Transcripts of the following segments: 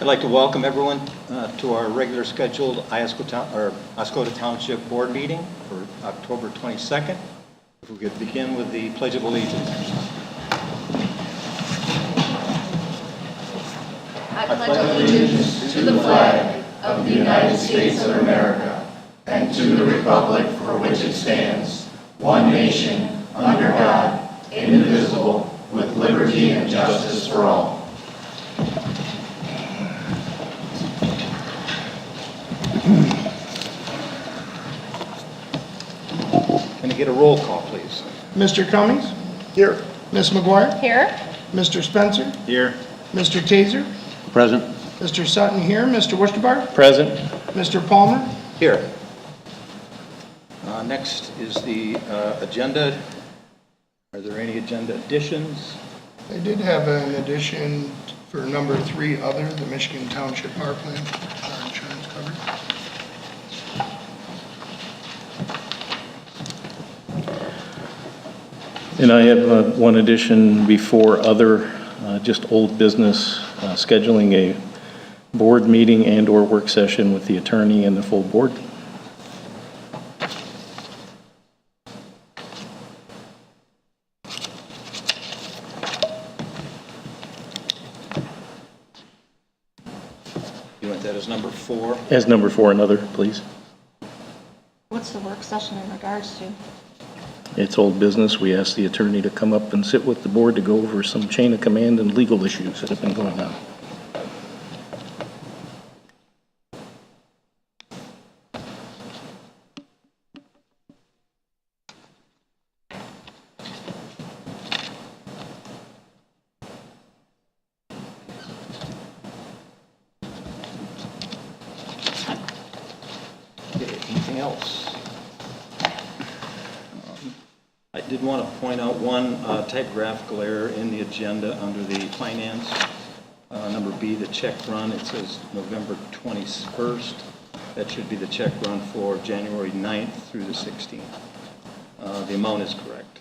I'd like to welcome everyone to our regular scheduled Oscoda Township Board meeting for October 22nd. If we could begin with the Pledge of Allegiance. I pledge allegiance to the flag of the United States of America and to the republic for which it stands, one nation, under God, indivisible, with liberty and justice for all. Can I get a roll call, please? Mr. Cummings? Here. Ms. McGuire? Here. Mr. Spencer? Here. Mr. Taser? Present. Mr. Sutton here. Mr. Westerbar? Present. Mr. Palmer? Here. Next is the agenda. Are there any agenda additions? I did have an addition for number 3, other, the Michigan Township Power Plant, our insurance coverage. And I have one addition before other, just old business, scheduling a board meeting and/or work session with the attorney and the full board. You want that as number 4? As number 4, another, please. What's the work session in regards to? It's old business. We asked the attorney to come up and sit with the board to go over some chain of command and legal issues that have been going on. Okay, anything else? I did want to point out one typographical error in the agenda under the finance. Number B, the check run, it says November 21st. That should be the check run for January 9th through the 16th. The amount is correct.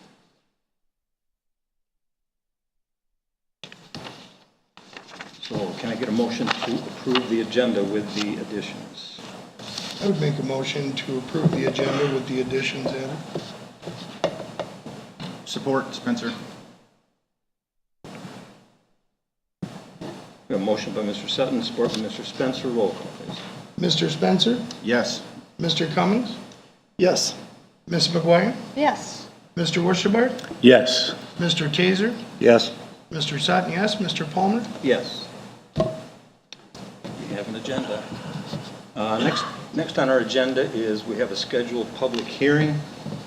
So can I get a motion to approve the agenda with the additions? I would make a motion to approve the agenda with the additions added. Support, Spencer. We have a motion by Mr. Sutton, support by Mr. Spencer. Roll call, please. Mr. Spencer? Yes. Mr. Cummings? Yes. Ms. McGuire? Yes. Mr. Westerbar? Yes. Mr. Taser? Yes. Mr. Sutton, yes. Mr. Palmer? Yes. We have an agenda. Next on our agenda is we have a scheduled public hearing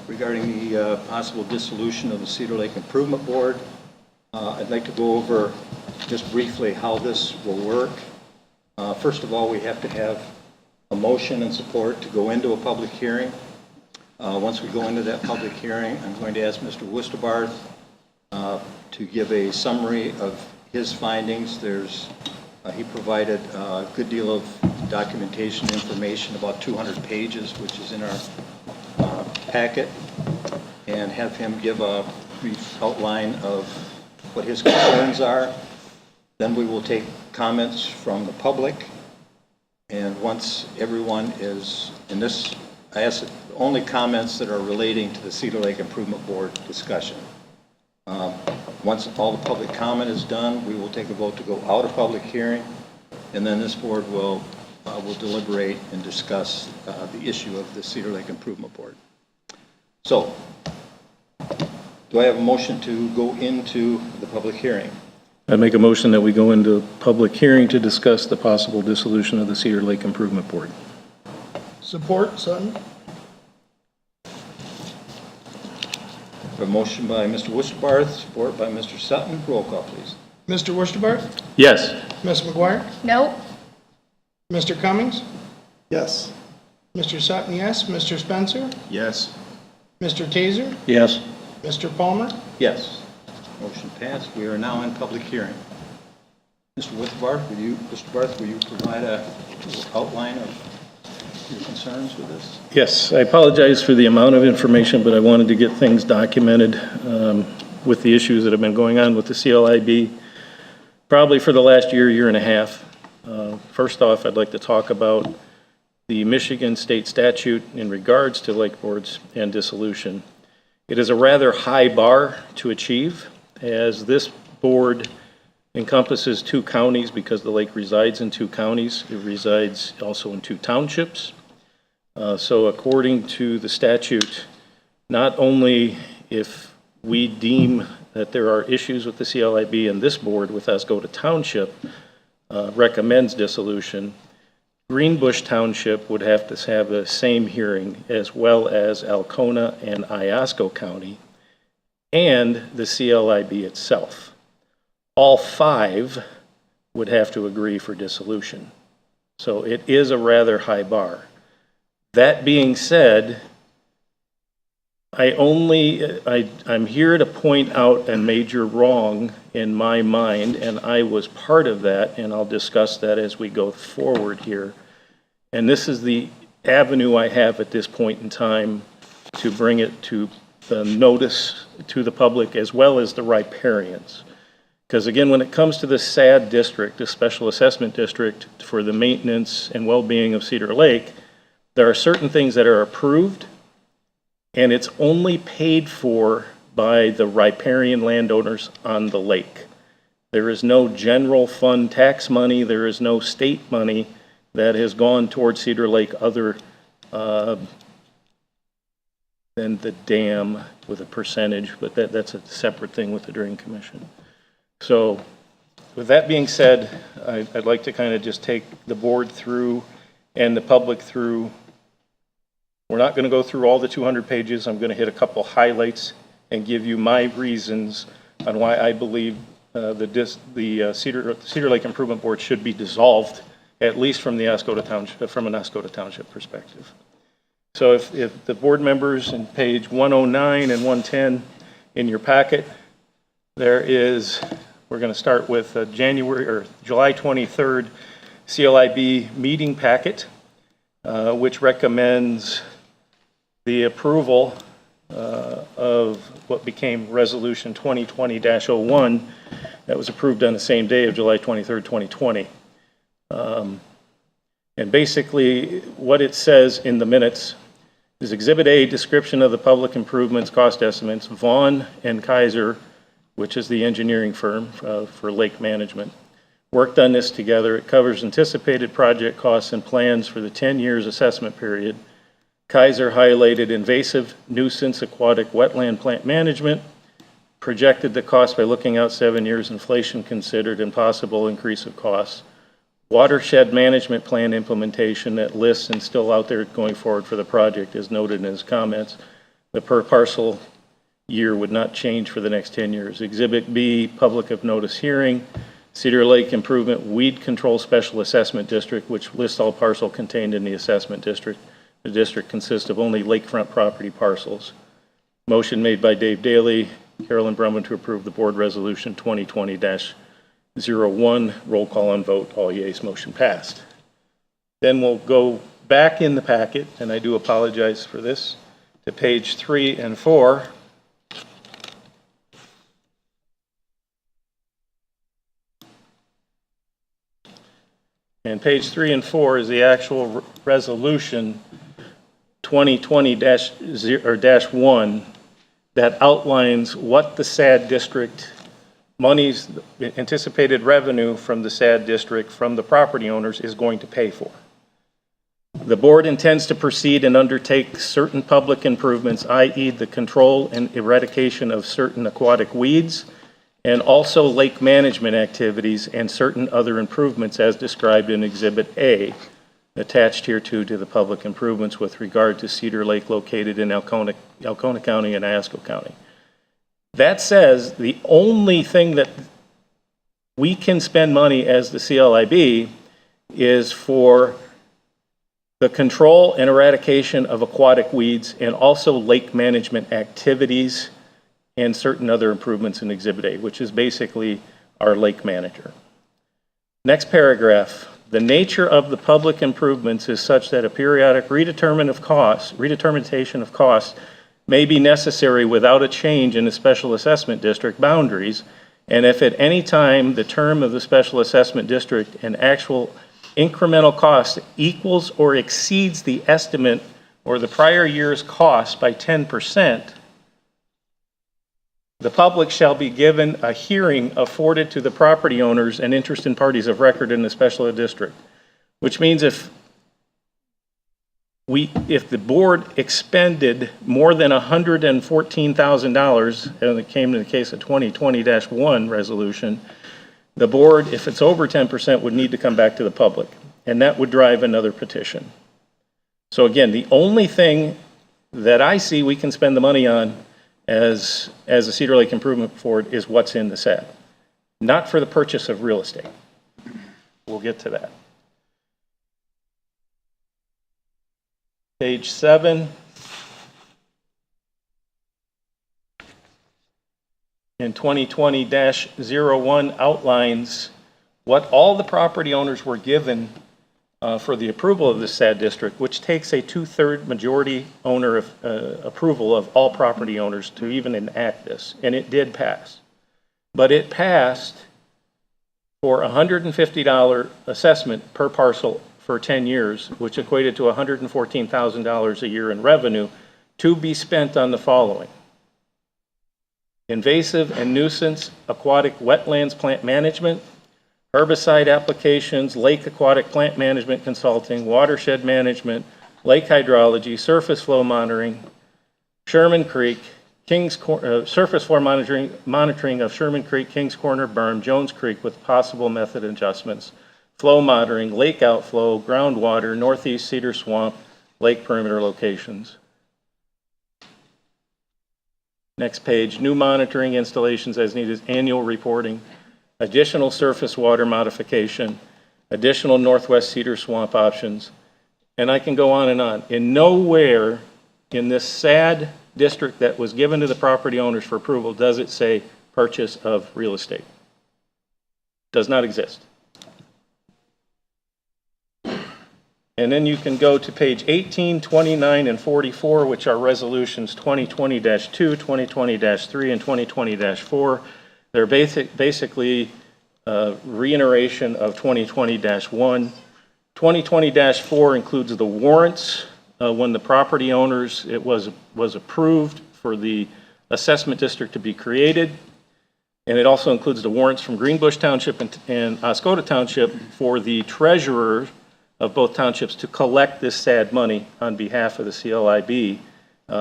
regarding the possible dissolution of the Cedar Lake Improvement Board. I'd like to go over just briefly how this will work. First of all, we have to have a motion and support to go into a public hearing. Once we go into that public hearing, I'm going to ask Mr. Westerbarth to give a summary of his findings. He provided a good deal of documentation information, about 200 pages, which is in our packet, and have him give a brief outline of what his concerns are. Then we will take comments from the public, and once everyone is in this, I ask only comments that are relating to the Cedar Lake Improvement Board discussion. Once all the public comment is done, we will take a vote to go out of public hearing, and then this board will deliberate and discuss the issue of the Cedar Lake Improvement Board. So, do I have a motion to go into the public hearing? I make a motion that we go into public hearing to discuss the possible dissolution of the Cedar Lake Improvement Board. Support, Sutton? A motion by Mr. Westerbarth, support by Mr. Sutton. Roll call, please. Mr. Westerbar? Yes. Ms. McGuire? Nope. Mr. Cummings? Yes. Mr. Sutton, yes. Mr. Spencer? Yes. Mr. Taser? Yes. Mr. Palmer? Yes. Motion passed. We are now in public hearing. Mr. Westerbarth, will you provide a outline of your concerns with this? Yes, I apologize for the amount of information, but I wanted to get things documented with the issues that have been going on with the CLIB probably for the last year and a half. First off, I'd like to talk about the Michigan state statute in regards to lake boards and dissolution. It is a rather high bar to achieve, as this board encompasses 2 counties because the lake resides in 2 counties. It resides also in 2 townships. So according to the statute, not only if we deem that there are issues with the CLIB and this board with Oscoda Township recommends dissolution, Greenbush Township would have to have the same hearing, as well as Alcona and Iosco County and the CLIB itself. All 5 would have to agree for dissolution. So it is a rather high bar. That being said, I'm here to point out a major wrong in my mind, and I was part of that, and I'll discuss that as we go forward here. And this is the avenue I have at this point in time to bring it to the notice to the public as well as the riparians. Because again, when it comes to the SAD district, the Special Assessment District for the maintenance and well-being of Cedar Lake, there are certain things that are approved, and it's only paid for by the riparian landowners on the lake. There is no general fund tax money, there is no state money that has gone towards Cedar Lake other than the dam with a percentage, but that's a separate thing with the Drain Commission. So with that being said, I'd like to kind of just take the board through and the public through. We're not going to go through all the 200 pages. I'm going to hit a couple highlights and give you my reasons on why I believe the Cedar Lake Improvement Board should be dissolved, at least from the Oscoda Township, from an Oscoda Township perspective. So if the board members in page 109 and 110 in your packet, there is, we're going to start with July 23rd CLIB meeting packet, which recommends the approval of what became Resolution 2020-01 that was approved on the same day of July 23rd, 2020. And basically what it says in the minutes is Exhibit A, description of the public improvements, cost estimates, Vaughn and Kaiser, which is the engineering firm for lake management, worked on this together. It covers anticipated project costs and plans for the 10 years assessment period. Kaiser highlighted invasive nuisance aquatic wetland plant management, projected the cost by looking out 7 years, inflation considered, and possible increase of costs. Watershed management plan implementation that lists and still out there going forward for the project is noted in his comments. The per parcel year would not change for the next 10 years. Exhibit B, public of notice hearing, Cedar Lake Improvement Weed Control Special Assessment District, which lists all parcel contained in the assessment district. The district consists of only lakefront property parcels. Motion made by Dave Daly, Carolyn Brumman to approve the board resolution 2020-01. Roll call on vote, all yeas, motion passed. Then we'll go back in the packet, and I do apologize for this, to page 3 and 4. And page 3 and 4 is the actual resolution 2020-1 that outlines what the SAD district monies, anticipated revenue from the SAD district from the property owners is going to pay for. The board intends to proceed and undertake certain public improvements, i.e. the control and eradication of certain aquatic weeds, and also lake management activities and certain other improvements as described in Exhibit A, attached here to the public improvements with regard to Cedar Lake located in Alcona County and Iosco County. That says the only thing that we can spend money as the CLIB is for the control and eradication of aquatic weeds and also lake management activities and certain other improvements in Exhibit A, which is basically our lake manager. Next paragraph, the nature of the public improvements is such that a periodic redetermination of costs may be necessary without a change in the special assessment district boundaries And if at any time the term of the special assessment district and actual incremental cost equals or exceeds the estimate or the prior year's cost by 10%, the public shall be given a hearing afforded to the property owners and interested parties of record in the special district. Which means if the board expended more than $114,000, and it came to the case of 2020-1 resolution, the board, if it's over 10%, would need to come back to the public, and that would drive another petition. So again, the only thing that I see we can spend the money on as a Cedar Lake Improvement Board is what's in the SAD, not for the purchase of real estate. We'll get to that. Page 7. In 2020-01 outlines what all the property owners were given for the approval of the SAD district, which takes a 2/3 majority owner of, approval of all property owners to even enact this, and it did pass. But it passed for $150 assessment per parcel for 10 years, which equated to $114,000 a year in revenue to be spent on the following: invasive and nuisance aquatic wetlands plant management, herbicide applications, lake aquatic plant management consulting, watershed management, lake hydrology, surface flow monitoring, Sherman Creek, surface flow monitoring of Sherman Creek, Kings Corner berm, Jones Creek with possible method adjustments, flow monitoring, lake outflow, groundwater, northeast Cedar Swamp, lake perimeter locations. Next page, new monitoring installations as needed, annual reporting, additional surface water modification, additional northwest Cedar Swamp options, and I can go on and on. In nowhere in this SAD district that was given to the property owners for approval does it say purchase of real estate. Does not exist. And then you can go to page 18, 29, and 44, which are resolutions 2020-2, 2020-3, and 2020-4. They're basically reiteration of 2020-1. 2020-4 includes the warrants when the property owners, it was approved for the assessment district to be created. And it also includes the warrants from Greenbush Township and Oscoda Township for the treasurer of both townships to collect this SAD money on behalf of the CLIB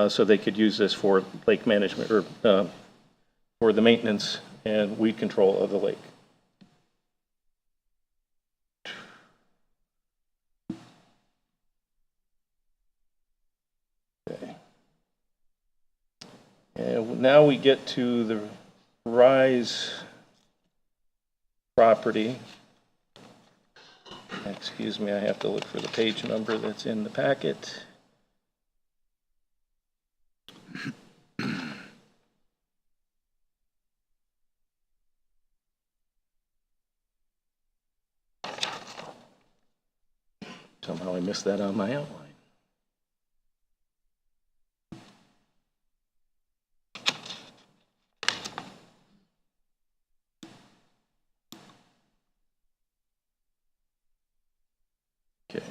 so they could use this for lake management or for the maintenance and weed control of the lake. Okay. And now we get to the Rise property. Excuse me, I have to look for the page number that's in the packet. Somehow I missed that on my outline. Okay.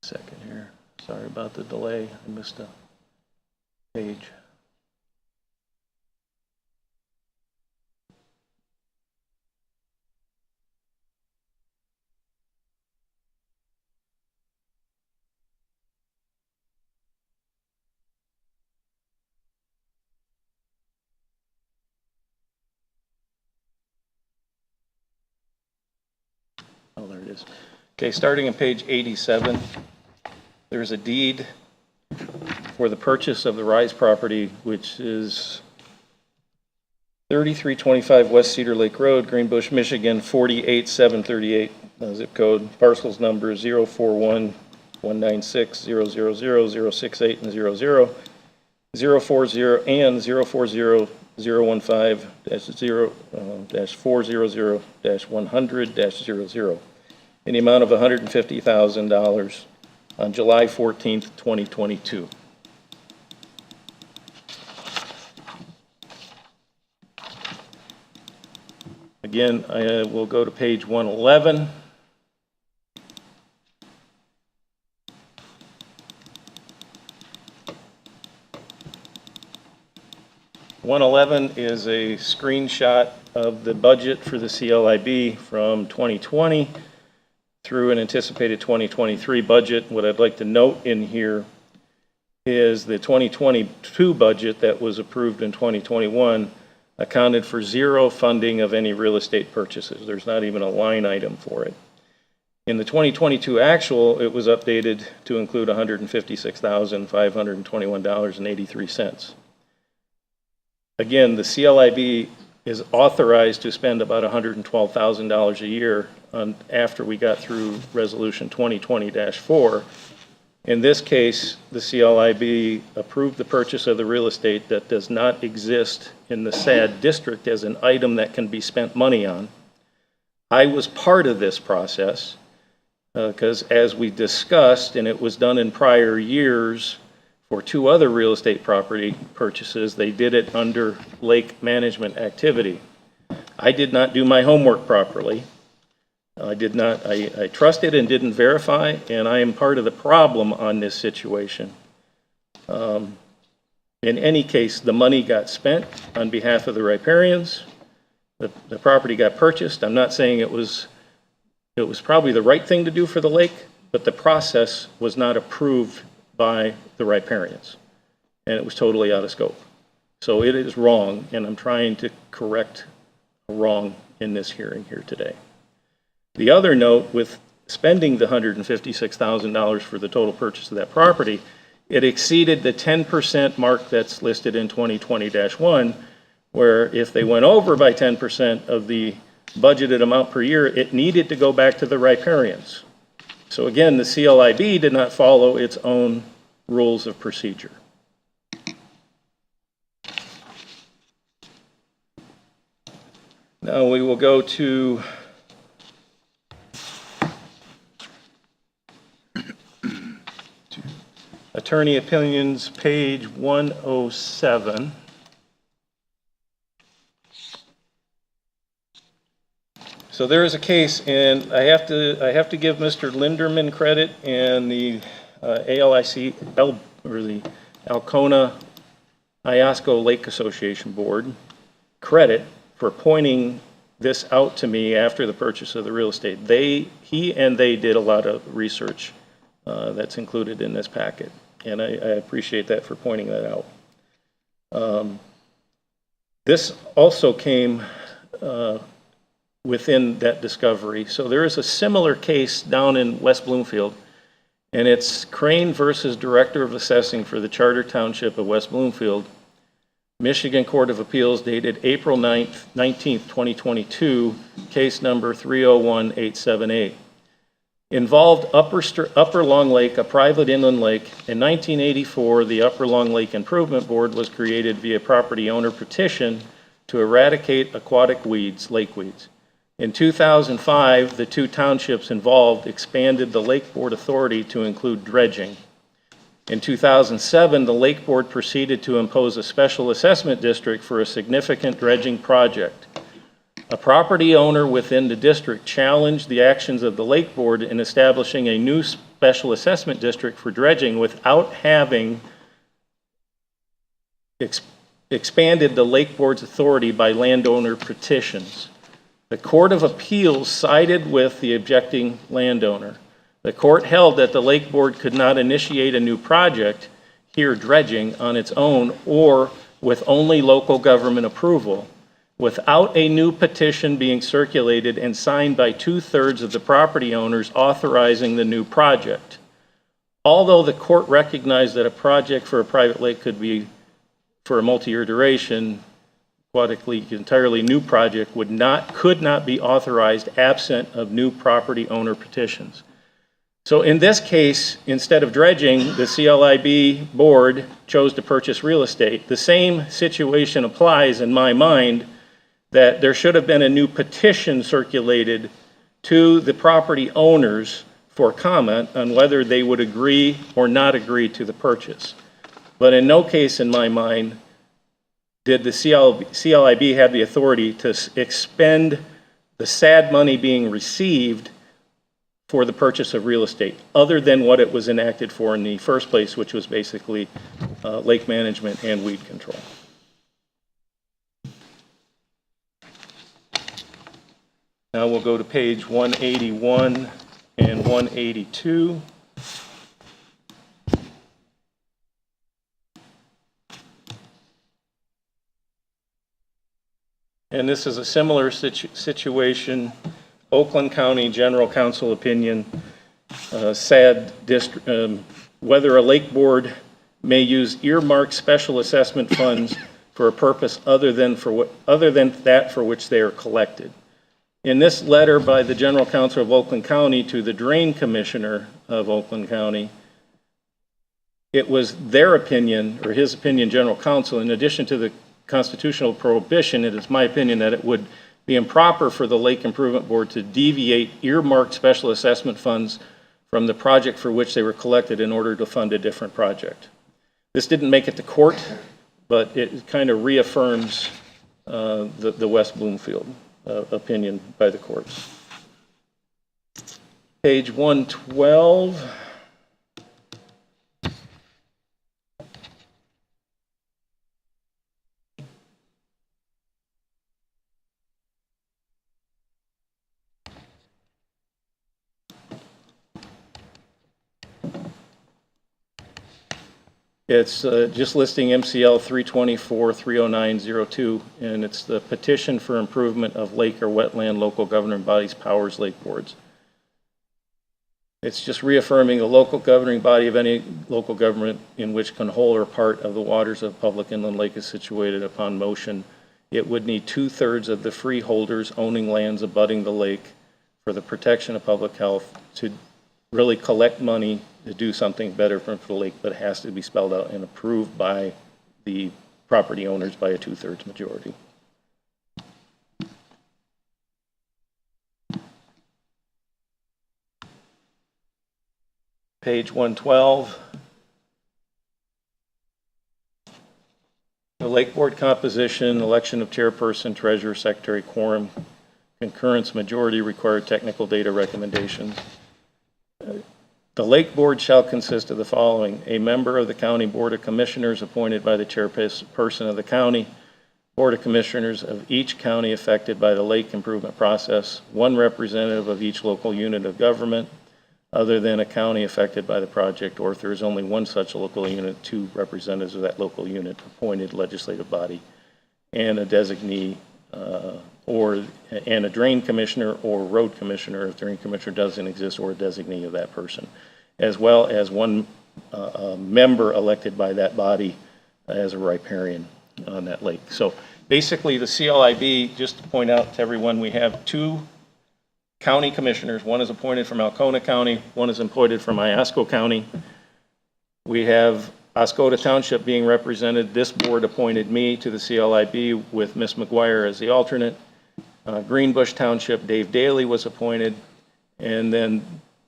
Second here. Sorry about the delay. I missed a page. Oh, there it is. Okay, starting on page 87, there's a deed for the purchase of the Rise property, which is 3325 West Cedar Lake Road, Greenbush, Michigan, 48738, zip code, parcels number 041-196-000-068 and 00, 040 and 040-0-400-100-00 in the amount of $150,000 on July 14th, 2022. Again, I will go to page 111. (111) is a screenshot of the budget for the CLIB from 2020 through an anticipated 2023 budget. What I'd like to note in here is the 2022 budget that was approved in 2021 accounted for zero funding of any real estate purchases. There's not even a line item for it. In the 2022 actual, it was updated to include $156,521.83. Again, the CLIB is authorized to spend about $112,000 a year after we got through Resolution 2020-4. In this case, the CLIB approved the purchase of the real estate that does not exist in the SAD district as an item that can be spent money on. I was part of this process because as we discussed, and it was done in prior years for two other real estate property purchases, they did it under lake management activity. I did not do my homework properly. I trusted and didn't verify, and I am part of the problem on this situation. In any case, the money got spent on behalf of the riparians. The property got purchased. I'm not saying it was probably the right thing to do for the lake, but the process was not approved by the riparians, and it was totally out of scope. So it is wrong, and I'm trying to correct a wrong in this hearing here today. The other note, with spending the $156,000 for the total purchase of that property, it exceeded the 10% mark that's listed in 2020-1, where if they went over by 10% of the budgeted amount per year, it needed to go back to the riparians. So again, the CLIB did not follow its own rules of procedure. Now we will go to Attorney Opinions, page 107. So there is a case, and I have to give Mr. Linderman credit and the ALIC, or the Alcona Iosco Lake Association Board credit for pointing this out to me after the purchase of the real estate. He and they did a lot of research that's included in this packet, and I appreciate that for pointing that out. This also came within that discovery. So there is a similar case down in West Bloomfield, and it's Crane versus Director of Assessing for the Charter Township of West Bloomfield, Michigan Court of Appeals, dated April 19th, 2022, case number 301878. Involved Upper Long Lake, a private inland lake. In 1984, the Upper Long Lake Improvement Board was created via property owner petition to eradicate aquatic weeds, lake weeds. In 2005, the two townships involved expanded the Lake Board authority to include dredging. In 2007, the Lake Board proceeded to impose a special assessment district for a significant dredging project. A property owner within the district challenged the actions of the Lake Board in establishing a new special assessment district for dredging without having expanded the Lake Board's authority by landowner petitions. The Court of Appeals sided with the objecting landowner. The court held that the Lake Board could not initiate a new project, here dredging, on its own or with only local government approval, without a new petition being circulated and signed by 2/3 of the property owners authorizing the new project. Although the court recognized that a project for a private lake could be for a multi-year duration, aquatically entirely new project could not be authorized absent of new property owner petitions. So in this case, instead of dredging, the CLIB board chose to purchase real estate. The same situation applies in my mind, that there should have been a new petition circulated to the property owners for comment on whether they would agree or not agree to the purchase. But in no case in my mind did the CLIB have the authority to expend the SAD money being received for the purchase of real estate, other than what it was enacted for in the first place, which was basically lake management and weed control. Now we'll go to page 181 and 182. And this is a similar situation. Oakland County General Counsel opinion, SAD district, whether a lake board may use earmarked special assessment funds for a purpose other than that for which they are collected. In this letter by the General Counsel of Oakland County to the Drain Commissioner of Oakland County, it was their opinion, or his opinion, General Counsel, in addition to the constitutional prohibition, it is my opinion that it would be improper for the Lake Improvement Board to deviate earmarked special assessment funds from the project for which they were collected in order to fund a different project. This didn't make it to court, but it kind of reaffirms the West Bloomfield opinion by the courts. Page 112. It's just listing MCL 324-30902, and it's the petition for improvement of lake or wetland local governing bodies, powers, lake boards. It's just reaffirming the local governing body of any local government in which can whole or part of the waters of public inland lake is situated upon motion. It would need 2/3 of the freeholders owning lands abutting the lake for the protection of public health to really collect money to do something better for the lake, but it has to be spelled out and approved by the property owners by a 2/3 majority. Page 112. The Lake Board composition, election of chairperson, treasurer, secretary, quorum, concurrence, majority required technical data recommendations. The Lake Board shall consist of the following: a member of the County Board of Commissioners appointed by the chairperson of the county, Board of Commissioners of each county affected by the lake improvement process, one representative of each local unit of government other than a county affected by the project, or if there is only one such local unit, 2 representatives of that local unit appointed legislative body, and a designee and a drain commissioner or road commissioner if the drain commissioner doesn't exist, or a designee of that person, as well as one member elected by that body as a riparian on that lake. So basically the CLIB, just to point out to everyone, we have 2 county commissioners. One is appointed from Alcona County, one is appointed from Iosco County. We have Oscoda Township being represented. This board appointed me to the CLIB with Ms. McGuire as the alternate. Greenbush Township, Dave Daly was appointed. And then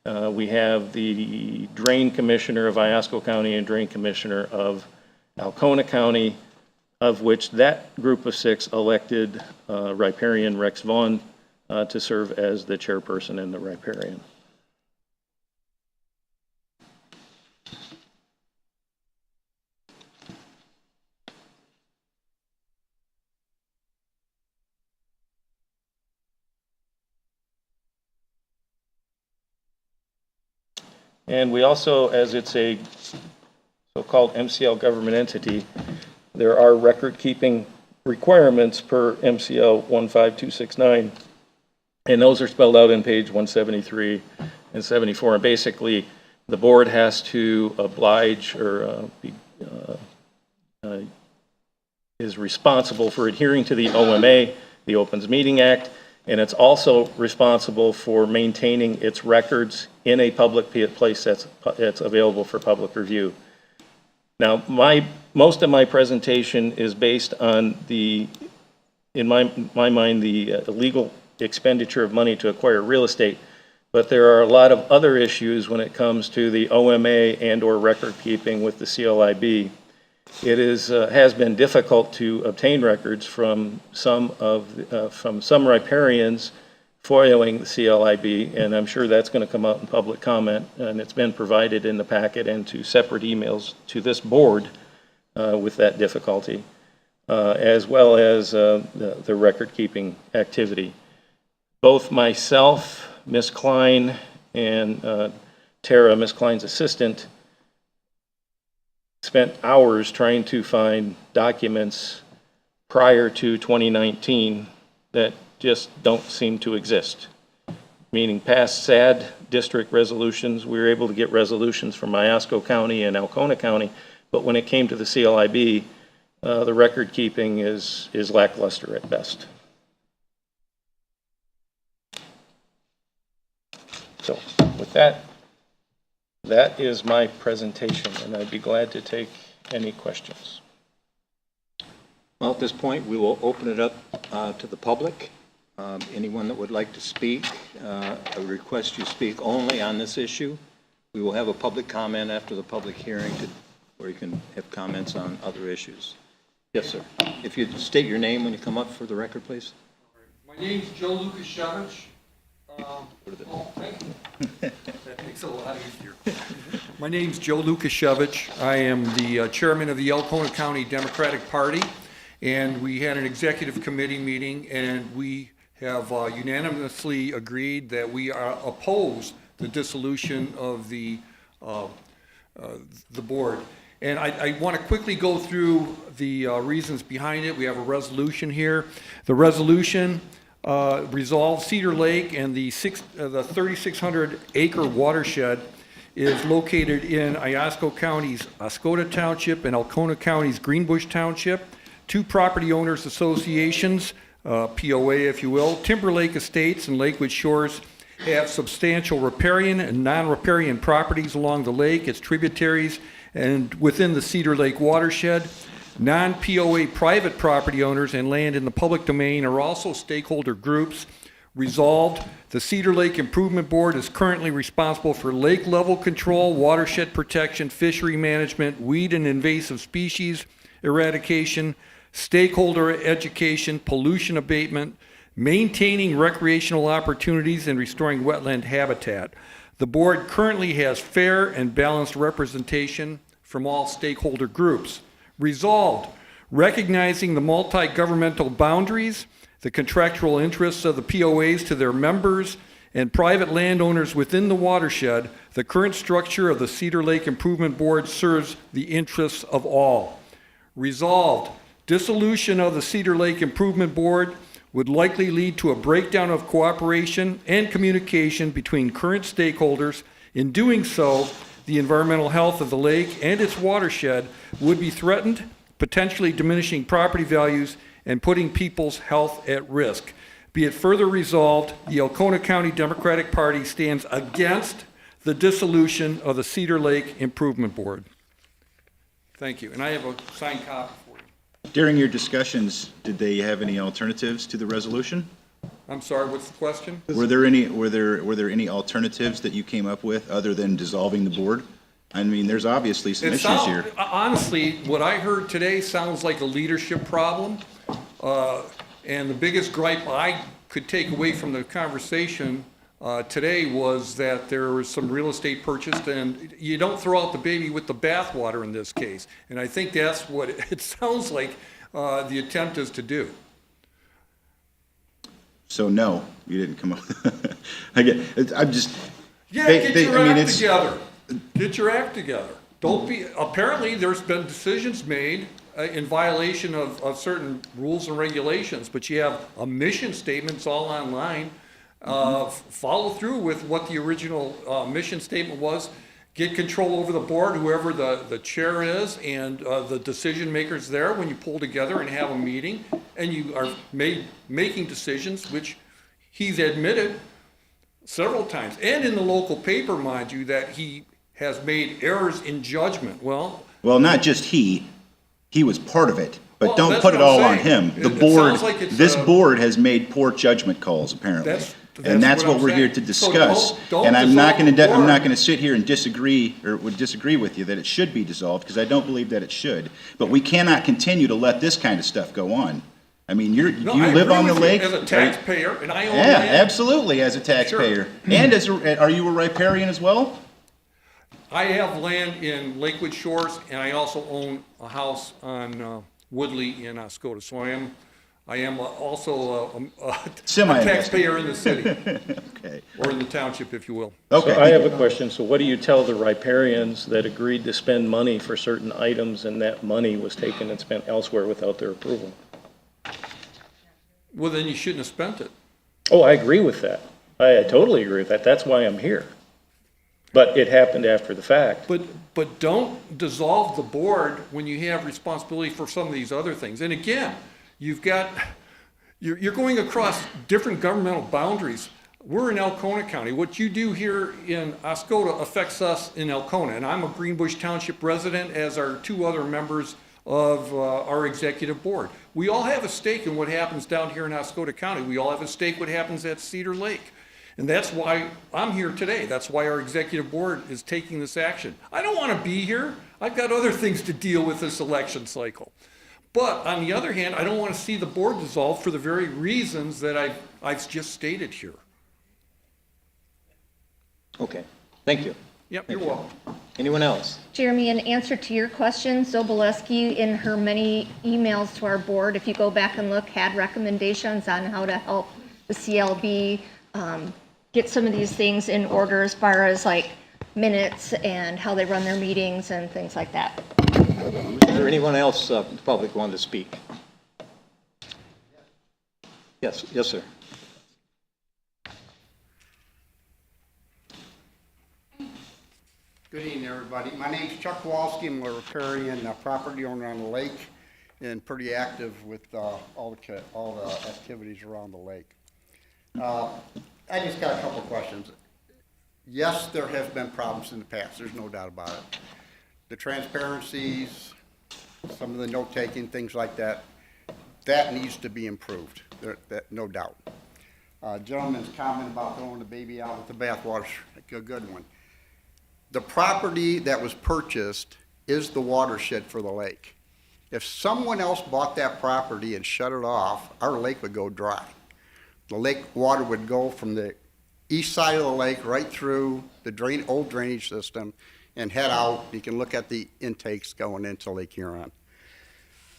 we have the Drain Commissioner of Iosco County and Drain Commissioner of Alcona County, of which that group of 6 elected riparian Rex Vaughn to serve as the chairperson and the riparian. And we also, as it's a so-called MCL government entity, there are record-keeping requirements per MCL 15269, and those are spelled out in page 173 and 74. And basically, the board has to oblige or is responsible for adhering to the OMA, the Opens Meeting Act, and it's also responsible for maintaining its records in a public place that's available for public review. Now, most of my presentation is based on in my mind, the illegal expenditure of money to acquire real estate, but there are a lot of other issues when it comes to the OMA and or record keeping with the CLIB. It has been difficult to obtain records from some riparians foiling the CLIB, and I'm sure that's going to come out in public comment, and it's been provided in the packet and to separate emails to this board with that difficulty, as well as the record-keeping activity. Both myself, Ms. Klein, and Tara, Ms. Klein's assistant, spent hours trying to find documents prior to 2019 that just don't seem to exist. Meaning past SAD district resolutions, we were able to get resolutions from Oscoda County and Alcona County, but when it came to the CLIB, the record keeping is lackluster at best. So with that, that is my presentation, and I'd be glad to take any questions. Well, at this point, we will open it up to the public. Anyone that would like to speak, I would request you speak only on this issue. We will have a public comment after the public hearing where you can have comments on other issues. Yes, sir. If you'd state your name when you come up for the record, please. My name's Joe Lukashevich. Thank you. That makes it a lot easier. My name's Joe Lukashevich. I am the chairman of the Alcona County Democratic Party, and we had an executive committee meeting, and we have unanimously agreed that we oppose the dissolution of the board. And I want to quickly go through the reasons behind it. We have a resolution here. The resolution resolves Cedar Lake and the 3,600 acre watershed is located in Oscoda County's Oscoda Township and Alcona County's Greenbush Township. Two property owners associations, POA if you will, Timberlake Estates and Lakewood Shores, have substantial riparian and non-riparian properties along the lake, its tributaries, and within the Cedar Lake watershed. Non-POA private property owners and land in the public domain are also stakeholder groups. Resolved, the Cedar Lake Improvement Board is currently responsible for lake level control, watershed protection, fishery management, weed and invasive species eradication, stakeholder education, pollution abatement, maintaining recreational opportunities, and restoring wetland habitat. The board currently has fair and balanced representation from all stakeholder groups. Resolved, recognizing the multi-governmental boundaries, the contractual interests of the POAs to their members, and private landowners within the watershed, the current structure of the Cedar Lake Improvement Board serves the interests of all. Resolved, dissolution of the Cedar Lake Improvement Board would likely lead to a breakdown of cooperation and communication between current stakeholders. In doing so, the environmental health of the lake and its watershed would be threatened, potentially diminishing property values and putting people's health at risk. Be it further resolved, the Alcona County Democratic Party stands against the dissolution of the Cedar Lake Improvement Board. Thank you. And I have a signed copy for you. During your discussions, did they have any alternatives to the resolution? I'm sorry, what's the question? Were there any alternatives that you came up with other than dissolving the board? I mean, there's obviously some issues here. Honestly, what I heard today sounds like a leadership problem. And the biggest gripe I could take away from the conversation today was that there was some real estate purchased, and you don't throw out the baby with the bathwater in this case. And I think that's what it sounds like the attempt is to do. So no, you didn't come up. I'm just. Yeah, get your act together. Get your act together. Don't be. Apparently, there's been decisions made in violation of certain rules and regulations, but you have a mission statement. It's all online. Follow through with what the original mission statement was. Get control over the board, whoever the chair is, and the decision makers there when you pull together and have a meeting, and you are making decisions, which he's admitted several times, and in the local paper, mind you, that he has made errors in judgment. Well, not just he was part of it, but Well, don't that's put it what I'm all on saying. him. The It board, sounds like it's, this board has made poor judgment calls, apparently. And that's what I'm we're here saying. to So discuss. don't And I'm not dissolve gonna, the I'm not board. gonna sit here and disagree, or would disagree with you that it should be dissolved, because I don't believe that it should. But we cannot continue to let this kind of stuff go on. I mean, you No, I live agree on the with you. lake. As a taxpayer, and I own Yeah, land. absolutely, as a taxpayer. And are you a riparian as well? I have land in Lakewood Shores, and I also own a house on Woodley in Oscoda. So I am also a taxpayer in the city, Okay. or in the township, if you will. So I Okay. have a question. So what do you tell the riparians that agreed to spend money for certain items and that money was taken and spent elsewhere without their approval? Well, then you shouldn't have spent it. Oh, I agree with that. I totally agree with that. That's why I'm here. But it happened after the fact. But don't dissolve the board when you have responsibility for some of these other things. And again, you're going across different governmental boundaries. We're in Elkona County. What you do here in Oscoda affects us in Elkona. And I'm a Greenbush Township resident, as are two other members of our executive board. We all have a stake in what happens down here in Oscoda County. We all have a stake what happens at Cedar Lake. And that's why I'm here today. That's why our executive board is taking this action. I don't want to be here. I've got other things to deal with this election cycle. But on the other hand, I don't want to see the board dissolved for the very reasons that I've just stated here. Okay, thank you. Yep, you're welcome. Anyone else? Jeremy, in answer to your question, Zoboleski, in her many emails to our board, if you go back and look, had recommendations on how to help the CLB get some of these things in order as far as like minutes and how they run their meetings and things like that. Is there anyone else in the public wanted to speak? Yes, sir. Good evening, everybody. My name's Chuck Kowalski. I'm a riparian, property owner on the lake, and pretty active with all the activities around the lake. I just got a couple questions. Yes, there have been problems in the past. There's no doubt about it. The transparencies, some of the note-taking, things like that, that needs to be improved. No doubt. Gentleman's comment about throwing the baby out with the bathwater, a good one. The property that was purchased is the watershed for the lake. If someone else bought that property and shut it off, our lake would go dry. The lake water would go from the east side of the lake right through the old drainage system and head out. You can look at the intakes going into Lake Huron.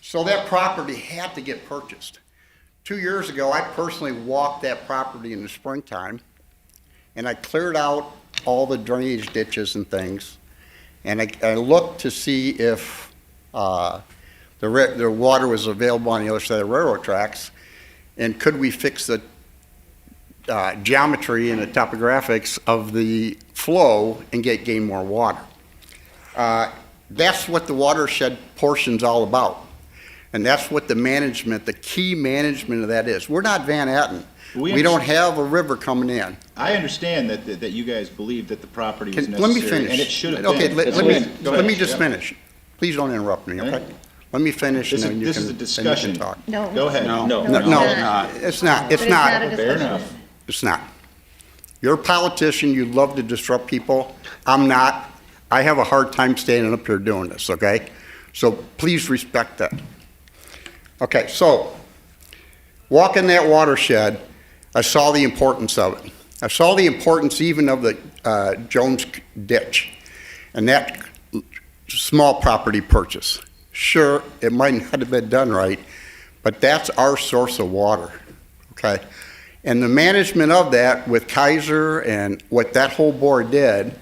So that property had to get purchased. 2 years ago, I personally walked that property in the springtime, and I cleared out all the drainage ditches and things, and I looked to see if the water was available on the other side of the railroad tracks, and could we fix the geometry and the topographics of the flow and gain more water. That's what the watershed portion's all about, and that's what the key management of that is. We're not Van Atten. We don't have a river coming in. I understand that you guys believe that the property was Let necessary. me finish. And it should have Okay, been. let me just finish. Please don't interrupt me, okay? Let me finish, and then you This can is a then you discussion. can talk. No. Go ahead. No, No, it's not. it's not. But it's not a Fair discussion. enough. It's not. You're a politician, you love to disrupt people. I'm not. I have a hard time standing up here doing this, okay? So please respect that. Okay, so, walking that watershed, I saw the importance of it. I saw the importance even of the Jones ditch and that small property purchase. Sure, it might not have been done right, but that's our source of water, okay? And the management of that with Kaiser and what that whole board did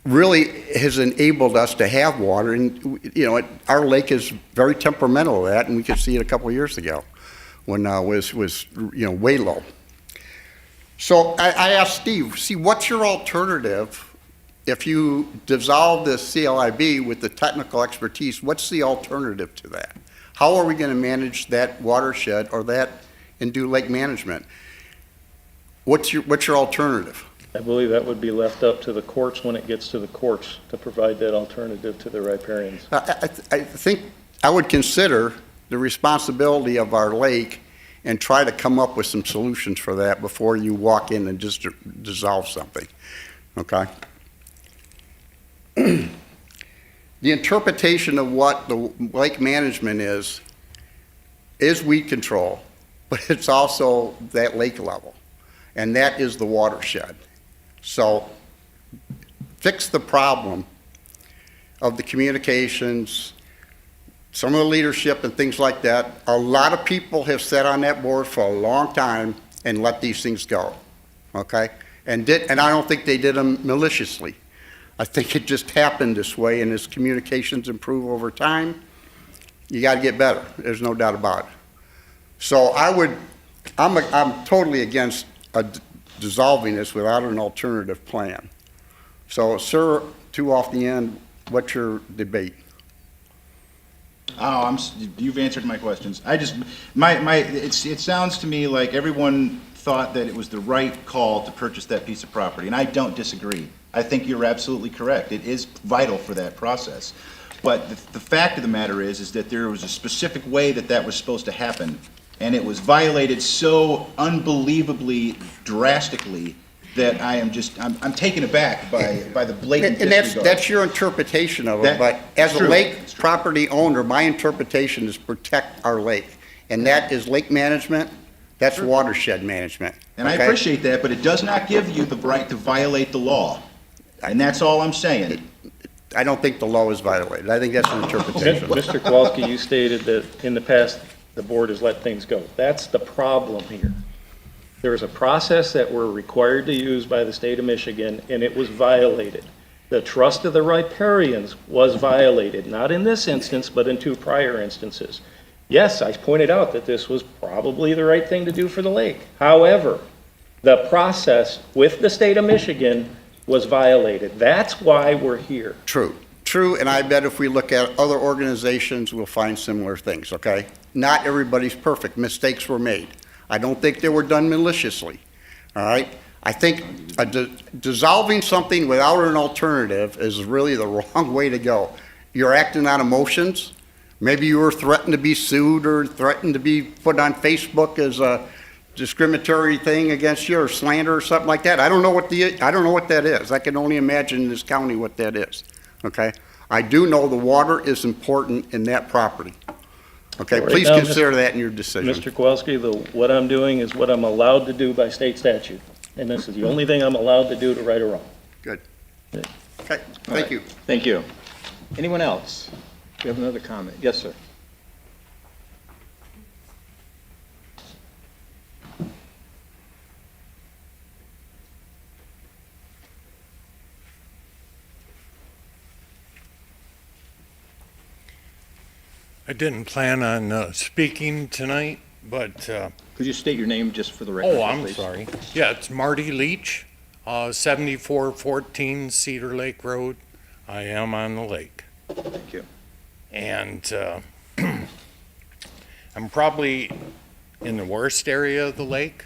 really has enabled us to have water. And, you know, our lake is very temperamental to that, and we could see it a couple of years ago when it was you know, way low. So I asked Steve, see, what's your alternative if you dissolve the CLIB with the technical expertise? What's the alternative to that? How are we going to manage that watershed or that and do lake management? What's your alternative? I believe that would be left up to the courts when it gets to the courts to provide that alternative to the riparians. I think I would consider the responsibility of our lake and try to come up with some solutions for that before you walk in and just dissolve something, okay? The interpretation of what the lake management is is weed control, but it's also that lake level, and that is the watershed. So fix the problem of the communications, some of the leadership and things like that. A lot of people have sat on that board for a long time and let these things go, okay? And I don't think they did them maliciously. I think it just happened this way, and as communications improve over time, you gotta get better, there's no doubt about it. So I'm totally against dissolving this without an alternative plan. So, sir, two off the end, what's your debate? Oh, you've answered my questions. It sounds to me like everyone thought that it was the right call to purchase that piece of property, and I don't disagree. I think you're absolutely correct. It is vital for that process. But the fact of the matter is that there was a specific way that was supposed to happen, and it was violated so unbelievably drastically that I'm taken aback by the blatant And disregard. that's your interpretation of it, but as a lake property owner, my interpretation is protect our lake. And that is lake management, that's watershed management. And I okay? appreciate that, but it does not give you the right to violate the law. And that's all I'm saying. I don't think the law is violated. I think that's an interpretation. Mr. Kowalski, you stated that in the past, the board has let things go. That's the problem here. There is a process that we're required to use by the state of Michigan, and it was violated. The trust of the riparians was violated, not in this instance, but in two prior instances. Yes, I pointed out that this was probably the right thing to do for the lake. However, the process with the state of Michigan was violated. That's why we're here. True, and I bet if we look at other organizations, we'll find similar things, okay? Not everybody's perfect. Mistakes were made. I don't think they were done maliciously, all right? I think dissolving something without an alternative is really the wrong way to go. You're acting on emotions. Maybe you were threatened to be sued or threatened to be put on Facebook as a discriminatory thing against you or slander or something like that. I don't know what that is. I can only imagine in this county what that is, okay? I do know the water is important in that property. Okay, Right please now, consider that in your decision. Mr. Kowalski, what I'm doing is what I'm allowed to do by state statute. And this is the only thing I'm allowed to do to right or wrong. Good. Yeah. Okay, thank you. Thank you. Anyone else? Do you have another comment? Yes, sir. I didn't plan on speaking tonight, but, Could you state your name just for the record, oh, I'm please? sorry. Yeah, it's Marty Leach, 7414 Cedar Lake Road. I am on the lake. Thank you. And I'm probably in the worst area of the lake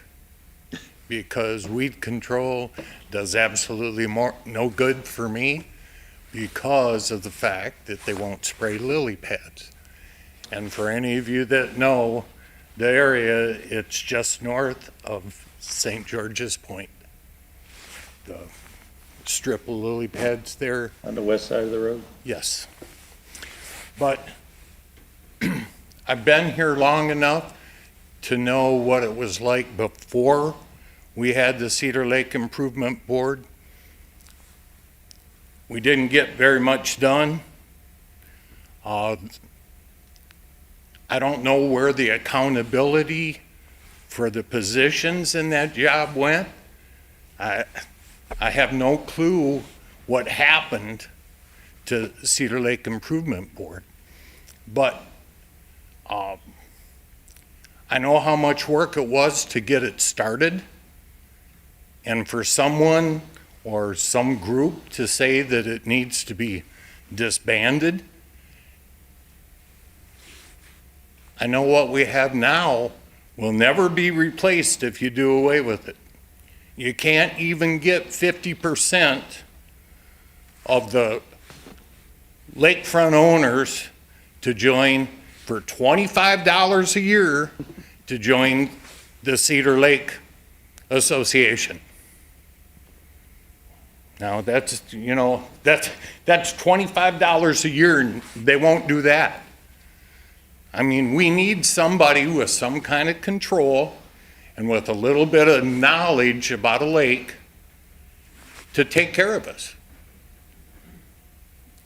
because weed control does absolutely no good for me because of the fact that they won't spray lily pads. And for any of you that know the area, it's just north of St. George's Point. The strip of lily pads there. On the west side of the road? Yes. But I've been here long enough to know what it was like before we had the Cedar Lake Improvement Board. We didn't get very much done. I don't know where the accountability for the positions in that job went. I have no clue what happened to Cedar Lake Improvement Board. But I know how much work it was to get it started. And for someone or some group to say that it needs to be disbanded, I know what we have now will never be replaced if you do away with it. You can't even get 50% of the lakefront owners to join for $25 a year to join the Cedar Lake Association. Now that's $25 a year and they won't do that. I mean, we need somebody with some kind of control and with a little bit of knowledge about a lake to take care of us.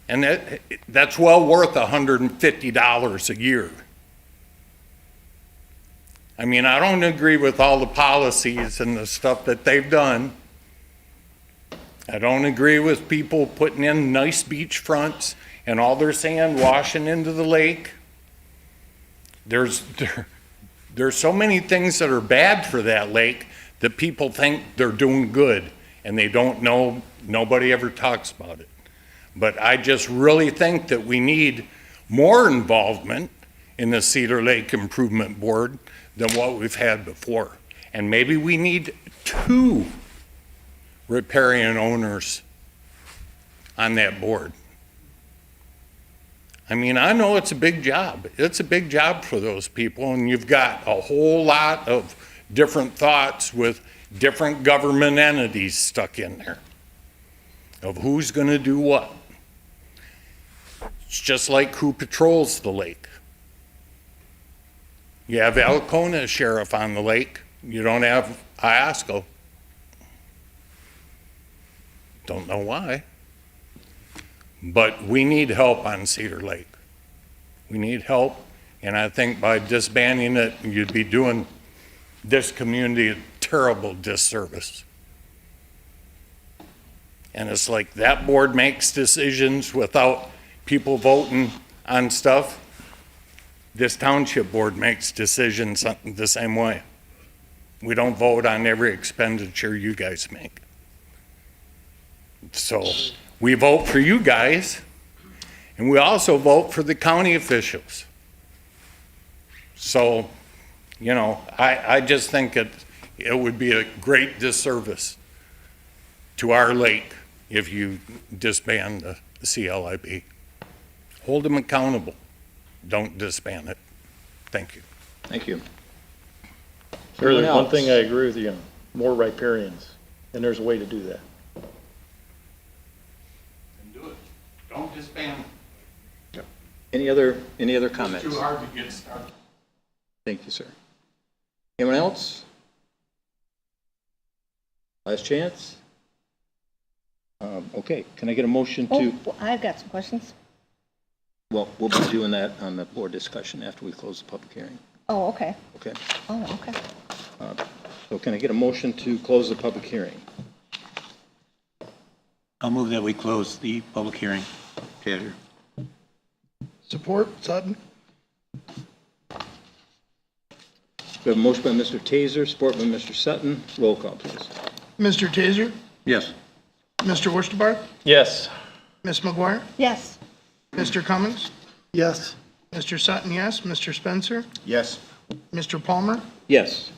And that's well worth $150 a year. I mean, I don't agree with all the policies and the stuff that they've done. I don't agree with people putting in nice beach fronts and all their sand washing into the lake. There's so many things that are bad for that lake that people think they're doing good, and they don't know, nobody ever talks about it. But I just really think that we need more involvement in the Cedar Lake Improvement Board than what we've had before. And maybe we need 2 riparian owners on that board. I mean, I know it's a big job. It's a big job for those people, and you've got a whole lot of different thoughts with different government entities stuck in there of who's going to do what. It's just like who patrols the lake. You have Alcona Sheriff on the lake. You don't have Oscoda. Don't know why. But we need help on Cedar Lake. We need help, and I think by disbanding it, you'd be doing this community a terrible disservice. And it's like that board makes decisions without people voting on stuff. This township board makes decisions the same way. We don't vote on every expenditure you guys make. So we vote for you guys, and we also vote for the county officials. So, you know, I just think it would be a great disservice to our lake if you disband the CLIB. Hold them accountable. Don't disband it. Thank you. Thank you. Sir, Anyone there's one else? thing I agree with you on, more riparians, and there's a way to do that. And do it. Don't disband. Any other comments? It's too hard to get started. Thank you, sir. Anyone else? Last chance? Okay, can I get a motion to, Oh, I've got some questions. well, we'll be doing that on the board discussion after we close the public hearing, Oh, okay. okay? Oh, okay. So can I get a motion to close the public hearing? I'll move that we close the public hearing. Taylor. Support, Sutton? We have a motion by Mr. Taser, support by Mr. Sutton. Roll call, please. Mr. Taser? Yes. Mr. Wurstenbach? Yes. Ms. McGuire? Yes. Mr. Cummins? Yes. Mr. Sutton, yes. Mr. Spencer? Yes. Mr. Palmer? Yes.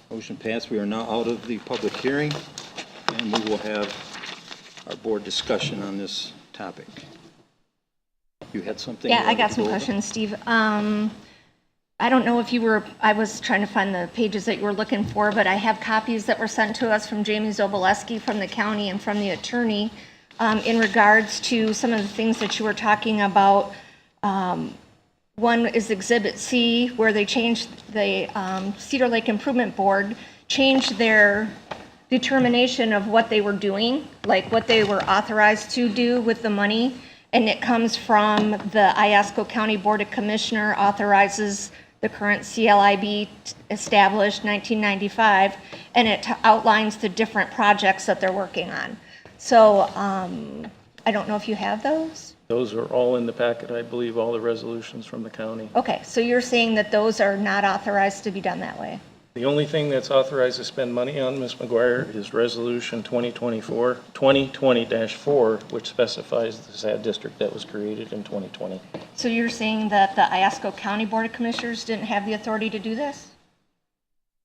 Motion passed. We are now out of the public hearing, and we will have our board discussion on this topic. You had something? Yeah, you I wanted got to some go over? questions, Steve. I don't know if you were, I was trying to find the pages that you were looking for, but I have copies that were sent to us from Jamie Zoboleski from the county and from the attorney in regards to some of the things that you were talking about. One is Exhibit C, where they changed the Cedar Lake Improvement Board, changed their determination of what they were doing, like what they were authorized to do with the money. And it comes from the Iosco County Board of Commissioner authorizes the current CLIB established 1995, and it outlines the different projects that they're working on. So I don't know if you have those? Those are all in the packet, I believe, all the resolutions from the county. Okay, so you're saying that those are not authorized to be done that way? The only thing that's authorized to spend money on, Ms. McGuire, is Resolution 2020-4, which specifies the SAD district that was created in 2020. So you're saying that the Iosco County Board of Commissioners didn't have the authority to do this?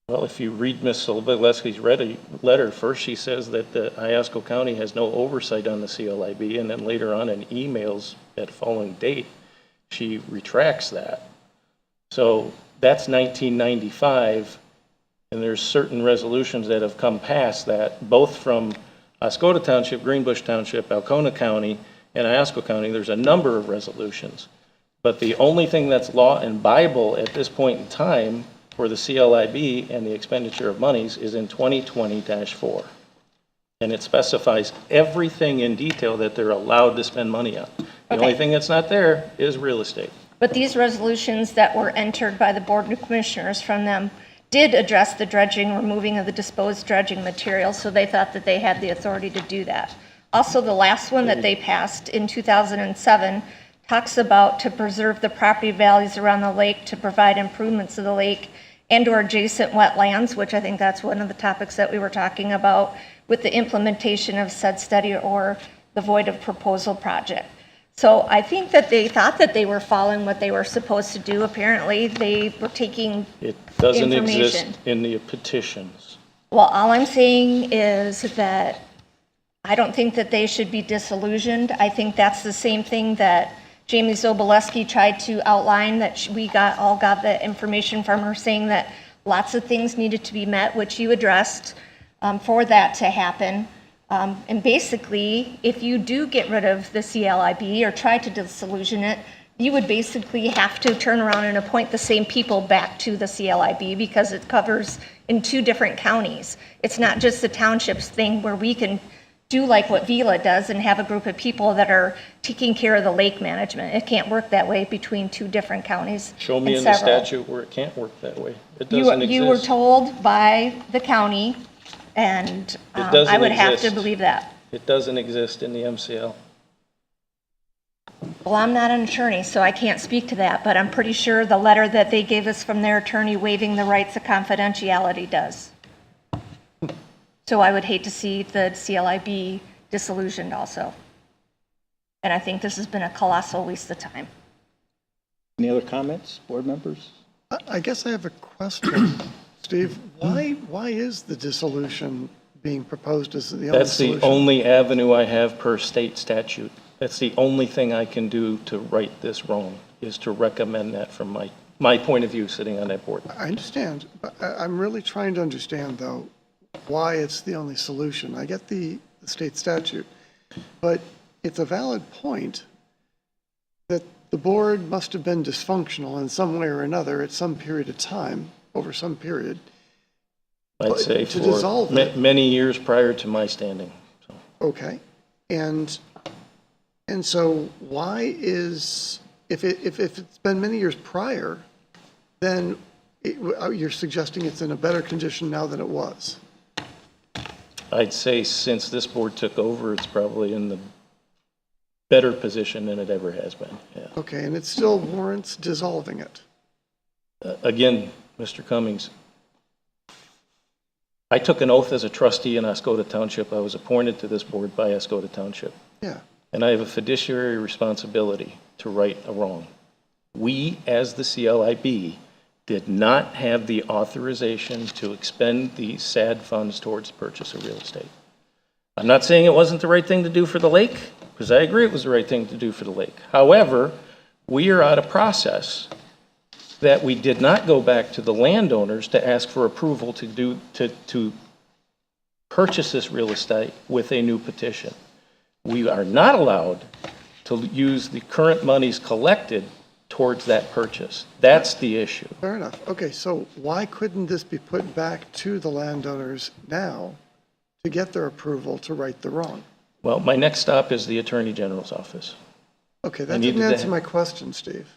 Well, if you read Ms. Sobolewski's letter, first she says that the Iosco County has no oversight on the CLIB, and then later on in emails at following date, she retracts that. So that's 1995, and there's certain resolutions that have come past that, both from Oscoda Township, Greenbush Township, Alcona County, and Iosco County. There's a number of resolutions. But the only thing that's law and Bible at this point in time for the CLIB and the expenditure of monies is in 2020-4. And it specifies everything in detail that they're allowed to spend money on. The only Okay. thing that's not there is real estate. But these resolutions that were entered by the Board of Commissioners from them did address the dredging, removing of the disposed dredging material, so they thought that they had the authority to do that. Also, the last one that they passed in 2007 talks about to preserve the property values around the lake, to provide improvements to the lake and or adjacent wetlands, which I think that's one of the topics that we were talking about with the implementation of said study or the void of proposal project. So I think that they thought that they were following what they were supposed to do. Apparently, they were taking It doesn't exist information. in the petitions. Well, all I'm saying is that I don't think that they should be disillusioned. I think that's the same thing that Jamie Zoboleski tried to outline, that we all got the information from her saying that lots of things needed to be met, which you addressed for that to happen. And basically, if you do get rid of the CLIB or try to disillusion it, you would basically have to turn around and appoint the same people back to the CLIB because it covers in 2 different counties. It's not just the townships thing where we can do like what Vila does and have a group of people that are taking care of the lake management. It can't work that way between 2 different counties. Show me and in the several. statute where it can't work that way. It doesn't exist. You were told by the county, and doesn't I would have to exist. believe that. It doesn't exist in the MCL. Well, I'm not an attorney, so I can't speak to that, but I'm pretty sure the letter that they gave us from their attorney waiving the rights of confidentiality does. So I would hate to see the CLIB disillusioned also. And I think this has been a colossal waste of time. Any other comments, board members? I guess I have a question, Steve. Why is the dissolution being proposed as the only That's the solution? only avenue I have per state statute. That's the only thing I can do to right this wrong, is to recommend that from my point of view, sitting on that board. I understand, but I'm really trying to understand, though, why it's the only solution. I get the state statute, but it's a valid point that the board must have been dysfunctional in some way or another at some period of time, over some period. I'd say To for dissolve it. many years prior to my standing. So, Okay, and so why is, if it's been many years prior, then you're suggesting it's in a better condition now than it was? I'd say since this board took over, it's probably in the better position than it ever has been, yeah. Okay, and it still warrants dissolving it? Again, Mr. Cummings, I took an oath as a trustee in Oscoda Township. I was appointed to this board by Oscoda Township. Yeah, And I have a fiduciary responsibility to right a wrong. We, as the CLIB, did not have the authorization to expend the SAD funds towards the purchase of real estate. I'm not saying it wasn't the right thing to do for the lake, because I agree it was the right thing to do for the lake. However, we are at a process that we did not go back to the landowners to ask for approval to purchase this real estate with a new petition. We are not allowed to use the current monies collected towards that purchase. That's the issue. fair enough. Okay, so why couldn't this be put back to the landowners now to get their approval to right the wrong? Well, my next stop is the Attorney General's office. Okay, that needed didn't to answer my question, Steve.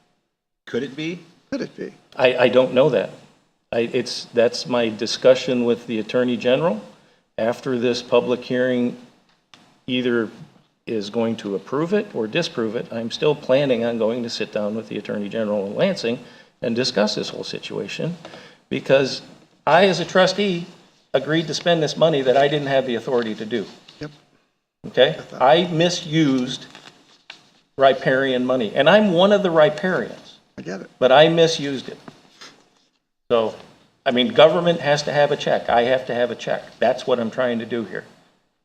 Could it be? Could it be? I don't know that. That's my discussion with the Attorney General. After this public hearing either is going to approve it or disapprove it, I'm still planning on going to sit down with the Attorney General in Lansing and discuss this whole situation, because I, as a trustee, agreed to spend this money that I didn't have the authority to do. Yep. Okay? I misused riparian money, and I'm one of the riparians, I get it. but I misused it. So, I mean, government has to have a check. I have to have a check. That's what I'm trying to do here.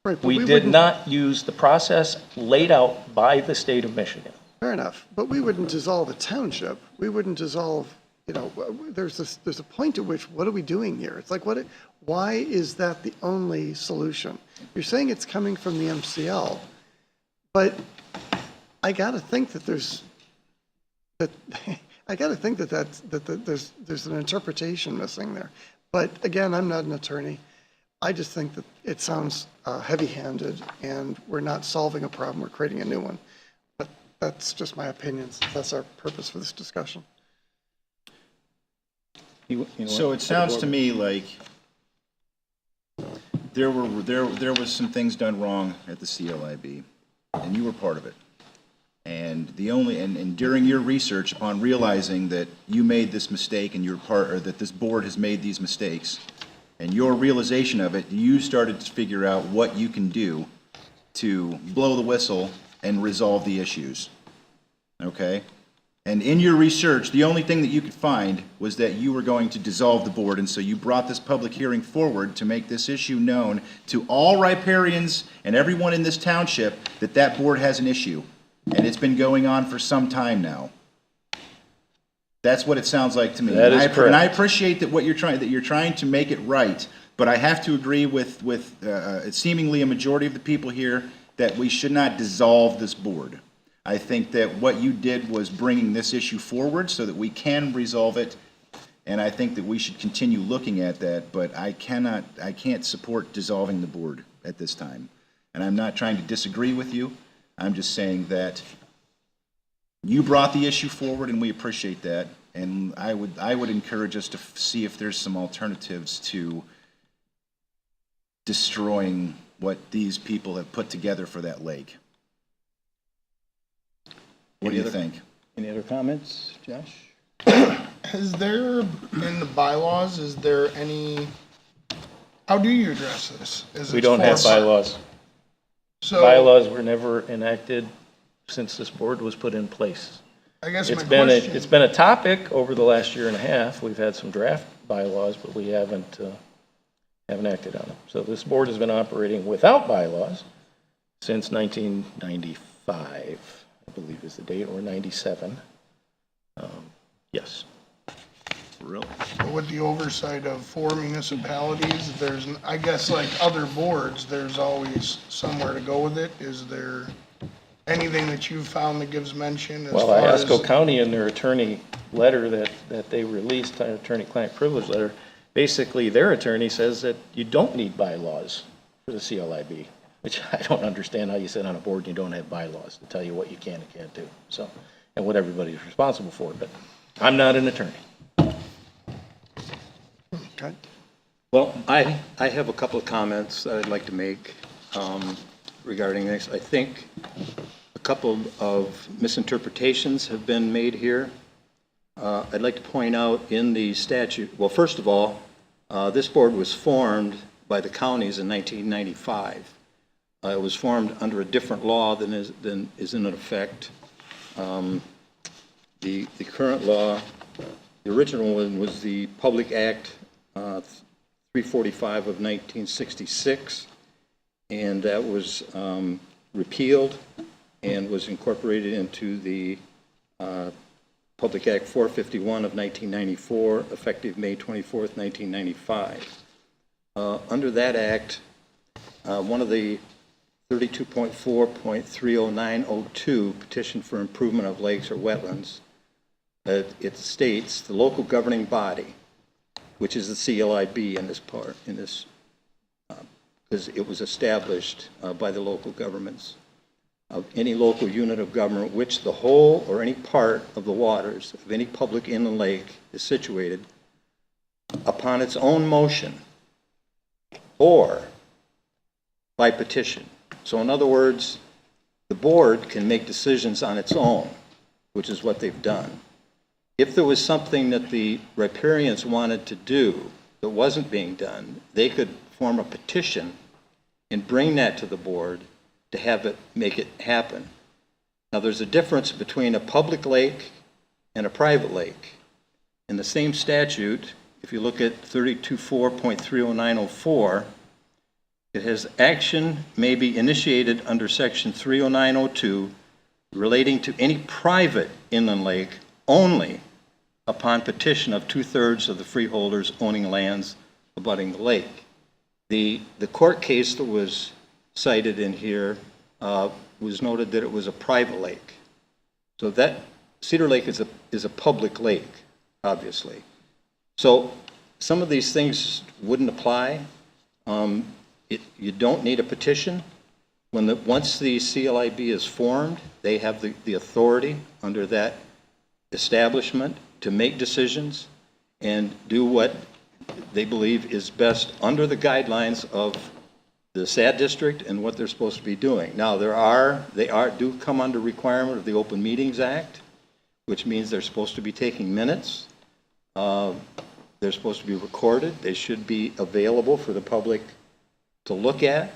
Right, but We did wouldn't- not use the process laid out by the state of Michigan. Fair enough, but we wouldn't dissolve a township. We wouldn't dissolve, there's a point at which, what are we doing here? It's like, why is that the only solution? You're saying it's coming from the MCL, but I got to think that there's that, I got to think there's an interpretation missing there. But again, I'm not an attorney. I just think that it sounds heavy-handed, and we're not solving a problem, we're creating a new one. But that's just my opinion. That's our purpose for this discussion. So it sounds to me like there was some things done wrong at the CLIB, and you were part of it. And and during your research, upon realizing that you made this mistake and that this board has made these mistakes, and your realization of it, you started to figure out what you can do to blow the whistle and resolve the issues. Okay? And in your research, the only thing that you could find was that you were going to dissolve the board, and so you brought this public hearing forward to make this issue known to all riparians and everyone in this township that that board has an issue. And it's been going on for some time now. That's what it sounds like to me. That is And correct. I appreciate that you're trying to make it right, but I have to agree with seemingly a majority of the people here that we should not dissolve this board. I think that what you did was bringing this issue forward so that we can resolve it, and I think that we should continue looking at that, but I can't support dissolving the board at this time. And I'm not trying to disagree with you. I'm just saying that you brought the issue forward, and we appreciate that. And I would encourage us to see if there's some alternatives to destroying what these people have put together for that lake. What do you think? Any other comments, Josh? Is there, in the bylaws, is there any, how do you address this? Is We it don't have for- bylaws. So, Bylaws were never enacted since this board was put in place. I guess my It's question, been a topic over the last year and a half. We've had some draft bylaws, but we haven't acted on them. So this board has been operating without bylaws since 1995, I believe is the date, or 97. Yes. Really? with the oversight of 4 municipalities, there's, I guess like other boards, there's always somewhere to go with it. Is there anything that you've found that gives mention as Well, far as? Iosco County in their attorney letter that they released, attorney-client privilege letter, basically their attorney says that you don't need bylaws for the CLIB, which I don't understand how you sit on a board and you don't have bylaws to tell you what you can and can't do. So, and what everybody's responsible for, but I'm not an attorney. Okay. Well, I have a couple of comments that I'd like to make regarding this. I think a couple of misinterpretations have been made here. I'd like to point out in the statute, well, first of all, this board was formed by the counties in 1995. It was formed under a different law than is in effect. The current law, the original one was the Public Act 345 of 1966, and that was repealed and was incorporated into the Public Act 451 of 1994, effective May 24th, 1995. Under that act, one of the 32.4.30902 petition for improvement of lakes or wetlands, it states the local governing body, which is the CLIB in this part, because it was established by the local governments, of any local unit of government which the whole or any part of the waters of any public inland lake is situated upon its own motion or by petition. So in other words, the board can make decisions on its own, which is what they've done. If there was something that the riparians wanted to do that wasn't being done, they could form a petition and bring that to the board to have it, make it happen. Now, there's a difference between a public lake and a private lake. In the same statute, if you look at 32.4.30904, it has action may be initiated under section 30902 relating to any private inland lake only upon petition of 2/3 of the freeholders owning lands abutting the lake. The court case that was cited in here was noted that it was a private lake. So that Cedar Lake is a public lake, obviously. So some of these things wouldn't apply. You don't need a petition. Once the CLIB is formed, they have the authority under that establishment to make decisions and do what they believe is best under the guidelines of the SAD district and what they're supposed to be doing. Now, they do come under requirement of the Open Meetings Act, which means they're supposed to be taking minutes. They're supposed to be recorded. They should be available for the public to look at.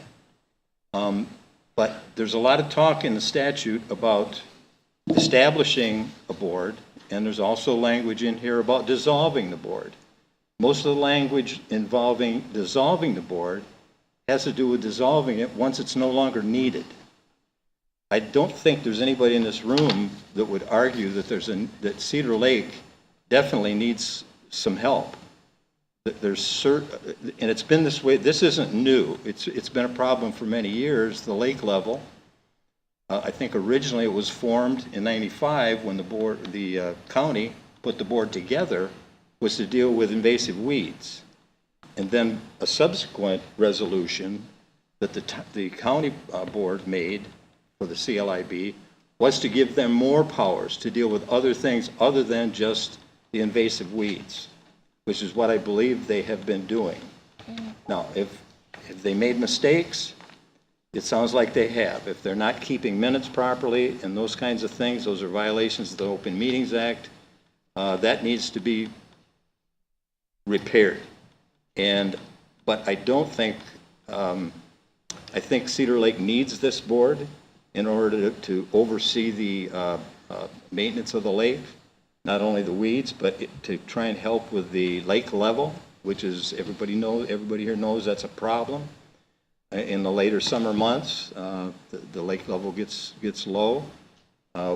But there's a lot of talk in the statute about establishing a board, and there's also language in here about dissolving the board. Most of the language involving dissolving the board has to do with dissolving it once it's no longer needed. I don't think there's anybody in this room that would argue that that Cedar Lake definitely needs some help. And it's been this way. This isn't new. It's been a problem for many years. The lake level. I think originally it was formed in '95 when the county put the board together, was to deal with invasive weeds. And then a subsequent resolution that the county board made for the CLIB was to give them more powers to deal with other things other than just the invasive weeds, which is what I believe they have been doing. Now, if they made mistakes, it sounds like they have. If they're not keeping minutes properly and those kinds of things, those are violations of the Open Meetings Act. That needs to be repaired. But I don't think, I think Cedar Lake needs this board in order to oversee the maintenance of the lake, not only the weeds, but to try and help with the lake level, which is, everybody here knows that's a problem. In the later summer months, the lake level gets low.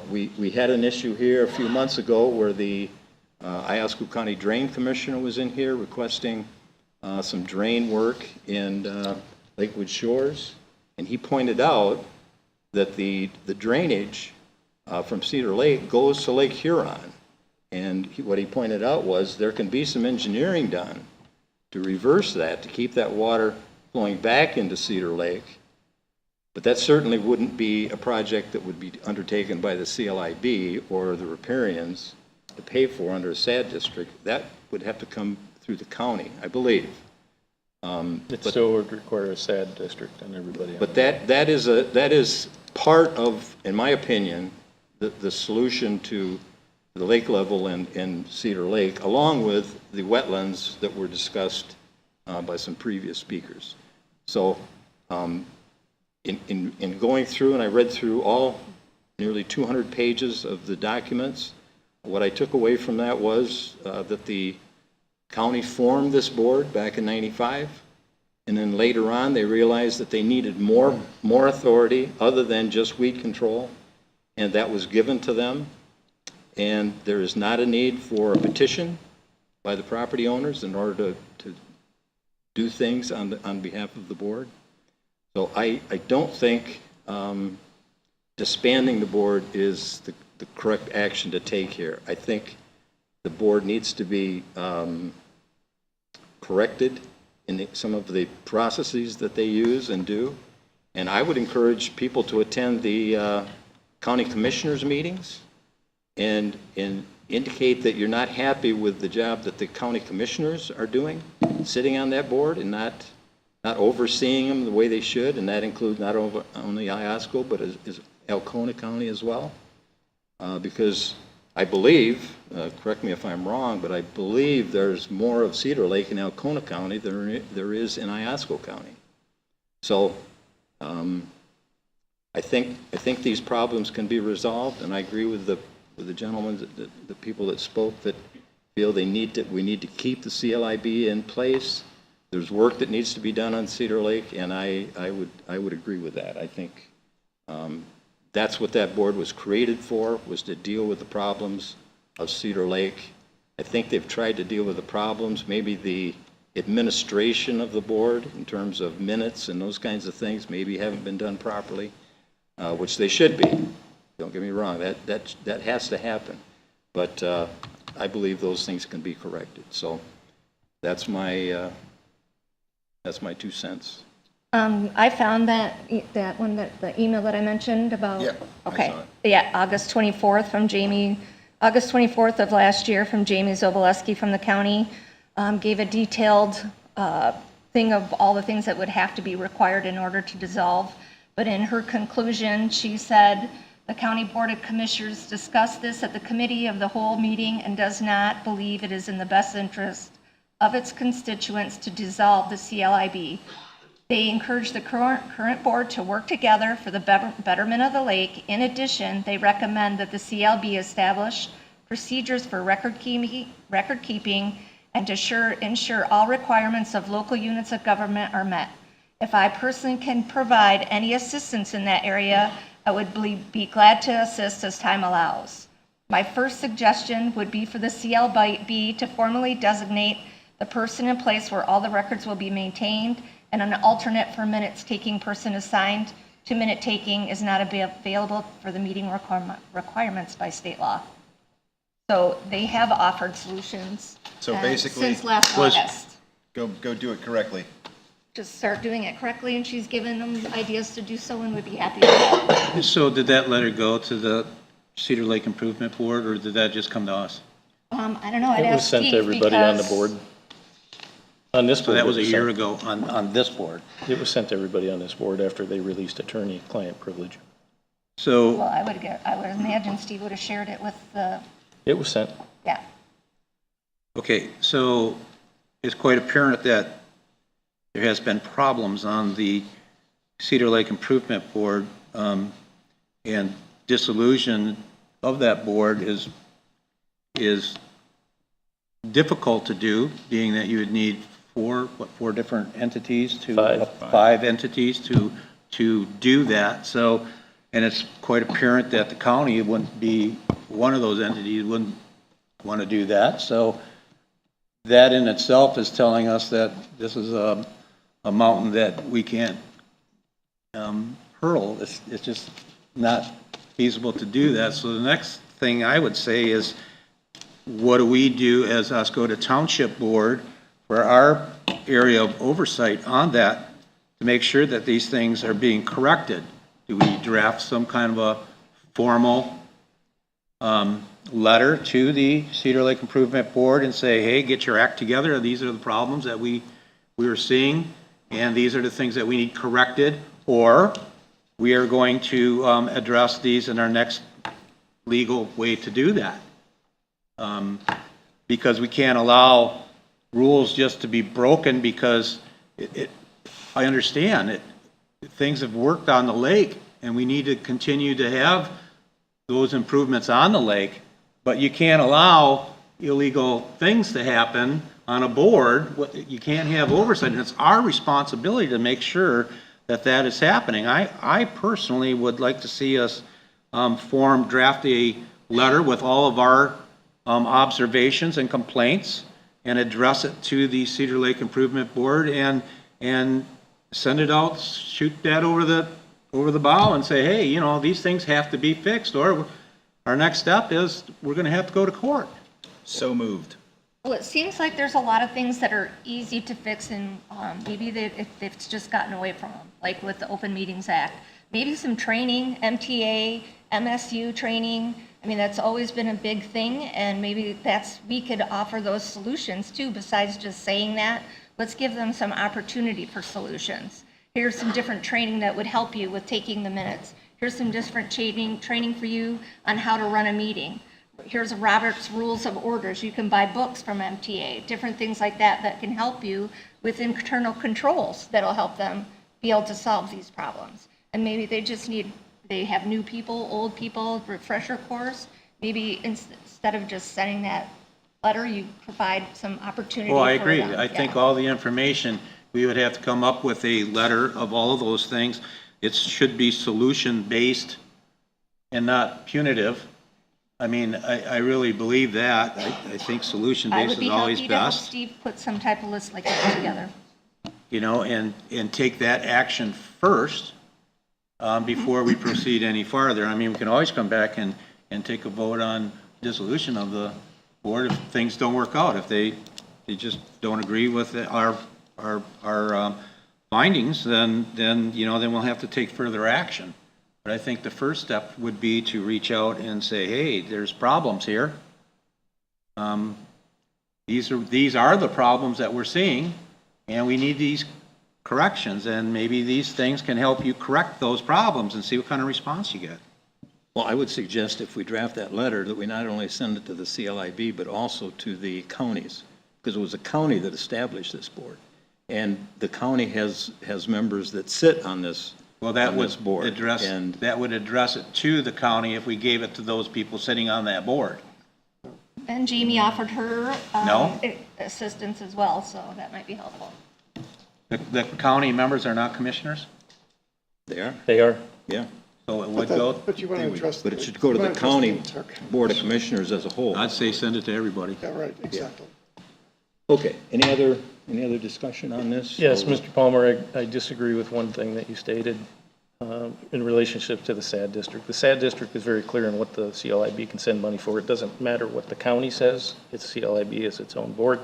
We had an issue here a few months ago where the Iosco County Drain Commissioner was in here requesting some drain work in Lakewood Shores, and he pointed out that the drainage from Cedar Lake goes to Lake Huron. And what he pointed out was there can be some engineering done to reverse that, to keep that water flowing back into Cedar Lake. But that certainly wouldn't be a project that would be undertaken by the CLIB or the riparians to pay for under a SAD district. That would have to come through the county, I believe. It still would require a SAD district on everybody. But that is part of, in my opinion, the solution to the lake level in Cedar Lake, along with the wetlands that were discussed by some previous speakers. So in going through, and I read through all nearly 200 pages of the documents, what I took away from that was that the county formed this board back in '95, and then later on they realized that they needed more authority other than just weed control, and that was given to them. And there is not a need for a petition by the property owners in order to do things on behalf of the board. So I don't think disbanding the board is the correct action to take here. I think the board needs to be corrected in some of the processes that they use and do. And I would encourage people to attend the county commissioners meetings and indicate that you're not happy with the job that the county commissioners are doing, sitting on that board and not overseeing them the way they should, and that includes not only Iosco, but is Alcona County as well. Because I believe, correct me if I'm wrong, but I believe there's more of Cedar Lake in Alcona County than there is in Iosco County. So I think these problems can be resolved, and I agree with the gentlemen, the people that spoke, that feel we need to keep the CLIB in place. There's work that needs to be done on Cedar Lake, and I would agree with that. I think that's what that board was created for, was to deal with the problems of Cedar Lake. I think they've tried to deal with the problems, maybe the administration of the board in terms of minutes and those kinds of things maybe haven't been done properly, which they should be. Don't get me wrong, that has to happen. But I believe those things can be corrected. So that's my 2 cents. I found that one, the email that I mentioned about. Yeah, I Okay, saw it. yeah, August 24th from Jamie, August 24th of last year from Jamie Zoboleski from the county, gave a detailed thing of all the things that would have to be required in order to dissolve. But in her conclusion, she said, the County Board of Commissioners discussed this at the committee of the whole meeting and does not believe it is in the best interest of its constituents to dissolve the CLIB. They encourage the current board to work together for the betterment of the lake. In addition, they recommend that the CLB establish procedures for record keeping and to ensure all requirements of local units of government are met. If I personally can provide any assistance in that area, I would be glad to assist as time allows. My first suggestion would be for the CLB to formally designate the person in place where all the records will be maintained, and an alternate for minutes taking person assigned to minute taking is not available for the meeting requirements by state law. So they have offered solutions. So basically, Since last August. go do it correctly. Just start doing it correctly, and she's given them ideas to do so and would be happy with that. So did that letter go to the Cedar Lake Improvement Board, or did that just come to us? I don't know, I'd It was ask sent Steve to everybody on the because- board. On this So board. that was it a year sent. ago on this board. It was sent to everybody on this board after they released attorney-client privilege. So, Well, I would imagine Steve would have shared it with the, It was sent. yeah. okay, so it's quite apparent that there has been problems on the Cedar Lake Improvement Board, and dissolution of that board is difficult to do, being that you would need four different entities to. Five entities to do that. So, and it's quite apparent that the county wouldn't be one of those entities, wouldn't want to do that. So that in itself is telling us that this is a mountain that we can't hurl. It's just not feasible to do that. So the next thing I would say is, what do we do as Oscoda Township Board for our area of oversight on that to make sure that these things are being corrected? Do we draft some kind of a formal letter to the Cedar Lake Improvement Board and say, hey, get your act together, these are the problems that we are seeing, and these are the things that we need corrected, or we are going to address these in our next legal way to do that? Because we can't allow rules just to be broken because I understand it. Things have worked on the lake, and we need to continue to have those improvements on the lake, but you can't allow illegal things to happen on a board. You can't have oversight, and it's our responsibility to make sure that that is happening. I personally would like to see us draft a letter with all of our observations and complaints and address it to the Cedar Lake Improvement Board and send it out, shoot that over the bow and say, hey, you know, these things have to be fixed, or our next step is we're going to have to go to court. So moved. Well, it seems like there's a lot of things that are easy to fix, and maybe they've just gotten away from them, like with the Open Meetings Act. Maybe some training, MTA, MSU training. I mean, that's always been a big thing, and maybe we could offer those solutions too, besides just saying that. Let's give them some opportunity for solutions. Here's some different training that would help you with taking the minutes. Here's some different training for you on how to run a meeting. Here's Robert's Rules of Orders. You can buy books from MTA, different things like that can help you with internal controls that'll help them be able to solve these problems. And maybe they have new people, old people, refresher course. Maybe instead of just sending that letter, you provide some opportunity. Well, I for agree. them. I think Yeah. all the information, we would have to come up with a letter of all of those things. It should be solution-based and not punitive. I mean, I really believe that. I think I solution-based would be is always happy to help best. Steve put some type of list like that together. You know, and take that action first. before we proceed any farther. I mean, we can always come back and take a vote on dissolution of the board if things don't work out. If they just don't agree with our findings, then we'll have to take further action. But I think the first step would be to reach out and say, hey, there's problems here. These are the problems that we're seeing, and we need these corrections, and maybe these things can help you correct those problems and see what kind of response you get. Well, I would suggest if we draft that letter, that we not only send it to the CLIB, but also to the counties, because it was a county that established this board. And the county has members that sit on this, Well, that on would this board. address, And that would address it to the county if we gave it to those people sitting on that board. And Jamie offered her No. assistance as well, so that might be helpful. The county members are not commissioners, they are, They are. yeah. so it would go, But you want to address. But it should go to you the wanna county address the- board of commissioners as a whole. I'd say send it to everybody. Yeah, right, exactly. Okay, any other discussion on this? Yes, Mr. Palmer, I disagree with one thing that you stated in relationship to the SAD district. The SAD district is very clear on what the CLIB can send money for. It doesn't matter what the county says. It's CLIB is its own board.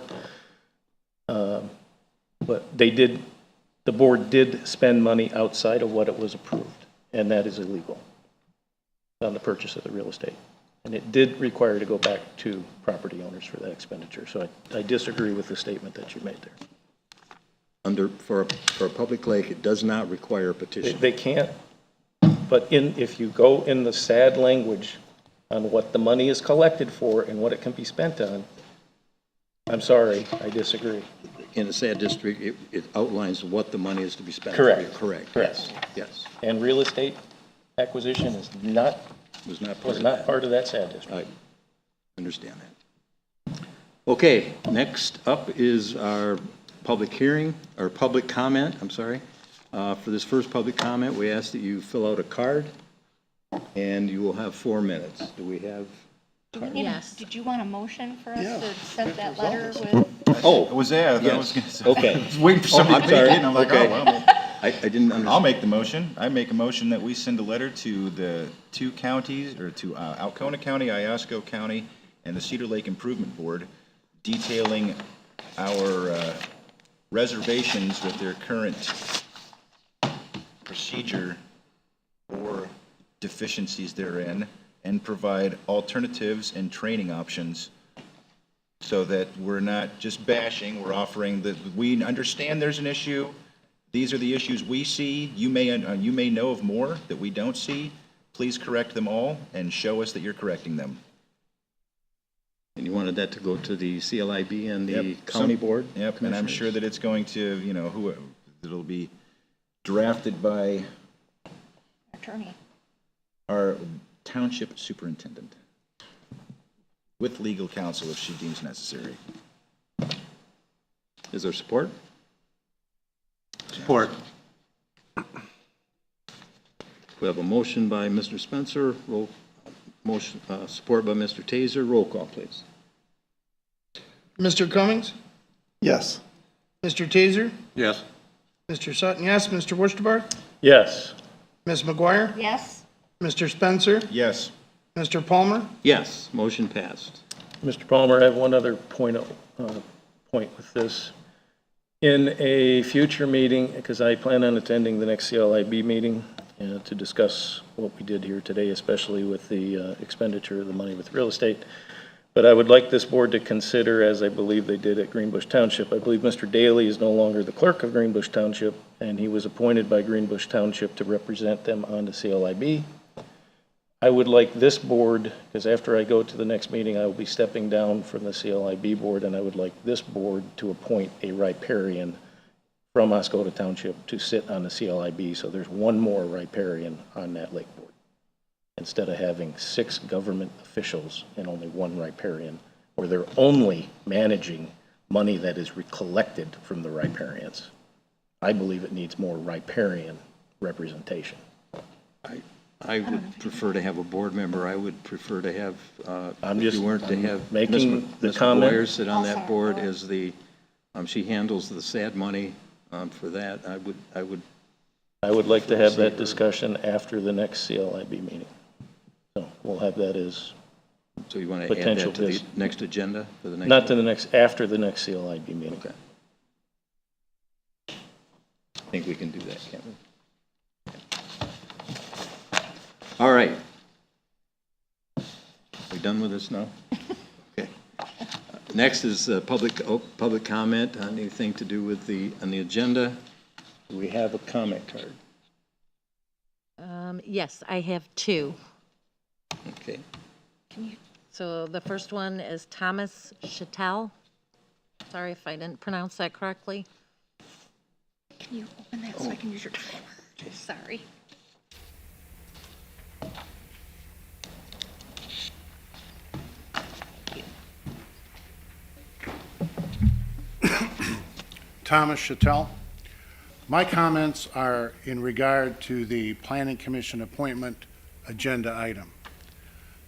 But the board did spend money outside of what it was approved, and that is illegal on the purchase of the real estate. And it did require to go back to property owners for that expenditure. So I disagree with the statement that you made there. For a public lake, it does not require a petition. They can't, but if you go in the SAD language on what the money is collected for and what it can be spent on, I'm sorry, I disagree. In the SAD district, it outlines what the money is to be spent. Correct. Correct. Correct. Yes. And real estate acquisition is not, Was not part was of not that. part of that SAD district. I understand that. Okay, next up is our public hearing, or public comment, I'm sorry. For this first public comment, we ask that you fill out a card, and you will have 4 minutes. Do we have? Yes. Did you want a motion for us Yeah. to send that letter with? It was there, I Yes. was gonna say. Okay. I was waiting for somebody I'm to make sorry. it, and I'm like, Okay. oh, well. I didn't understand. I'll make the motion. I make a motion that we send a letter to the two counties, or to Alcona County, Iosco County, and the Cedar Lake Improvement Board detailing our reservations with their current procedure or deficiencies therein, and provide alternatives and training options so that we're not just bashing, we're offering that we understand there's an issue. These are the issues we see. You may know of more that we don't see. Please correct them all and show us that you're correcting them. And you wanted that to go to the CLIB and the Yep. county board? Yep, and I'm sure that it's going to, it'll be drafted by Attorney. our township superintendent with legal counsel if she deems necessary. Is there support? Support. We have a motion by Mr. Spencer, support by Mr. Taser. Roll call, please. Mr. Cummings? Yes. Mr. Taser? Yes. Mr. Sutton, yes. Mr. Wusterbarth? Yes. Ms. McGuire? Yes? Mr. Spencer? Yes. Mr. Palmer? Yes, motion passed. Mr. Palmer, I have one other point with this. In a future meeting, because I plan on attending the next CLIB meeting to discuss what we did here today, especially with the expenditure of the money with real estate. But I would like this board to consider, as I believe they did at Greenbush Township. I believe Mr. Daly is no longer the clerk of Greenbush Township, and he was appointed by Greenbush Township to represent them on the CLIB. I would like this board, because after I go to the next meeting, I will be stepping down from the CLIB board, and I would like this board to appoint a riparian from Oscoda Township to sit on the CLIB, so there's one more riparian on that lake board, instead of having 6 government officials and only 1 riparian, where they're only managing money that is collected from the riparians. I believe it needs more riparian representation. I would prefer to have a board member. I would prefer to have, I'm if just you weren't to have making the Ms. comment. McGuire sit on that Also, board as the, she handles the SAD money for that. I would I would like to have that discussion after the next CLIB meeting. So we'll have that as, So you want to add Potential that to the dis- next agenda for the next? not to the next, after the next CLIB meeting. Okay. I think we can do that, can't we? All right. We done with this now? Okay. Next is public comment on anything to do with on the agenda. Do we have a comment card? Yes, I have two. Okay. So the first one is Thomas Chattel. Sorry if I didn't pronounce that correctly. Can you open that so I can use your timer? Sorry. Thomas Chattel. My comments are in regard to the Planning Commission appointment agenda item.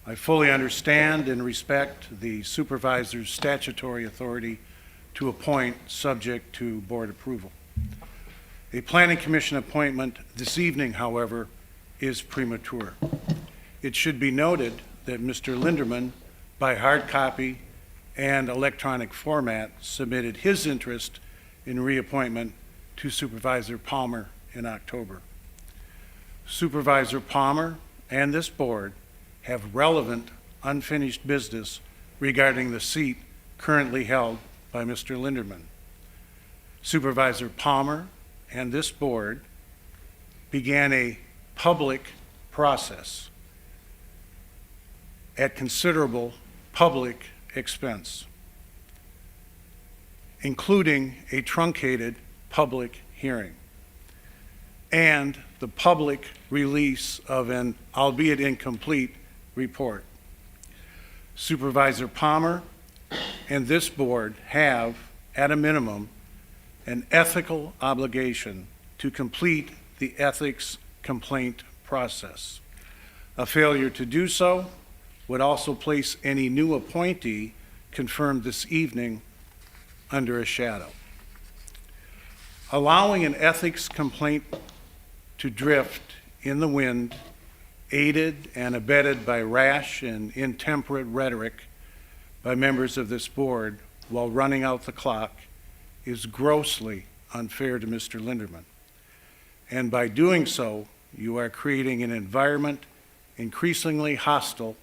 I fully understand and respect the supervisor's statutory authority to appoint subject to board approval. A Planning Commission appointment this evening, however, is premature. It should be noted that Mr. Linderman, by hard copy and electronic format, submitted his interest in reappointment to Supervisor Palmer in October. Supervisor Palmer and this board have relevant unfinished business regarding the seat currently held by Mr. Linderman. Supervisor Palmer and this board began a public process at considerable public expense, including a truncated public hearing and the public release of an, albeit incomplete, report. Supervisor Palmer and this board have, at a minimum, an ethical obligation to complete the ethics complaint process. A failure to do so would also place any new appointee confirmed this evening under a shadow. Allowing an ethics complaint to drift in the wind, aided and abetted by rash and intemperate rhetoric by members of this board while running out the clock, is grossly unfair to Mr. Linderman. And by doing so, you are creating an environment increasingly hostile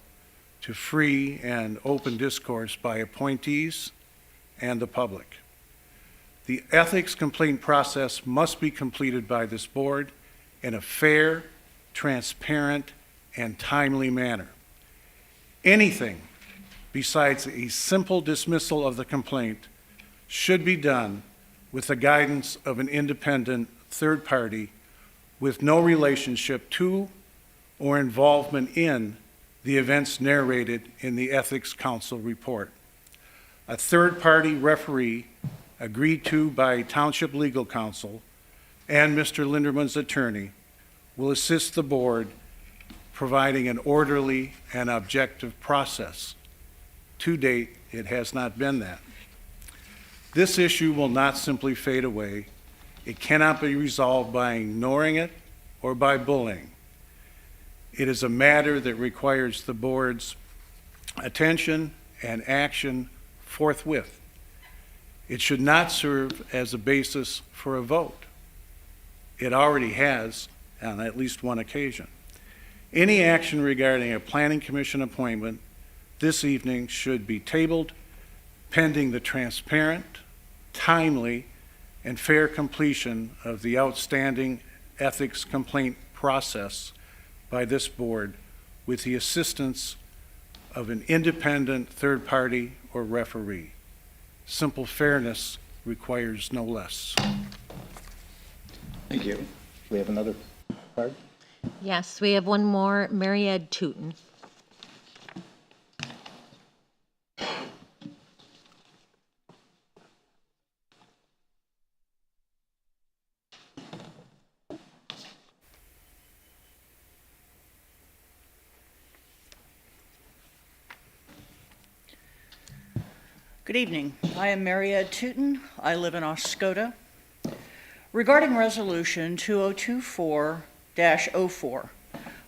to free and open discourse by appointees and the public. The ethics complaint process must be completed by this board in a fair, transparent, and timely manner. Anything besides a simple dismissal of the complaint should be done with the guidance of an independent third party with no relationship to or involvement in the events narrated in the Ethics Council report. A third-party referee agreed to by Township Legal Counsel and Mr. Linderman's attorney will assist the board providing an orderly and objective process. To date, it has not been that. This issue will not simply fade away. It cannot be resolved by ignoring it or by bullying. It is a matter that requires the board's attention and action forthwith. It should not serve as a basis for a vote. It already has on at least one occasion. Any action regarding a planning commission appointment this evening should be tabled pending the transparent, timely, and fair completion of the outstanding ethics complaint process by this board with the assistance of an independent third party or referee. Simple fairness requires no less. Thank you. We have another card? Yes, we have one more, Mary Ed Tootin. Good evening. I am Mary Ed Tootin. I live in Oscoda. Regarding Resolution 2024-04,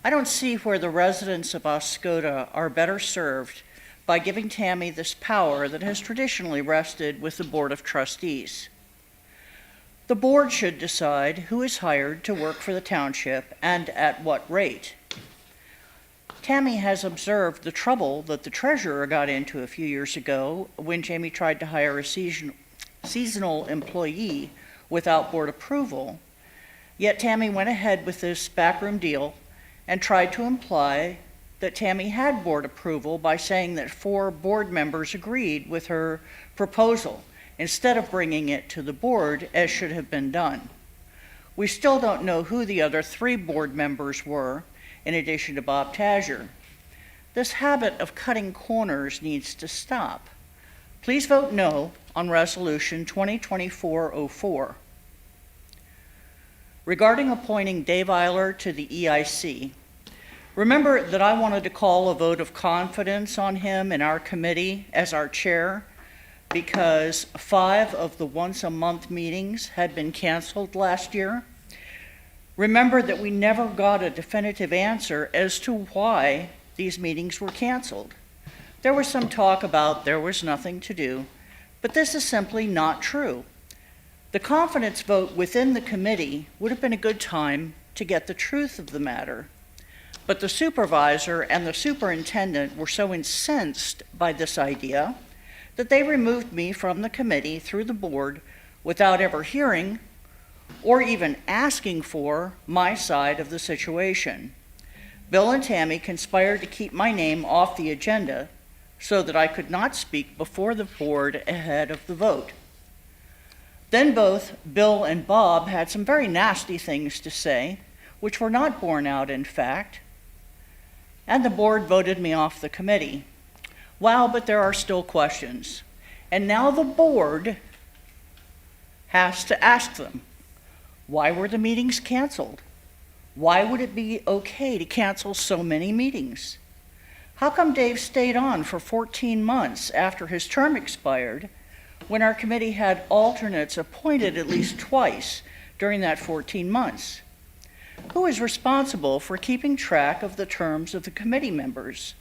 I don't see where the residents of Oscoda are better served by giving Tammy this power that has traditionally rested with the Board of Trustees. The board should decide who is hired to work for the township and at what rate. Tammy has observed the trouble that the treasurer got into a few years ago when Jamie tried to hire a seasonal employee without board approval, yet Tammy went ahead with this backroom deal and tried to imply that Tammy had board approval by saying that 4 board members agreed with her proposal instead of bringing it to the board as should have been done. We still don't know who the other 3 board members were, in addition to Bob Tasher. This habit of cutting corners needs to stop. Please vote no on Resolution 2024-04. Regarding appointing Dave Eiler to the EIC, remember that I wanted to call a vote of confidence on him in our committee as our chair because 5 of the once-a-month meetings had been canceled last year. Remember that we never got a definitive answer as to why these meetings were canceled. There was some talk about there was nothing to do, but this is simply not true. The confidence vote within the committee would have been a good time to get the truth of the matter. But the supervisor and the superintendent were so incensed by this idea that they removed me from the committee through the board without ever hearing or even asking for my side of the situation. Bill and Tammy conspired to keep my name off the agenda so that I could not speak before the board ahead of the vote. Then both Bill and Bob had some very nasty things to say, which were not borne out in fact, and the board voted me off the committee. Wow, but there are still questions. And now the board has to ask them, why were the meetings canceled? Why would it be okay to cancel so many meetings? How come Dave stayed on for 14 months after his term expired when our committee had alternates appointed at least twice during that 14 months? Who is responsible for keeping track of the terms of the committee members?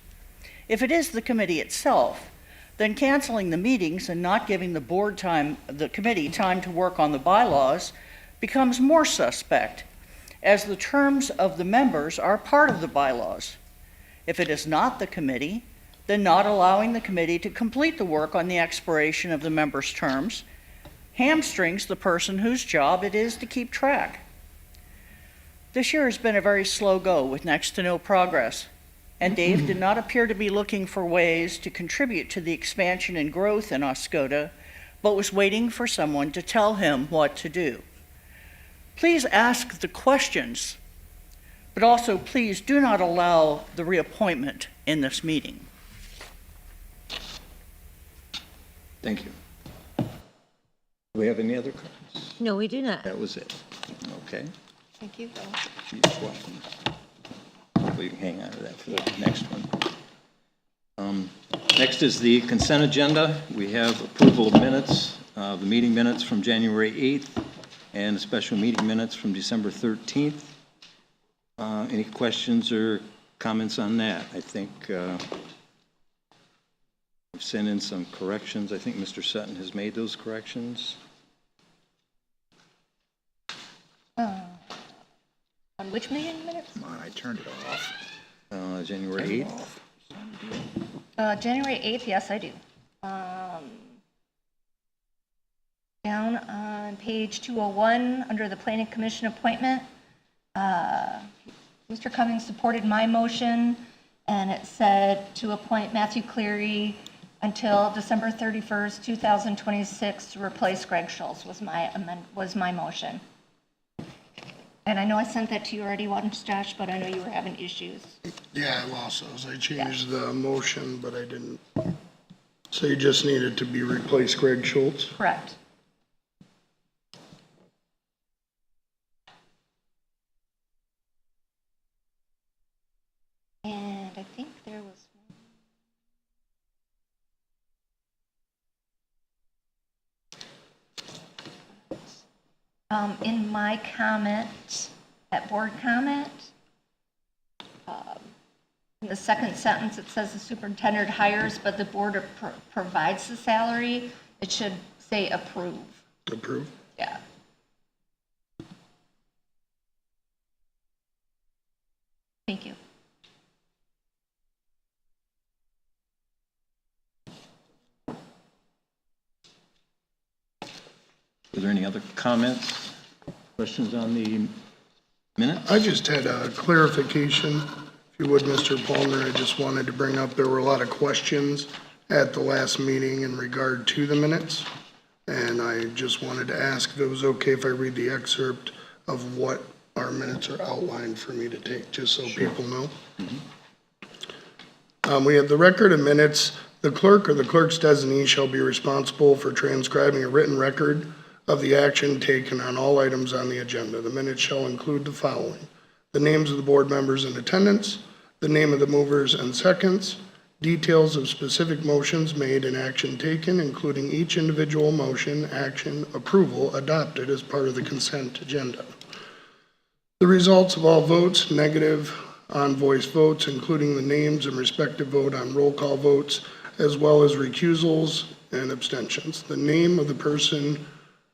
If it is the committee itself, then canceling the meetings and not giving the committee time to work on the bylaws becomes more suspect, as the terms of the members are part of the bylaws. If it is not the committee, then not allowing the committee to complete the work on the expiration of the members' terms hamstrings the person whose job it is to keep track. This year has been a very slow go with next to no progress, and Dave did not appear to be looking for ways to contribute to the expansion and growth in Oscoda, but was waiting for someone to tell him what to do. Please ask the questions, but also please do not allow the reappointment in this meeting. Thank you. Do we have any other comments? No, we do not. That was it. Okay. Thank you, Bill. You're welcome. Hopefully you can hang on to that for the next one. Next is the consent agenda. We have approval of minutes, the meeting minutes from January 8th and the special meeting minutes from December 13th. Any questions or comments on that? I think we've sent in some corrections. I think Mr. Sutton has made those corrections. On which meeting minutes? Come on, I turned it off. January 8th. January 8th, yes, I do. Down on page 201, under the Planning Commission appointment, Mr. Cummings supported my motion, and it said to appoint Matthew Cleary until December 31st, 2026 to replace Greg Schultz was my motion. And I know I sent that to you already once, Josh, but I know you were having issues. Yeah, I lost those. I changed the motion, but I didn't. So you just needed to be replaced Greg Schultz? Correct. And I think there was In my comment, at board comment, in the second sentence, it says the superintendent hires, but the board provides the salary. It should say approve. Approve. Yeah. Thank you. Were there any other comments, questions on the minutes? I just had a clarification, if you would, Mr. Palmer. I just wanted to bring up, there were a lot of questions at the last meeting in regard to the minutes. And I just wanted to ask if it was okay if I read the excerpt of what our minutes are outlined for me to take, just so people know. We have the record of minutes. The clerk or the clerk's designee shall be responsible for transcribing a written record of the action taken on all items on the agenda. The minutes shall include the following: the names of the board members in attendance, the name of the movers and seconds, details of specific motions made and action taken, including each individual motion, action, approval adopted as part of the consent agenda. The results of all votes, negative, on-voice votes, including the names and respective vote on roll call votes, as well as recusals and abstentions. The name of the person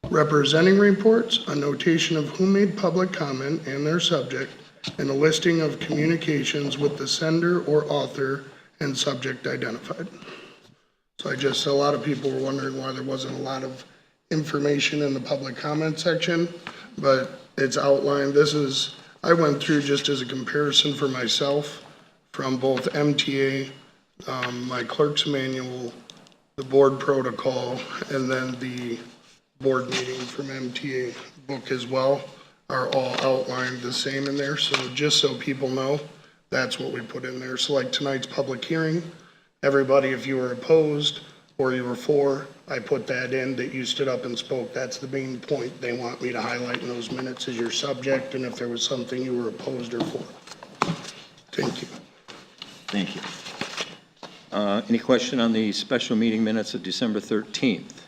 representing reports, a notation of who made public comment and their subject, and a listing of communications with the sender or author and subject identified. So a lot of people were wondering why there wasn't a lot of information in the public comment section, but it's outlined. I went through just as a comparison for myself from both MTA, my clerk's manual, the board protocol, and then the board meeting from MTA book as well, are all outlined the same in there. So just so people know, that's what we put in there. So like tonight's public hearing, everybody, if you were opposed or you were for, I put that in, that you stood up and spoke. That's the main point they want me to highlight in those minutes, is your subject and if there was something you were opposed or for. Thank you. Thank you. Any question on the special meeting minutes of December 13th?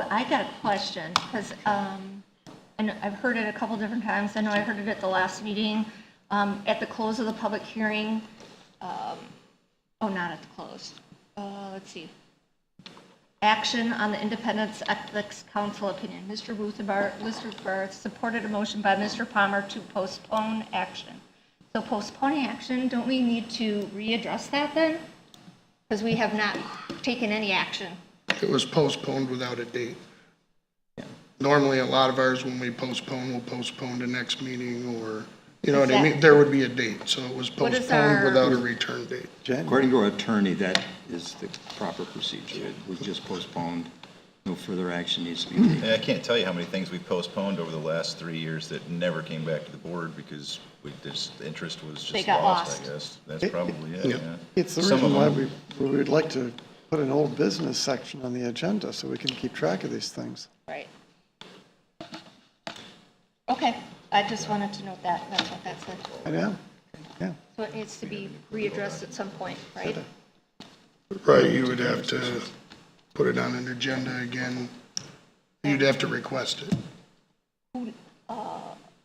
I got a question, because and I've heard it a couple different times. I know I heard it at the last meeting. At the close of the public hearing, not at the close. Let's see. Action on the Independence Ethics Council opinion. Mr. Rutherford supported a motion by Mr. Palmer to postpone action. So postponing action, don't we need to readdress that then? Because we have not taken any action. It was postponed without a date. Normally, a lot of ours, when we postpone, we'll postpone to next meeting, or, you know what I mean? There would be a date, so it was postponed without a return date. According to our attorney, that is the proper procedure. We just postponed. No further action needs to be taken. I can't tell you how many things we postponed over the last 3 years that never came back to the board because the interest was They just got lost, lost. I guess. That's probably it, Yeah. yeah. It's the Some of reason why them- we would like to put an old business section on the agenda so we can keep track of these things. Right. Okay, I just wanted to note that. That's what that said. I know, yeah. So it needs to be readdressed at some point, right? Right, you would have to put it on an agenda again. You'd have to request it.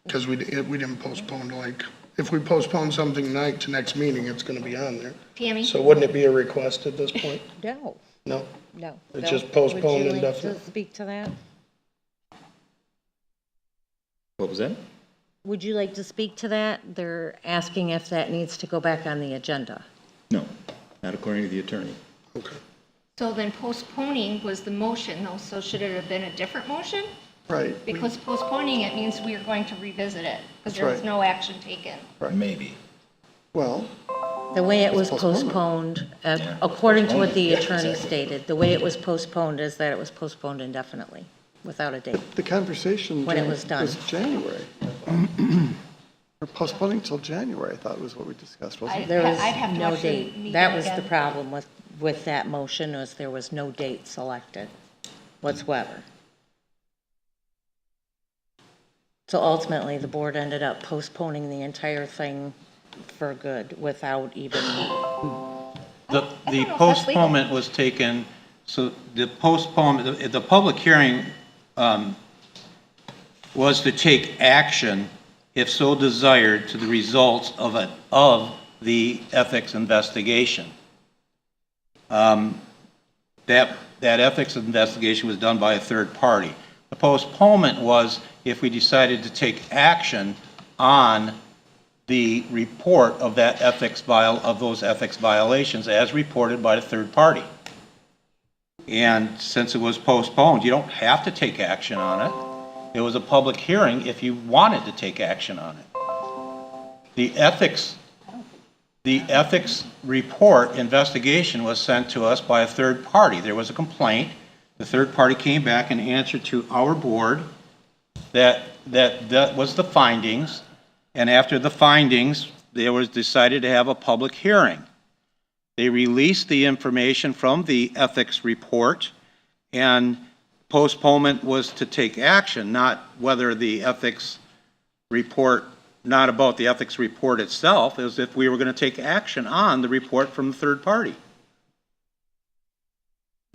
Because we didn't postpone, like, if we postpone something tonight to next meeting, it's gonna be on there. Tammy? So wouldn't it be a request at this point? No, No? no. It's just postponed Would you like indefinitely? to speak to that? What was that? Would you like to speak to that? They're asking if that needs to go back on the agenda. No, not according to the attorney. Okay. So then postponing was the motion, though, so should it have been a different motion? Right. Because postponing it means we are going to revisit it, because That's there was right. no action taken. Maybe. Well, The way it was Postponement. postponed, according to what the attorney stated, the way it was postponed is that it was postponed indefinitely, without a date. the conversation When it was done. was January. We're postponing till January, I thought was what we discussed, wasn't it? There was I'd have to no actually date. meet That them was the again. problem with that motion, was there was no date selected whatsoever. So ultimately, the board ended up postponing the entire thing for good without even, The know if that's legal. postponement was taken So the postponement, the public hearing was to take action, if so desired, to the results of the ethics investigation. That ethics investigation was done by a third party. The postponement was if we decided to take action on the report of that those ethics violations as reported by the third party. And since it was postponed, you don't have to take action on it. It was a public hearing if you wanted to take action on it. The ethics report investigation was sent to us by a third party. There was a complaint. The third party came back and answered to our board that was the findings. And after the findings, there was decided to have a public hearing. They released the information from the ethics report, and postponement was to take action, not whether the ethics report, not about the ethics report itself, as if we were going to take action on the report from the third party.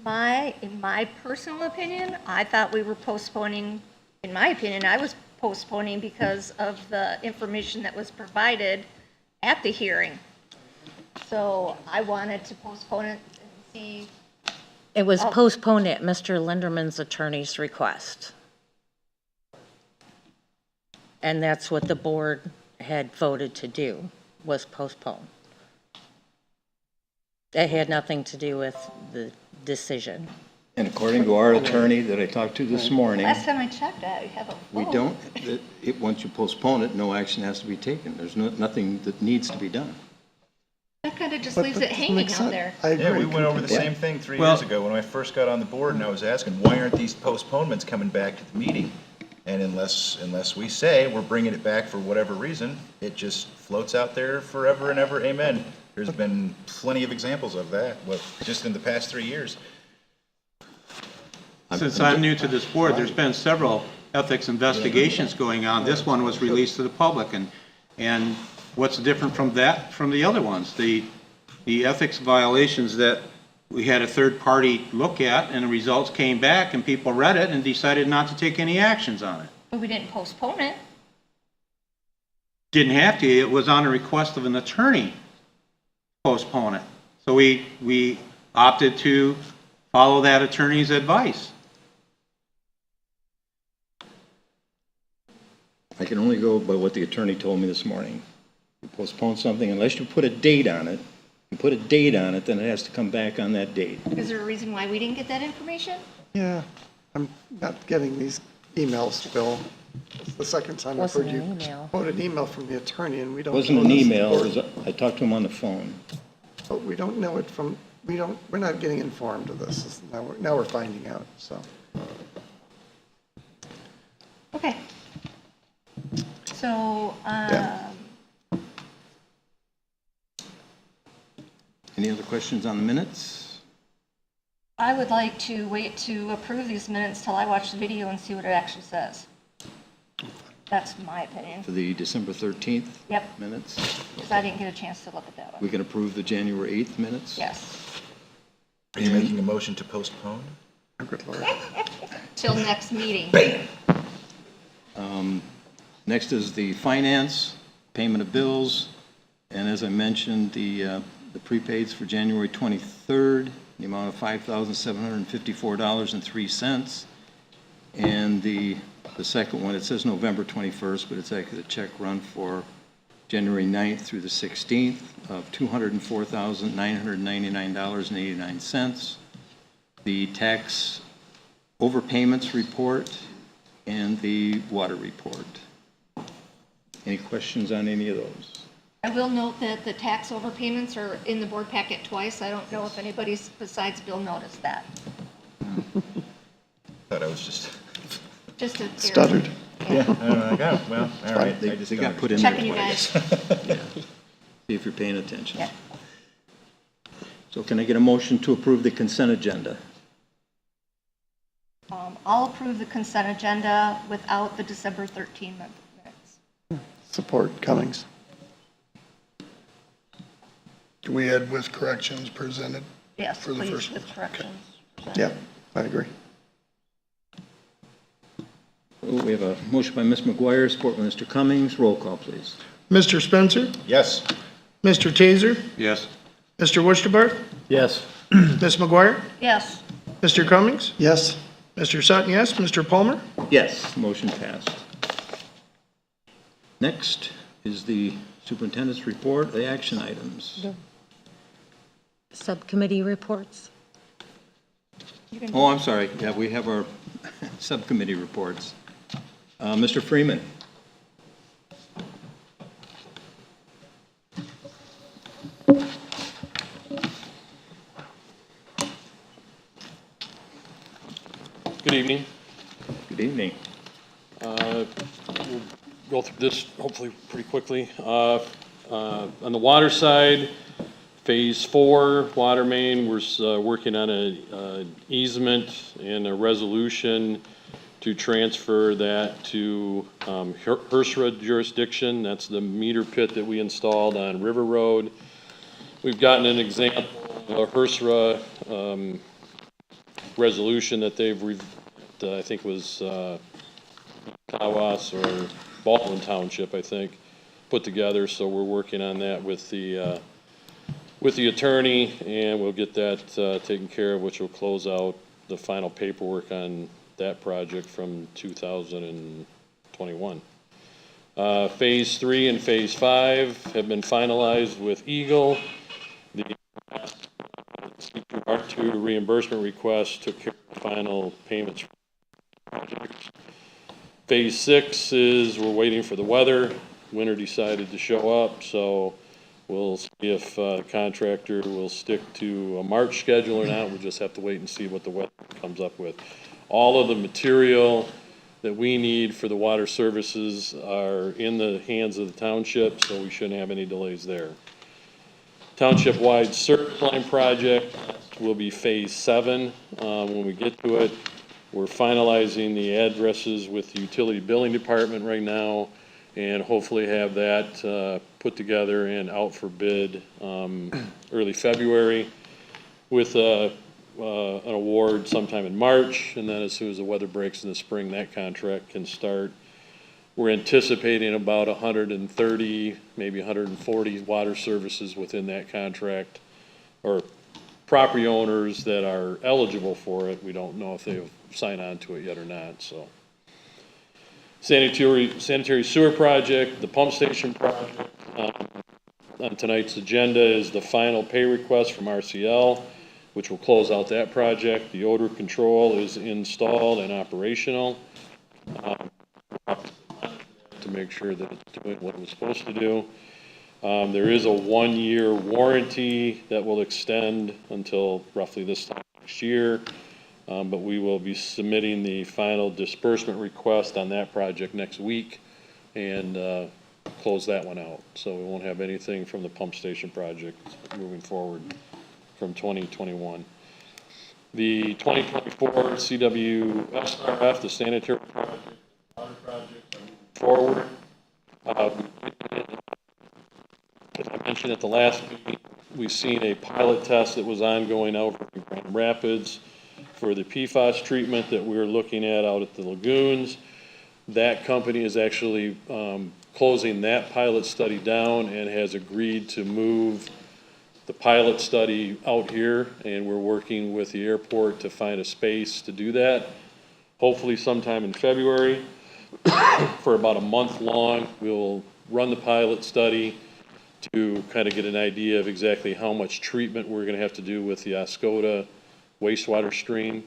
In my personal opinion, I thought we were postponing, in my opinion, I was postponing because of the information that was provided at the hearing. So I wanted to postpone it and see. It was postponed at Mr. Linderman's attorney's request. And that's what the board had voted to do, was postpone. It had nothing to do with the decision. And according to our attorney that I talked to this morning, Last time I checked, I have a we vote. don't, once you postpone it, no action has to be taken. There's nothing that needs to be done. That kind of just But leaves that it doesn't hanging make out sense. there. I agree. Yeah, we went over the completely. same thing 3 Well- years ago when I first got on the board, and I was asking, why aren't these postponements coming back to the meeting? And unless we say we're bringing it back for whatever reason, it just floats out there forever and ever, amen. There's been plenty of examples of that, just in the past 3 years. Since I'm new to this board, there's been several ethics investigations going on. This one was released to the public, and what's different from the other ones? The ethics violations that we had a third party look at, and the results came back, and people read it and decided not to take any actions on it. But we didn't postpone it. Didn't have to, it was on a request of an attorney, postpone it. So we opted to follow that attorney's advice. I can only go by what the attorney told me this morning. You postpone something, unless you put a date on it, then it has to come back on that date. Is there a reason why we didn't get that information? Yeah, I'm not getting these emails, Bill. It's the second time I've heard Wasn't you an email. quote an email from the attorney, and we It don't. wasn't know an this email, board. it was, I talked to him on the phone. But we don't know it from, we're not getting informed of this. Now we're finding out, so. Okay. So, Yeah. Any other questions on the minutes? I would like to wait to approve these minutes till I watch the video and see what it actually says. That's my opinion, For the December 13th Yep. minutes? because I didn't get a chance to look at that We one. can approve the January 8th minutes? Yes, Are you making a motion to postpone? Good Lord. till next meeting. Next is the finance, payment of bills, and as I mentioned, the prepaids for January 23rd, the amount of $5,754.03. And the second one, it says November 21st, but it's actually a check run for January 9th through the 16th of $204,999.89. The tax overpayments report and the water report. Any questions on any of those? I will note that the tax overpayments are in the board packet twice. I don't know if anybody besides Bill noticed that. Thought I was just, Just a. Stuttered. yeah, I got it. Well, all right. I just They don't got put in there Checking you twice. guys. See if you're paying attention. Yeah. So can I get a motion to approve the consent agenda? I'll approve the consent agenda without the December 13 minutes. Support Cummings. Can we add with corrections presented? Yes, For the please, first with one. corrections. Yeah, I agree. We have a motion by Ms. McGuire, support by Mr. Cummings. Roll call, please. Mr. Spencer? Yes. Mr. Taser? Yes. Mr. Wusterbarth? Yes. Ms. McGuire? Yes. Mr. Cummings? Yes, Mr. Sutton, yes. Mr. Palmer? Yes, motion passed. Next is the superintendent's report, the action items. Subcommittee reports. Oh, I'm sorry. Yeah, we have our subcommittee reports. Mr. Freeman. Good evening. Good evening. We'll go through this hopefully pretty quickly. On the water side, Phase 4 water main, we're working on a easement and a resolution to transfer that to HRSA jurisdiction. That's the meter pit that we installed on River Road. We've gotten an example of a HRSA resolution that they've, I think was Tawas or Baldwin Township, I think, put together. So we're working on that with the attorney, and we'll get that taken care of, which will close out the final paperwork on that project from 2021. Phase 3 and Phase 5 have been finalized with Eagle. The R2 reimbursement request took care of the final payments for the project. Phase 6 is we're waiting for the weather. Winter decided to show up, so we'll see if the contractor will stick to a March schedule or not. We'll just have to wait and see what the weather comes up with. All of the material that we need for the water services are in the hands of the township, so we shouldn't have any delays there. Township-wide service line project will be Phase 7 when we get to it. We're finalizing the addresses with the utility billing department right now, and hopefully have that put together and out for bid early February with an award sometime in March, and then as soon as the weather breaks in the spring, that contract can start. We're anticipating about 130, maybe 140 water services within that contract, or property owners that are eligible for it. We don't know if they've signed on to it yet or not, so. Sanitary sewer project, the pump station project. On tonight's agenda is the final pay request from RCL, which will close out that project. The odor control is installed and operational to make sure that it's doing what it was supposed to do. There is a 1-year warranty that will extend until roughly this time next year. But we will be submitting the final disbursement request on that project next week and close that one out. So we won't have anything from the pump station project moving forward from 2021. The 2024 CWSRF, the sanitary project, water project, forward. As I mentioned at the last meeting, we've seen a pilot test that was ongoing over in Grand Rapids for the PFAS treatment that we're looking at out at the lagoons. That company is actually closing that pilot study down and has agreed to move the pilot study out here, and we're working with the airport to find a space to do that. Hopefully sometime in February. For about a month long, we'll run the pilot study to kind of get an idea of exactly how much treatment we're going to have to do with the Oscoda wastewater stream.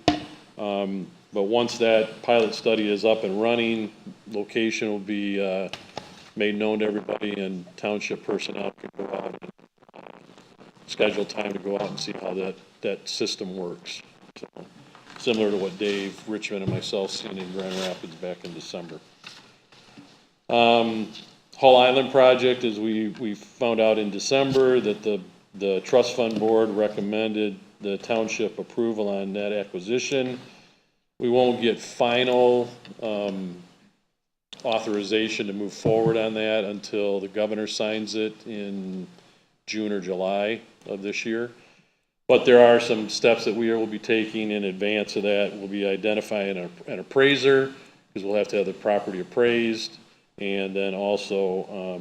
But once that pilot study is up and running, location will be made known to everybody, and township personnel can go out and schedule time to go out and see how that system works. So, similar to what Dave Richmond and myself seen in Grand Rapids back in December. Hull Island project, as we found out in December, that the trust fund board recommended the township approval on that acquisition. We won't get final authorization to move forward on that until the governor signs it in June or July of this year. But there are some steps that we will be taking in advance of that. We'll be identifying an appraiser, because we'll have to have the property appraised, and then also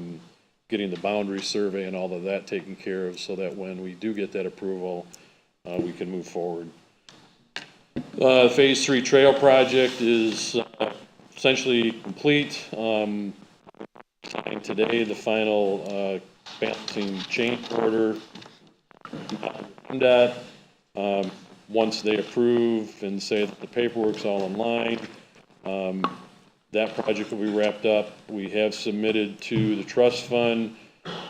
getting the boundary survey and all of that taken care of, so that when we do get that approval, we can move forward. Phase 3 trail project is essentially complete. Signed today the final balancing change order. Once they approve and say that the paperwork's all in line, that project will be wrapped up. We have submitted to the trust fund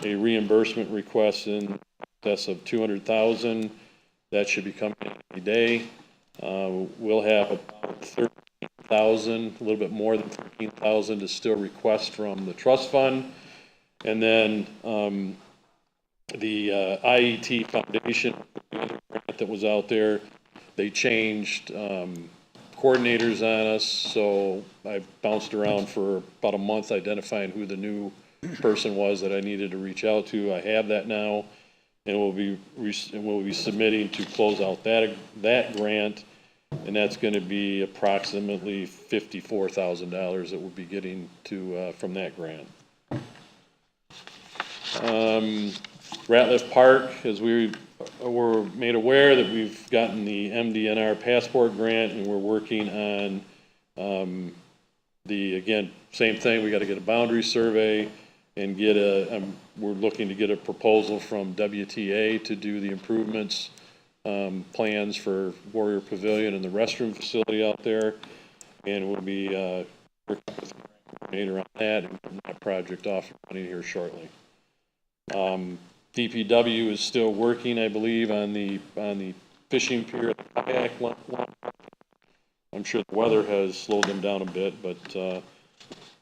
a reimbursement request in excess of $200,000. That should be coming any day. We'll have about $13,000, a little bit more than $13,000 to still request from the trust fund. And then the IET Foundation, the other grant that was out there, they changed coordinators on us, so I bounced around for about a month identifying who the new person was that I needed to reach out to. I have that now, and we'll be submitting to close out that grant, and that's going to be approximately $54,000 that we'll be getting to from that grant. Ratliff Park, as we were made aware that we've gotten the MDNR passport grant, and we're working on again, same thing, we got to get a boundary survey and get we're looking to get a proposal from WTA to do the improvements plans for Warrior Pavilion and the restroom facility out there, and we'll be working with the coordinator on that and getting that project off and running here shortly. DPW is still working, I believe, on the fishing pier, the kayak launch. I'm sure the weather has slowed them down a bit, but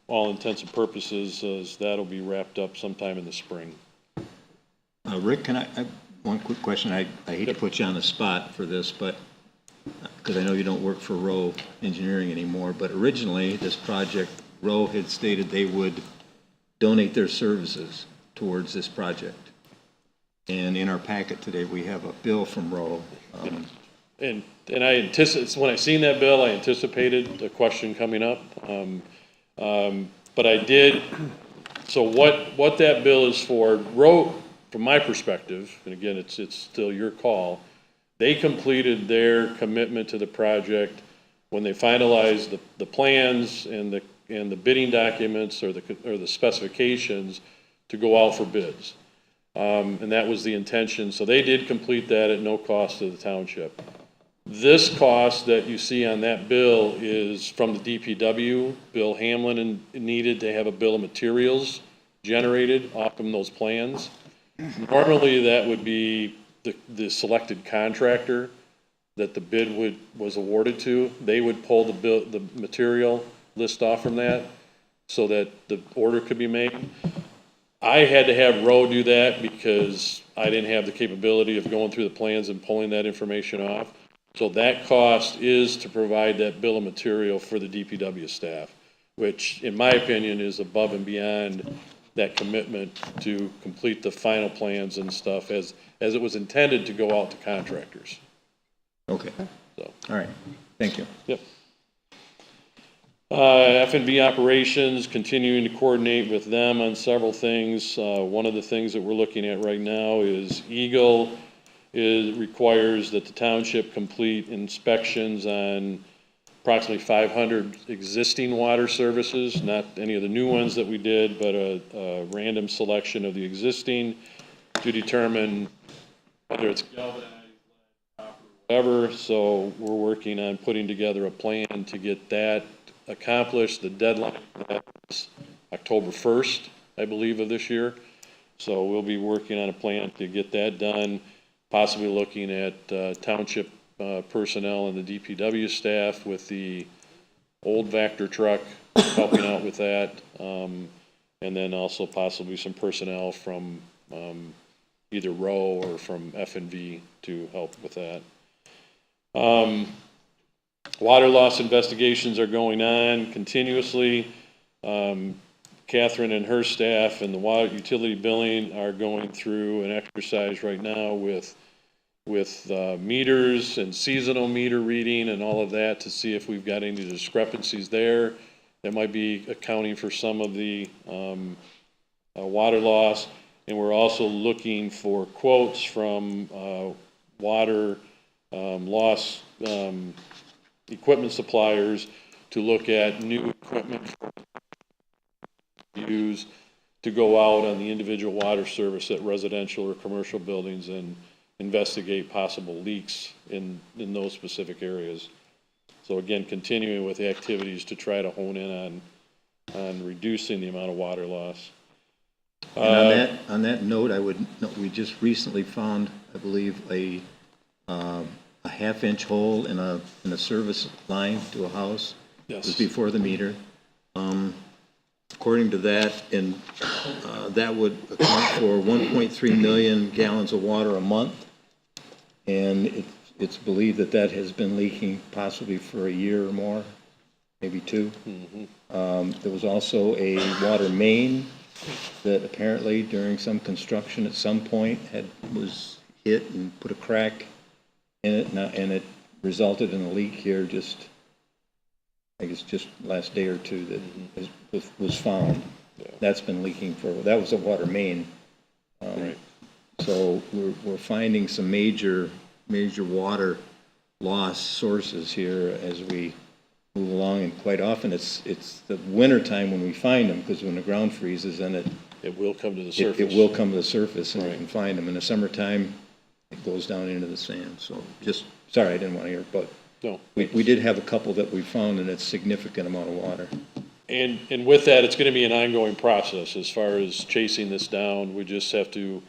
all intents and purposes, that'll be wrapped up sometime in the spring. Rick, can I one quick question? I hate to put you on the spot for this, but because I know you don't work for Rowe Engineering anymore, but originally this project, Rowe had stated they would donate their services towards this project. And in our packet today, we have a bill from Rowe. And when I seen that bill, I anticipated a question coming up. But I did, so what that bill is for, Rowe, from my perspective, and again, it's still your call, they completed their commitment to the project when they finalized the plans and the bidding documents or the specifications to go out for bids. And that was the intention. So they did complete that at no cost to the township. This cost that you see on that bill is from the DPW. Bill Hamlin needed to have a bill of materials generated off from those plans. Normally that would be the selected contractor that the bid was awarded to. They would pull the material list off from that so that the order could be made. I had to have Rowe do that because I didn't have the capability of going through the plans and pulling that information off. So that cost is to provide that bill of material for the DPW staff, which in my opinion is above and beyond that commitment to complete the final plans and stuff as it was intended to go out to contractors. Okay. So. All right. Thank you. Yep. F&B operations, continuing to coordinate with them on several things. One of the things that we're looking at right now is Eagle requires that the township complete inspections on approximately 500 existing water services, not any of the new ones that we did, but a random selection of the existing to determine whether it's galvanized, lead, copper, whatever. So we're working on putting together a plan to get that accomplished. The deadline for that is October 1st, I believe, of this year. So we'll be working on a plan to get that done, possibly looking at township personnel and the DPW staff with the old Vector truck helping out with that, and then also possibly some personnel from either Rowe or from F&V to help with that. Water loss investigations are going on continuously. Catherine and her staff and the water utility billing are going through an exercise right now with with meters and seasonal meter reading and all of that to see if we've got any discrepancies there that might be accounting for some of the water loss. And we're also looking for quotes from water loss equipment suppliers to look at new equipment used to go out on the individual water service at residential or commercial buildings and investigate possible leaks in those specific areas. So again, continuing with the activities to try to hone in on reducing the amount of water loss. And on that note, we just recently found, I believe, a half-inch hole in a service line to a house. Yes. It was before the meter. According to that, that would account for 1.3 million gallons of water a month. And it's believed that has been leaking possibly for a year or more, maybe two. Mm-hmm. There was also a water main that apparently during some construction at some point was hit and put a crack in it, and it resulted in a leak here just last day or two that was found. Yeah. That's been leaking that was a water main. Right. So we're finding some major water loss sources here as we move along, and quite often it's the winter time when we find them, because when the ground freezes, then it will come to the surface. It will come to the surface, and right. We can find them. In the summertime, it goes down into the sand. So sorry, I didn't want to hear, but no, we did have a couple that we found, and it's a significant amount of water. And with that, it's going to be an ongoing process as far as chasing this down. We just have to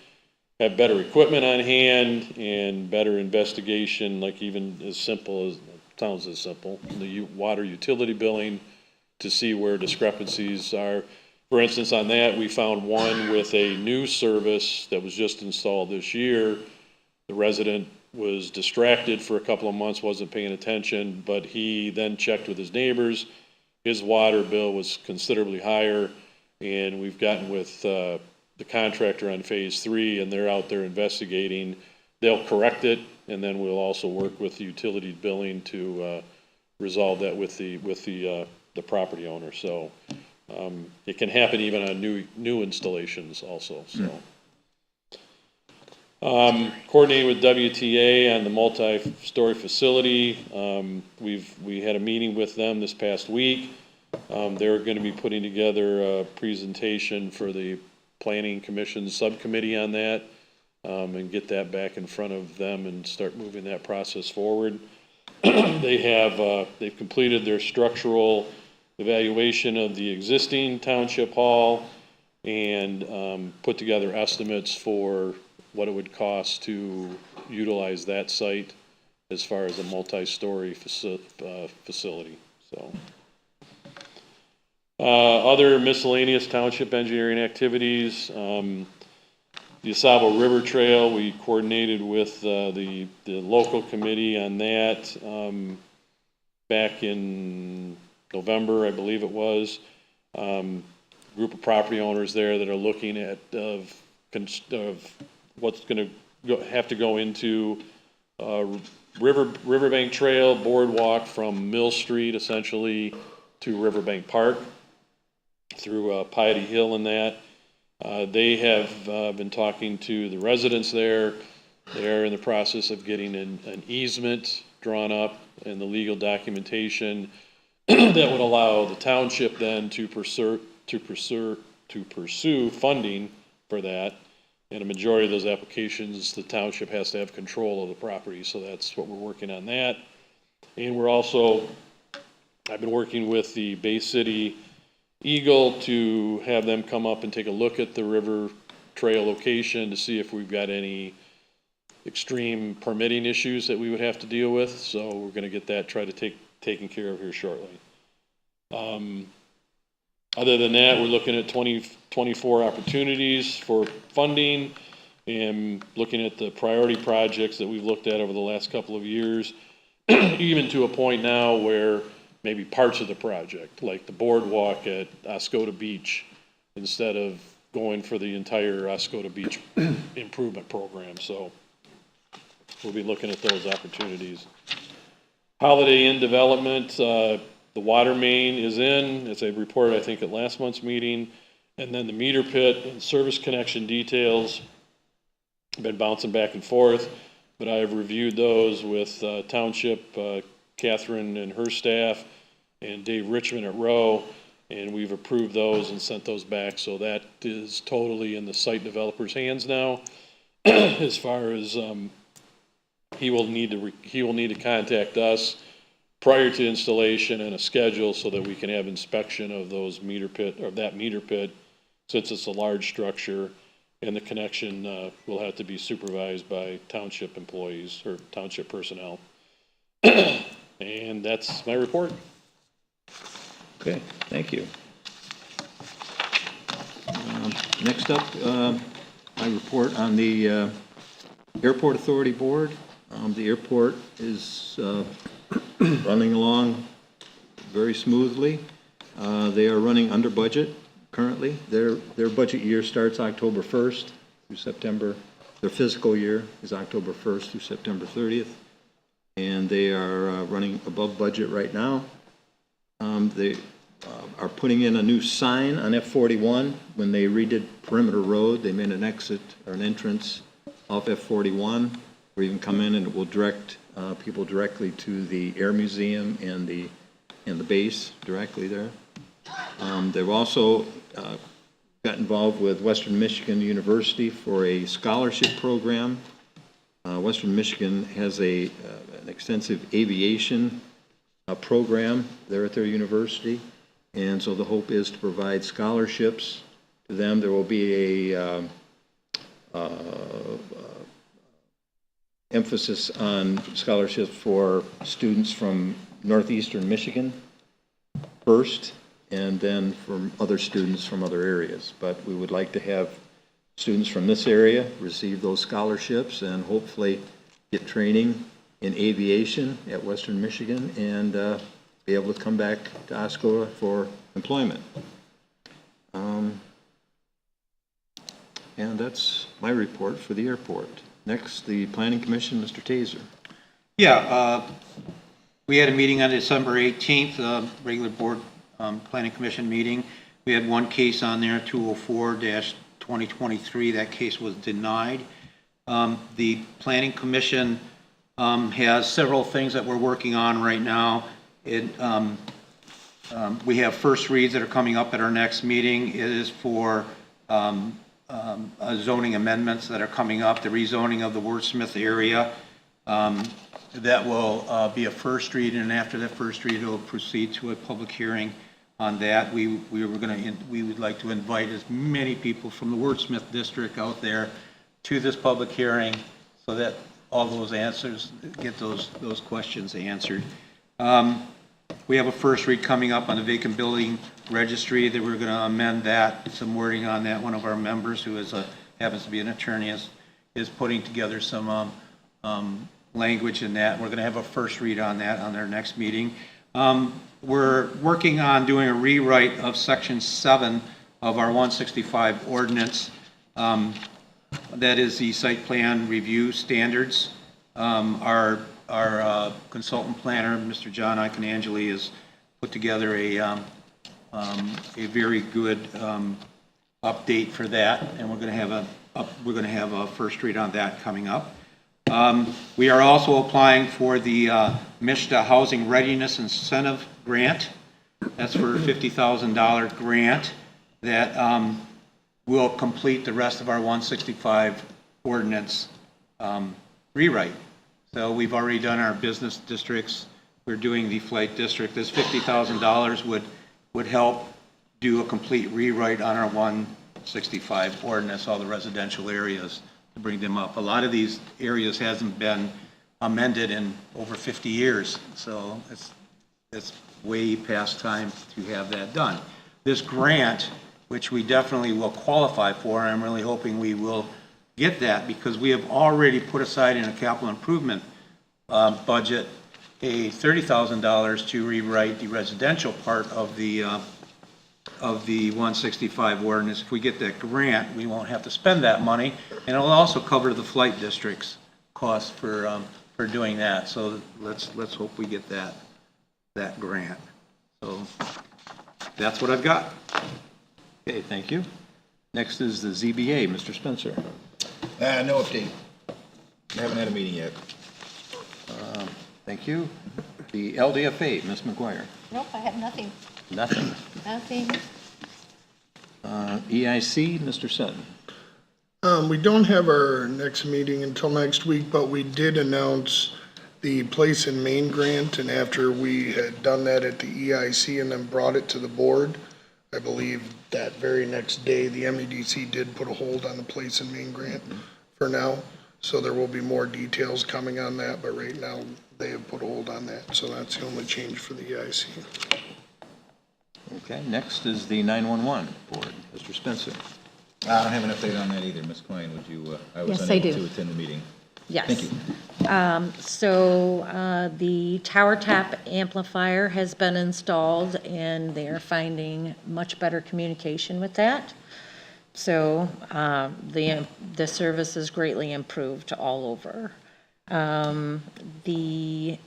have better equipment on hand and better investigation, like even as simple as, sounds as simple, the water utility billing to see where discrepancies are. For instance, on that, we found one with a new service that was just installed this year. The resident was distracted for a couple of months, wasn't paying attention, but he then checked with his neighbors. His water bill was considerably higher, and we've gotten with the contractor on phase 3, and they're out there investigating. They'll correct it, and then we'll also work with the utility billing to resolve that with the property owner. So it can happen even on new installations also. So. Coordinating with WTA on the multi-story facility. We had a meeting with them this past week. They're going to be putting together a presentation for the Planning Commission subcommittee on that, and get that back in front of them and start moving that process forward. They've completed their structural evaluation of the existing township hall and put together estimates for what it would cost to utilize that site as far as a multi-story facility. So, other miscellaneous township engineering activities. The Oscoda River Trail, we coordinated with the local committee on that back in November, I believe it was. Group of property owners there that are looking at of what's going to have to go into Riverbank Trail boardwalk from Mill Street essentially to Riverbank Park through Piety Hill and that. They have been talking to the residents there. They're in the process of getting an easement drawn up and the legal documentation that would allow the township then to pursue funding for that. And a majority of those applications, the township has to have control of the property, so that's what we're working on that. And we're also, I've been working with the Bay City Eagle to have them come up and take a look at the river trail location to see if we've got any extreme permitting issues that we would have to deal with. So we're going to get that taken care of here shortly. Other than that, we're looking at 24 opportunities for funding and looking at the priority projects that we've looked at over the last couple of years, even to a point now where maybe parts of the project, like the boardwalk at Oscoda Beach, instead of going for the entire Oscoda Beach improvement program. So we'll be looking at those opportunities. Holiday Inn development, the water main is in, as I reported, I think, at last month's meeting. And then the meter pit and service connection details have been bouncing back and forth, but I have reviewed those with Township, Catherine and her staff, and Dave Richmond at Rowe, and we've approved those and sent those back. So that is totally in the site developer's hands now. As far as he will need to contact us prior to installation and a schedule so that we can have inspection of those meter pit, or that meter pit, since it's a large structure, and the connection will have to be supervised by township employees or township personnel. And that's my report. Okay, thank you. Next up, my report on the Airport Authority Board. The airport is running along very smoothly. They are running under budget currently. Their budget year starts October 1st through September. Their fiscal year is October 1st through September 30th. And they are running above budget right now. They are putting in a new sign on F41. When they redid Perimeter Road, they made an exit or an entrance off F41 where you can come in and it will direct people directly to the Air Museum and the base directly there. They've also got involved with Western Michigan University for a scholarship program. Western Michigan has an extensive aviation program there at their university, and so the hope is to provide scholarships to them. There will be a emphasis on scholarships for students from northeastern Michigan first, and then from other students from other areas. But we would like to have students from this area receive those scholarships and hopefully get training in aviation at Western Michigan and be able to come back to Oscoda for employment. And that's my report for the airport. Next, the Planning Commission, Mr. Taser. Yeah, we had a meeting on December 18th, regular board Planning Commission meeting. We had one case on there, 204-2023. That case was denied. The Planning Commission has several things that we're working on right now. We have first reads that are coming up at our next meeting. It is for zoning amendments that are coming up, the rezoning of the Wordsmith area. That will be a first read, and after that first read, it will proceed to a public hearing on that. We would like to invite as many people from the Wordsmith district out there to this public hearing so that all those answers, get those questions answered. We have a first read coming up on the vacant building registry that we're going to amend that, some wording on that. One of our members who is happens to be an attorney is putting together some language in that. We're going to have a first read on that on our next meeting. We're working on doing a rewrite of Section 7 of our 165 ordinance. That is the site plan review standards. Our consultant planner, Mr. John Iconangeli, has put together a very good update for that, and we're going to have a first read on that coming up. We are also applying for the MISHDA Housing Readiness Incentive Grant. That's for a $50,000 grant that will complete the rest of our 165 ordinance rewrite. So we've already done our business districts. We're doing the flight district. This $50,000 would help do a complete rewrite on our 165 ordinance, all the residential areas, to bring them up. A lot of these areas hasn't been amended in over 50 years, so it's way past time to have that done. This grant, which we definitely will qualify for, and I'm really hoping we will get that, because we have already put aside in a capital improvement budget a $30,000 to rewrite the residential part of the 165 ordinance. If we get that grant, we won't have to spend that money, and it'll also cover the flight district's cost for doing that. So let's hope we get that grant. So that's what I've got. Okay, thank you. Next is the ZBA, Mr. Spencer. No update. I haven't had a meeting yet. Thank you. The LDFA, Ms. McGuire. Nope, I have nothing. Nothing. Nothing. EIC, Mr. Sutton. We don't have our next meeting until next week, but we did announce the Place in Maine grant, and after we had done that at the EIC and then brought it to the board, I believe that very next day, the MEDC did put a hold on the Place in Maine grant for now. So there will be more details coming on that, but right now they have put a hold on that. So that's the only change for the EIC. Okay, next is the 911 board, Mr. Spencer. I don't have an update on that either. Ms. Klein, would you, I was Yes, I unable do. to attend the meeting. Yes. Thank you. The tower top amplifier has been installed, and they are finding much better communication with that. So the service is greatly improved all over. The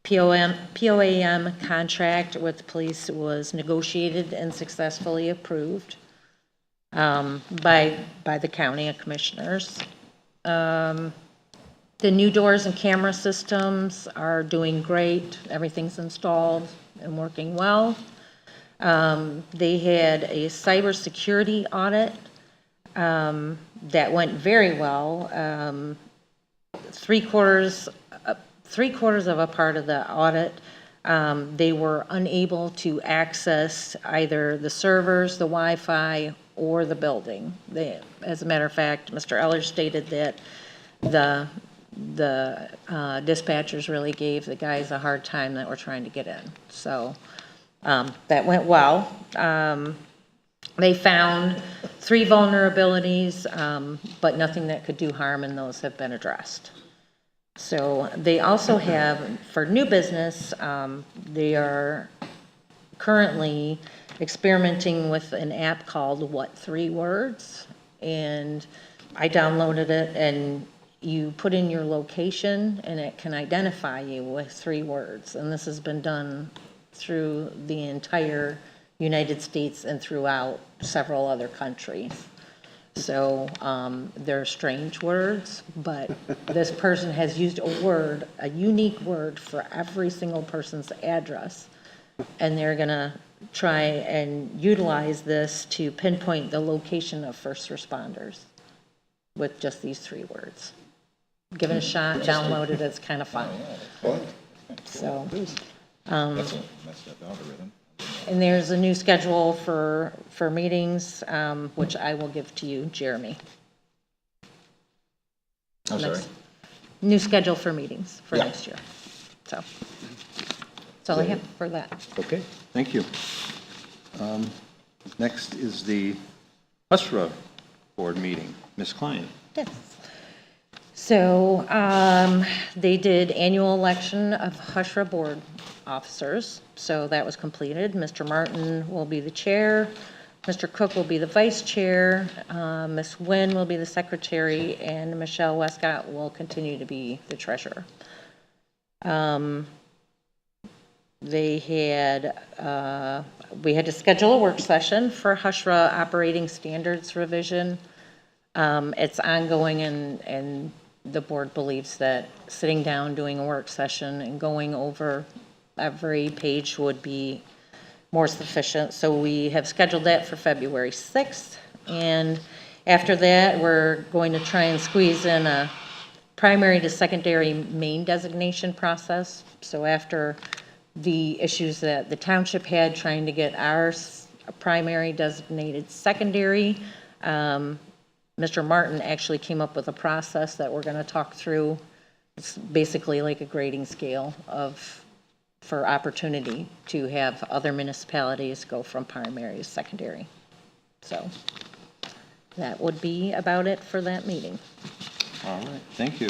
POAM contract with the police was negotiated and successfully approved by the county commissioners. The new doors and camera systems are doing great. Everything's installed and working well. They had a cybersecurity audit that went very well. Three quarters of a part of the audit, they were unable to access either the servers, the Wi-Fi, or the building. As a matter of fact, Mr. Eller stated that the dispatchers really gave the guys a hard time that were trying to get in. So that went well. They found 3 vulnerabilities, but nothing that could do harm, and those have been addressed. So they also have, for new business, they are currently experimenting with an app called What 3 Words, and I downloaded it, and you put in your location and it can identify you with 3 words. And this has been done through the entire United States and throughout several other countries. So they're strange words, but this person has used a unique word for every single person's address. And they're gonna try and utilize this to pinpoint the location of first responders with just these 3 words. Give it a shot, download it, it's kind of fun. So, That's a messed up algorithm. and there's a new schedule for meetings, which I will give to you, Jeremy. I'm sorry. New schedule for meetings for Yeah. next year. So, that's all I have for that. Okay, thank you. Next is the HUSRA board meeting. Ms. Klein. Yes. So, they did annual election of HUSRA board officers, so that was completed. Mr. Martin will be the chair, Mr. Cook will be the vice chair, Ms. Nguyen will be the secretary, and Michelle Westcott will continue to be the treasurer. We had to schedule a work session for HUSRA operating standards revision. It's ongoing, and the board believes that sitting down, doing a work session and going over every page would be more sufficient. So we have scheduled that for February 6th. And after that, we're going to try and squeeze in a primary to secondary main designation process. So after the issues that the township had trying to get our primary designated secondary, Mr. Martin actually came up with a process that we're going to talk through. It's basically like a grading scale for opportunity to have other municipalities go from primary to secondary. So that would be about it for that meeting. All right, thank you.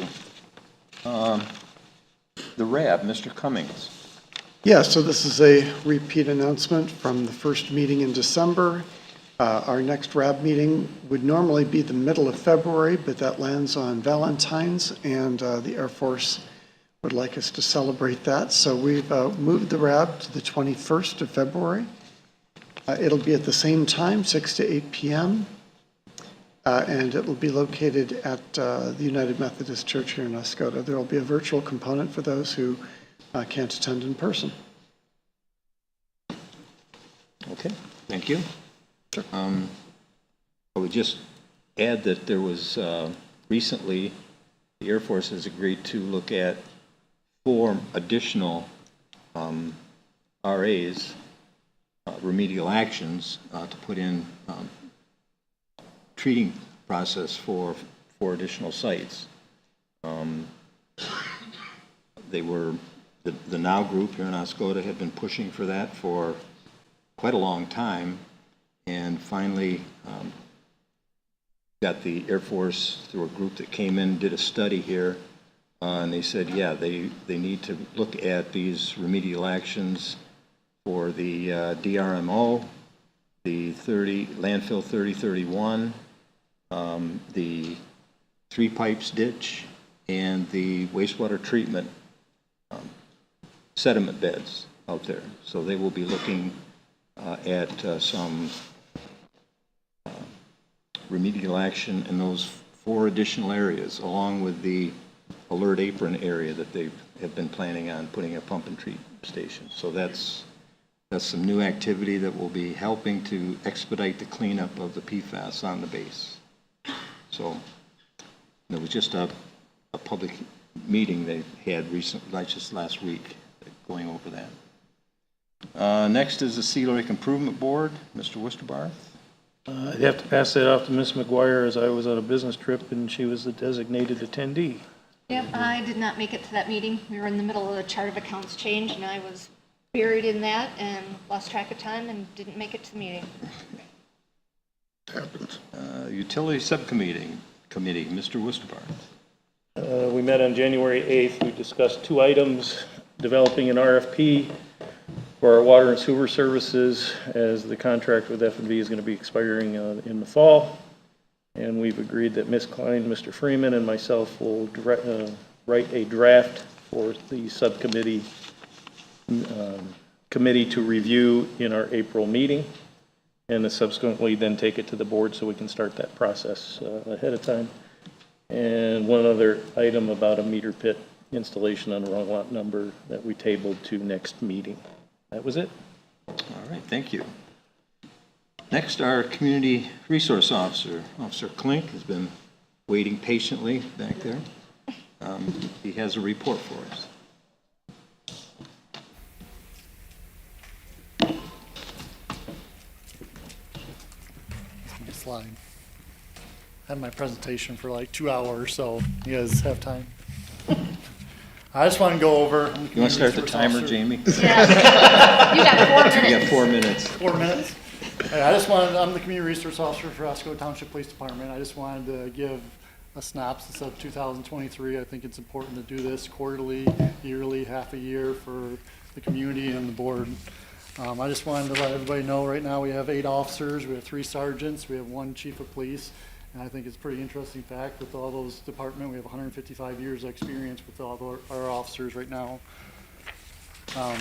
The RAB, Mr. Cummings. Yeah, so this is a repeat announcement from the first meeting in December. Our next RAB meeting would normally be the middle of February, but that lands on Valentine's, and the Air Force would like us to celebrate that. So we've moved the RAB to the 21st of February. It'll be at the same time, 6 to 8 p.m., and it will be located at the United Methodist Church here in Oscoda. There will be a virtual component for those who can't attend in person. Okay, thank you. I would just add that there was recently, the Air Force has agreed to look at 4 additional RAs, remedial actions, to put in treating process for 4 additional sites. They were, the Now group here in Oscoda had been pushing for that for quite a long time, and finally got the Air Force through a group that came in, did a study here, and they said, yeah, they need to look at these remedial actions for the DRMO, the landfill 3031, the 3 pipes ditch, and the wastewater treatment sediment beds out there. So they will be looking at some remedial action in those 4 additional areas, along with the alert apron area that they have been planning on putting a pump and treat station. So that's some new activity that will be helping to expedite the cleanup of the PFAS on the base. So there was just a public meeting they had recently, just last week, going over that. Next is the Cedar Lake Improvement Board, Mr. Westerbarth. I'd have to pass that off to Ms. McGuire, as I was on a business trip and she was the designated attendee. Yep, I did not make it to that meeting. We were in the middle of a chart of accounts change, and I was buried in that and lost track of time and didn't make it to the meeting. Happens. Utility Subcommittee, Mr. Westerbarth. We met on January 8th. We discussed 2 items, developing an RFP for our water and sewer services, as the contract with F&B is going to be expiring in the fall. And we've agreed that Ms. Klein, Mr. Freeman, and myself will write a draft for the subcommittee committee to review in our April meeting, and subsequently then take it to the board so we can start that process ahead of time. And one other item about a meter pit installation on the wrong lot number that we tabled to next meeting. That was it. All right, thank you. Next, our Community Resource Officer, Officer Klink, has been waiting patiently back there. He has a report for us. My slide. I had my presentation for like 2 hours, so you guys have time. I just want to go over. You want to start the timer, Jamie? Yeah. You got 4 minutes. You got 4 minutes. 4 minutes. Hey, I'm the Community Resource Officer for Oscoda Township Police Department. I just wanted to give a synopsis of 2023. I think it's important to do this quarterly, yearly, half a year for the community and the board. I just wanted to let everybody know right now we have 8 officers, we have 3 sergeants, we have 1 chief of police. And I think it's a pretty interesting fact with all those departments. We have 155 years of experience with all our officers right now. I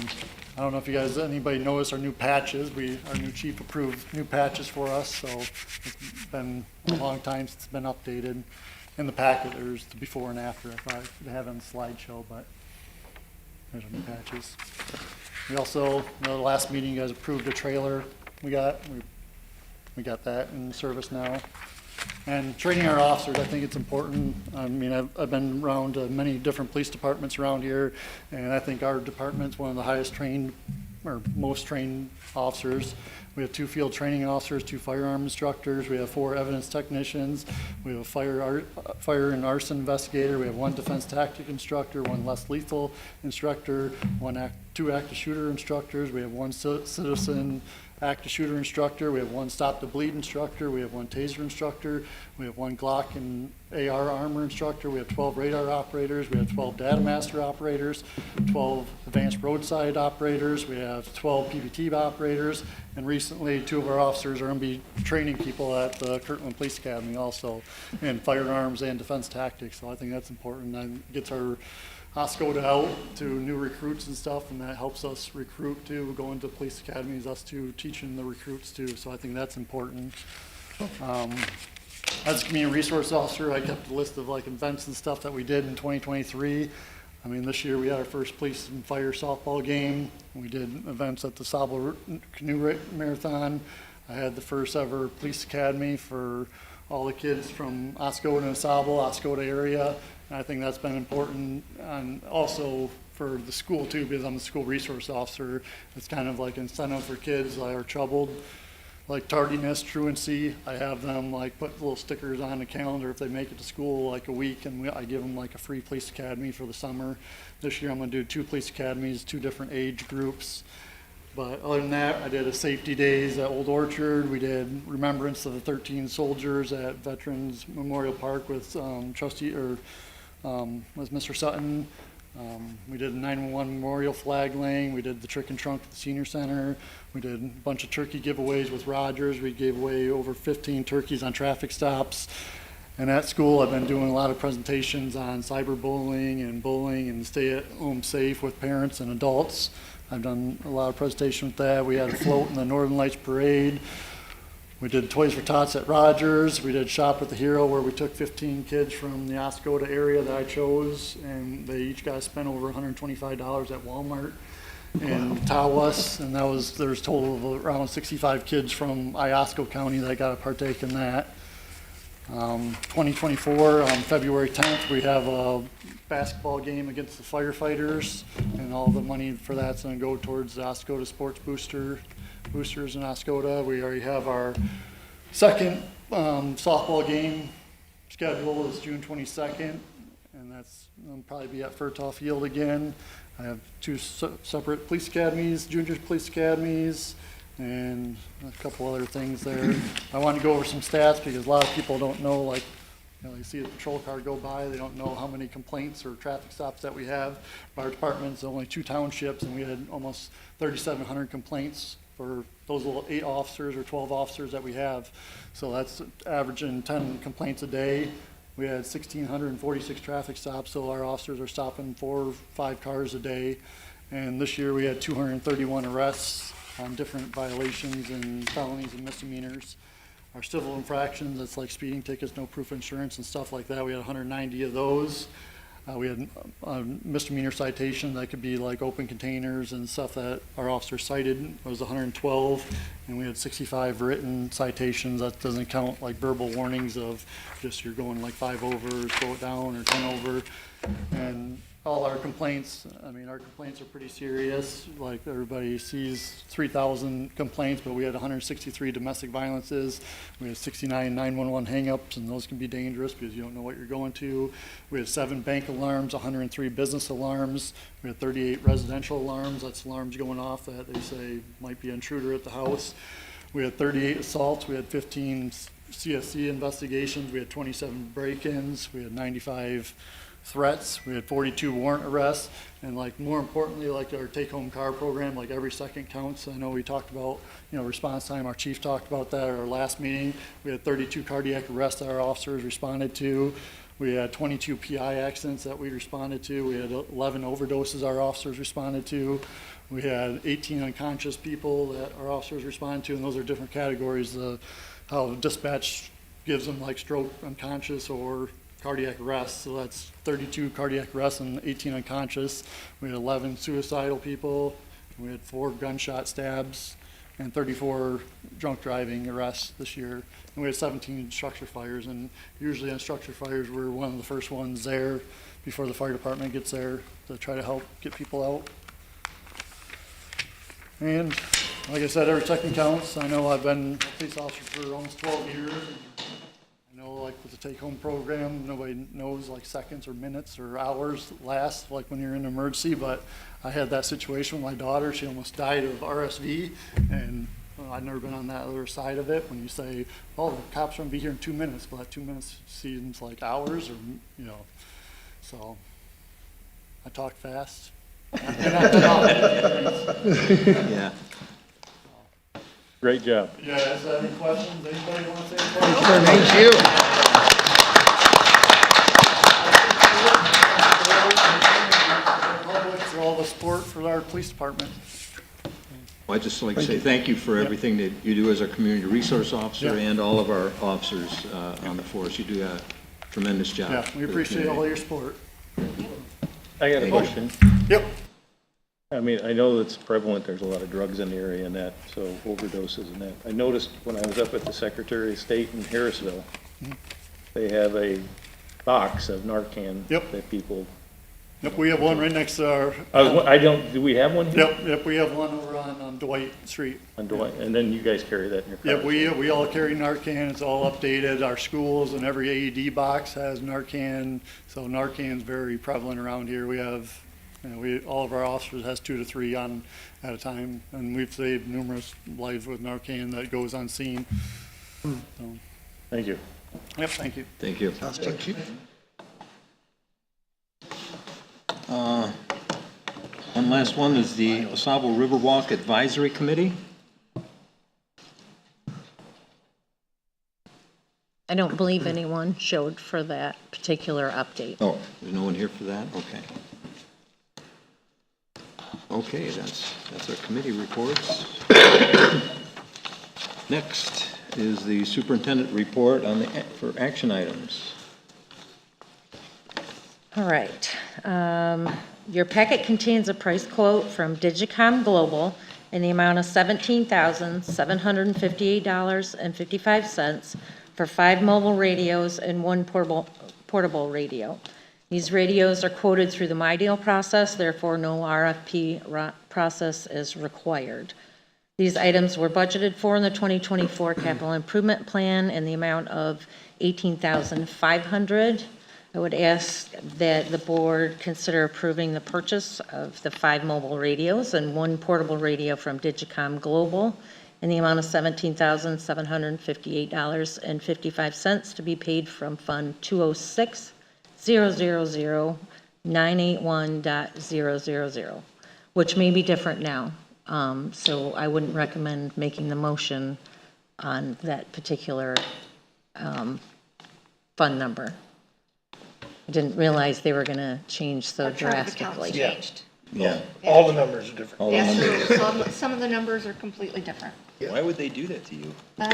don't know if you guys, anybody noticed our new patches. Our new chief approved new patches for us, so it's been a long time since it's been updated. In the packet, there's the before and after. I thought I'd have it on the slideshow, but there's our new patches. We also, the last meeting, you guys approved a trailer we got that in service now. And training our officers, I think it's important. I mean, I've been around many different police departments around here, and I think our department's one of the highest trained or most trained officers. We have 2 field training officers, 2 firearm instructors. We have 4 evidence technicians. We have a fire and arson investigator. We have 1 defense tactic instructor, 1 less lethal instructor, 2 active shooter instructors. We have 1 citizen active shooter instructor, we have 1 stop the bleed instructor, we have 1 taser instructor, we have 1 Glock and AR armor instructor, we have 12 radar operators, we have 12 data master operators, 12 advanced roadside operators, we have 12 PPT operators, and recently 2 of our officers are going to be training people at the Kirtland Police Academy also in firearms and defense tactics. So I think that's important. That gets our Oscoda out to new recruits and stuff, and that helps us recruit too, going to police academies, us too, teaching the recruits too. So I think that's important. As a community resource officer, I kept a list of like events and stuff that we did in 2023. I mean, this year we had our first police and fire softball game. We did events at the Sable Canoe Marathon. I had the first ever police academy for all the kids from Oscoda and Sable, Oscoda area. And I think that's been important, and also for the school too, because I'm the school resource officer. It's kind of like incentive for kids that are troubled, like tardiness, truancy. I have them like put little stickers on the calendar if they make it to school like a week, and I give them like a free police academy for the summer. This year I'm going to do 2 police academies, 2 different age groups. But other than that, I did a safety days at Old Orchard. We did remembrance of the 13 soldiers at Veterans Memorial Park with was Mr. Sutton. We did a 911 memorial flag laying. We did the trick and trunk at the senior center. We did a bunch of turkey giveaways with Rogers. We gave away over 15 turkeys on traffic stops. And at school, I've been doing a lot of presentations on cyberbullying and bullying and stay at home safe with parents and adults. I've done a lot of presentation with that. We had a float in the Northern Lights Parade. We did Toys for Tots at Rogers. We did Shop with the Hero, where we took 15 kids from the Oscoda area that I chose, and they each got to spend over $125 at Walmart in Tawas, and there's a total of around 65 kids from Iosco County that got to partake in that. 2024, on February 10th, we have a basketball game against the firefighters, and all the money for that's going to go towards the Oscoda Sports Boosters in Oscoda. We already have our second softball game scheduled is June 22nd, and that's probably be at Furtaw Field again. I have 2 separate police academies, junior police academies, and a couple other things there. I want to go over some stats because a lot of people don't know, like, they see a patrol car go by, they don't know how many complaints or traffic stops that we have. Our department's only 2 townships, and we had almost 3,700 complaints for those little 8 officers or 12 officers that we have. So that's averaging 10 complaints a day. We had 1,646 traffic stops, so our officers are stopping 4 or 5 cars a day. And this year we had 231 arrests on different violations and felonies and misdemeanors. Our civil infractions, that's like speeding tickets, no proof of insurance and stuff like that, we had 190 of those. We had misdemeanor citations that could be like open containers and stuff that our officers cited. It was 112, and we had 65 written citations. That doesn't count like verbal warnings of just you're going like 5 over, slow it down, or 10 over. And all our complaints, I mean, our complaints are pretty serious. Like everybody sees 3,000 complaints, but we had 163 domestic violences. We had 69 911 hangups, and those can be dangerous because you don't know what you're going to. We had 7 bank alarms, 103 business alarms. We had 38 residential alarms. That's alarms going off that they say might be an intruder at the house. We had 38 assaults. We had 15 CSC investigations. We had 27 break-ins. We had 95 threats. We had 42 warrant arrests, and like more importantly, like our take-home car program, like every second counts. I know we talked about, response time. Our chief talked about that at our last meeting. We had 32 cardiac arrests that our officers responded to. We had 22 PI accidents that we responded to. We had 11 overdoses our officers responded to. We had 18 unconscious people that our officers responded to, and those are different categories. How dispatch gives them like stroke, unconscious, or cardiac arrests. So that's 32 cardiac arrests and 18 unconscious. We had 11 suicidal people. We had 4 gunshot stabs and 34 drunk driving arrests this year. And we had 17 structure fires. And usually on structure fires, we're one of the first ones there before the fire department gets there to try to help get people out. And like I said, every second counts. I know I've been a police officer for almost 12 years. I know, like with the take-home program, nobody knows like seconds or minutes or hours last, like when you're in an emergency. But I had that situation with my daughter. She almost died of RSV, and I've never been on that other side of it, when you say, oh, the cops are gonna be here in 2 minutes, but that 2 minutes seems like hours, or, so, I talk fast. Yeah. Great job. Yeah, is there any questions? Anybody want to say anything? Thank you. Public for all the support for our police department. Well, I'd just like to say thank you for everything that you do as a community resource officer and all of our officers on the force. You do a tremendous job. Yeah, we for the appreciate all community. your support. I got a question. Yep. I mean, I know it's prevalent, there's a lot of drugs in the area and that, so overdoses and that. I noticed when I was up at the Secretary of State in Harrisville, they have a box of Narcan that people. Yep, we have one right next to our. Do we have one here? Yep, we have one over on Dwight Street. On Dwight, and then you guys carry that in your car? Yeah, we all carry Narcan, it's all updated, our schools and every AED box has Narcan, so Narcan's very prevalent around here. We have, all of our officers has 2 to 3 on at a time, and we've saved numerous lives with Narcan that goes unseen. So, Thank you. yep, thank you. Thank you. Thank you. One last one is the Osable Riverwalk Advisory Committee. I don't believe anyone showed for that particular update. Oh, there's no one here for that? Okay. Okay, that's our committee reports. Next is the superintendent report on for action items. All right. Your packet contains a price quote from Digicom Global in the amount of $17,758.55 for 5 mobile radios and 1 portable radio. These radios are quoted through the MyDeal process, therefore no RFP process is required. These items were budgeted for in the 2024 capital improvement plan in the amount of $18,500. I would ask that the board consider approving the purchase of the 5 mobile radios and 1 portable radio from Digicom Global in the amount of $17,758.55 to be paid from Fund 206-000-981.000, which may be different now. So I wouldn't recommend making the motion on that particular fund number. I didn't realize they were going to change so Our chart of accounts drastically. changed. Yeah. All the numbers are different. All the Yes, numbers. some of the numbers are completely different. Why would they do that to you?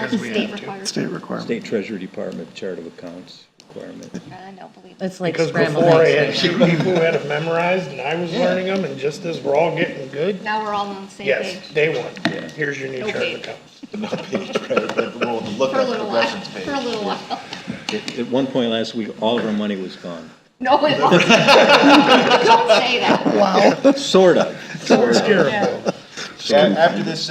State requires. State requirement. State Treasury Department Chart of Accounts requirement. I don't believe. It's like Because scrambled before I eggs. had 2 people who had them memorized and I was learning them, and just as we're all getting good, Now we're all on the same yes, page. day 1, here's your new chart of Okay. accounts. The page, right, the look For a up little while, progressions page. for a little while. At one point last week, all of our money was gone. No, it won't. Don't say that. Wow. Sort of. Yeah, after this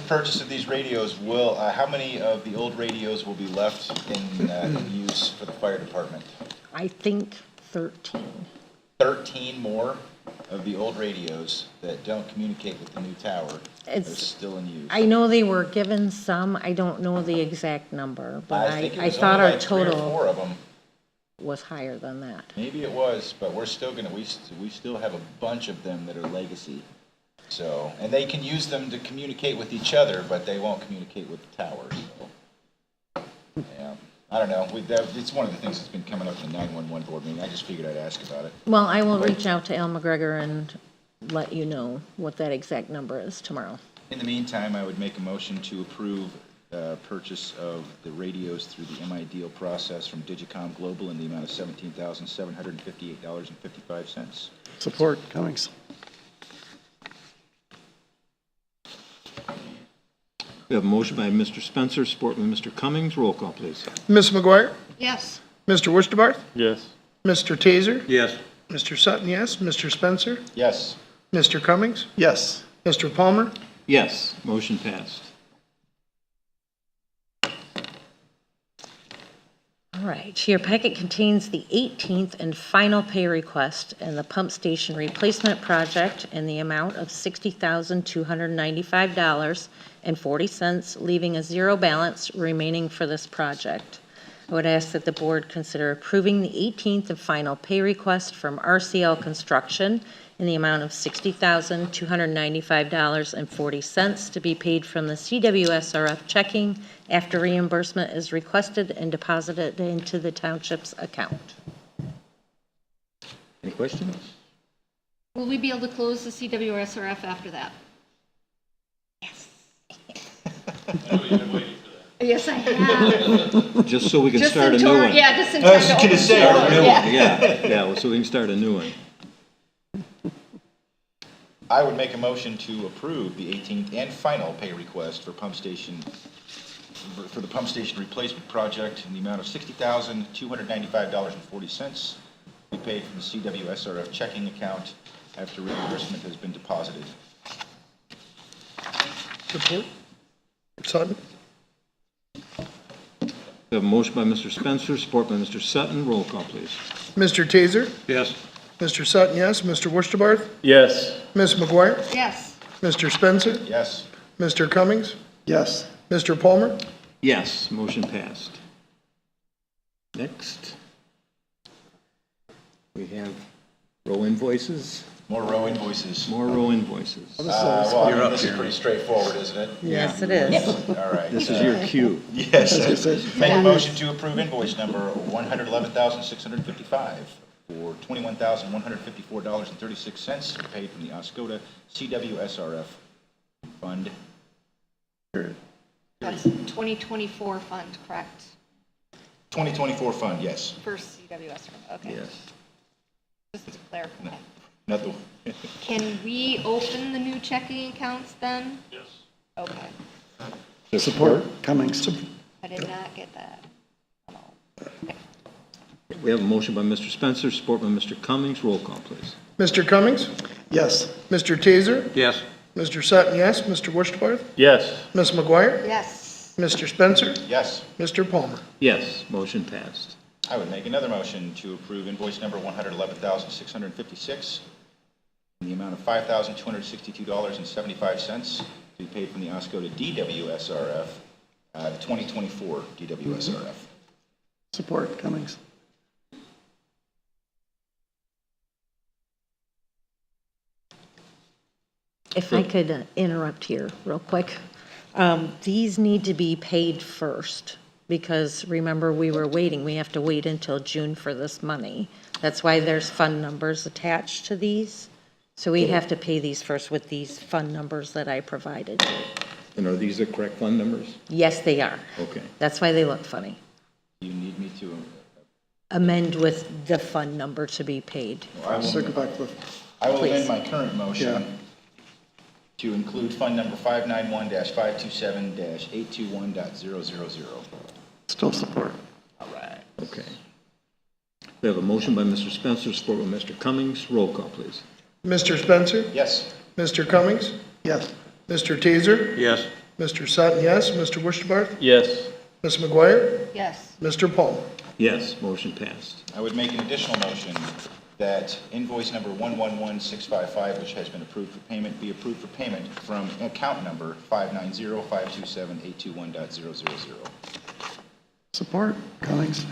purchase of these radios, how many of the old radios will be left in use for the fire department? I think 13. 13 more of the old radios that don't communicate with the new tower are It's- still in use. I know they were given some, I don't know the exact number, but think it I was thought only our like 3 or 4 total of them. was higher than that. Maybe it was, but we're still we still have a bunch of them that are legacy. So, and they can use them to communicate with each other, but they won't communicate with the tower. So, yeah, I don't know. It's one of the things that's been coming up in the 911 board meeting. I just figured I'd ask about it. Well, I will reach out to Al McGregor and let you know what that exact number is tomorrow. In the meantime, I would make a motion to approve purchase of the radios through the MIDeal process from Digicom Global in the amount of $17,758.55. Support, Cummings. We have a motion by Mr. Spencer, support by Mr. Cummings. Roll call, please. Ms. McGuire? Yes. Mr. Wurstabarth? Yes. Mr. Taser? Yes. Mr. Sutton, yes. Mr. Spencer? Yes. Mr. Cummings? Yes. Mr. Palmer? Yes, motion passed. All right, your packet contains the 18th and final pay request in the pump station replacement project in the amount of $60,295.40, leaving a zero balance remaining for this project. I would ask that the board consider approving the 18th and final pay request from RCL Construction in the amount of $60,295.40 to be paid from the CWSRF checking after reimbursement is requested and deposited into the township's account. Any questions? Will we be able to close the CWSRF after that? Yes. Yes, I have. Just so we can Just start a in new time- one. Yeah, just in I time was to gonna open say, the our door. new Yeah. one. Yeah, so we can start a new one. I would make a motion to approve the 18th and final pay request for the pump station replacement project in the amount of $60,295.40 to be paid from the CWSRF checking account after reimbursement has been deposited. Support. Sutton? We have a motion by Mr. Spencer, support by Mr. Sutton. Roll call, please. Mr. Taser? Yes. Mr. Sutton, yes. Mr. Wurstabarth? Yes. Ms. McGuire? Yes. Mr. Spencer? Yes. Mr. Cummings? Yes. Mr. Palmer? Yes, motion passed. Next, we have row invoices. More row invoices. More row invoices. Well, this is pretty straightforward, isn't it? Yes, it is. All right. This is your cue. Yes. Make a motion to approve invoice number $111,655 for $21,154.36 to be paid from the Oscoda CWSRF fund. That's 2024 fund, correct? 2024 fund, yes. First CWSRF, okay. Yes. Just to clarify. Not the, Can we open the new checking accounts then? Yes. Okay. Support. Cummings. I did not get that. We have a motion by Mr. Spencer, support by Mr. Cummings. Roll call, please. Mr. Cummings? Yes. Mr. Taser? Yes. Mr. Sutton, yes. Mr. Wurstabarth? Yes. Ms. McGuire? Yes. Mr. Spencer? yes. Mr. Palmer? Yes, motion passed. I would make another motion to approve invoice number $111,656 in the amount of $5,262.75 to be paid from the Oscoda DWSRF, 2024 DWSRF. Support. Cummings. If I could interrupt here real quick. These need to be paid first because remember we were waiting. We have to wait until June for this money. That's why there's fund numbers attached to these. So we have to pay these first with these fund numbers that I provided. And are these the correct fund numbers? Yes, they are. Okay. That's why they look funny. You need me to? Amend with the fund number to be paid. I will Please. amend my current motion to include fund number 591-527-821.000. Still support. All right. Okay. We have a motion by Mr. Spencer, support by Mr. Cummings. Roll call, please. Mr. Spencer? Yes. Mr. Cummings? Yes. Mr. Taser? Yes. Mr. Sutton, yes. Mr. Wurstabarth? Yes. Ms. McGuire? Yes. Mr. Palmer? Yes, motion passed. I would make an additional motion that invoice number 111655, which has been approved for payment, be approved for payment from account number 590-527-821.000. Support. Cummings.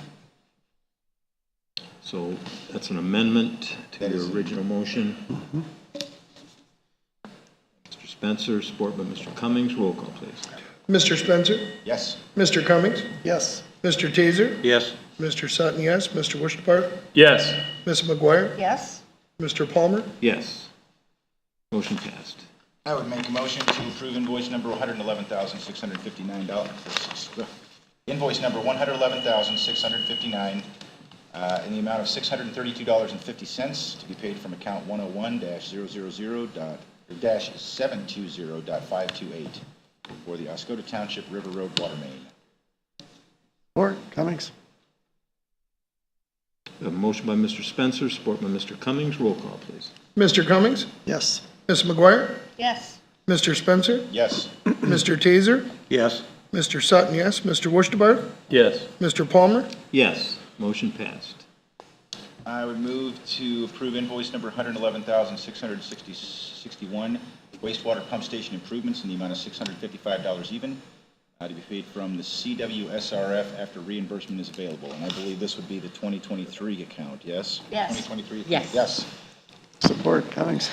So that's an amendment to That your is- original motion. Mr. Spencer, support by Mr. Cummings. Roll call, please. Mr. Spencer? Yes. Mr. Cummings? Yes. Mr. Taser? Yes. Mr. Sutton, yes. Mr. Wurstabarth? Yes. Ms. McGuire? Yes. Mr. Palmer? Yes. Motion passed. I would make a motion to approve invoice number $111,659. Invoice number $111,659 in the amount of $632.50 to be paid from account 101-000-720.528 for the Oscoda Township River Road Water Main. Support. Cummings. A motion by Mr. Spencer, support by Mr. Cummings. Roll call, please. Mr. Cummings? Yes. Ms. McGuire? Yes. Mr. Spencer? Yes. Mr. Taser? Yes. Mr. Sutton, yes. Mr. Wurschtebarth? Yes. Mr. Palmer? Yes, motion passed. I would move to approve invoice number 111,661, wastewater pump station improvements in the amount of $655 even, to be paid from the CWSRF after reimbursement is available. And I believe this would be the 2023 account, yes? Yes. 2023 account? Yes. Yes. Support Cummings.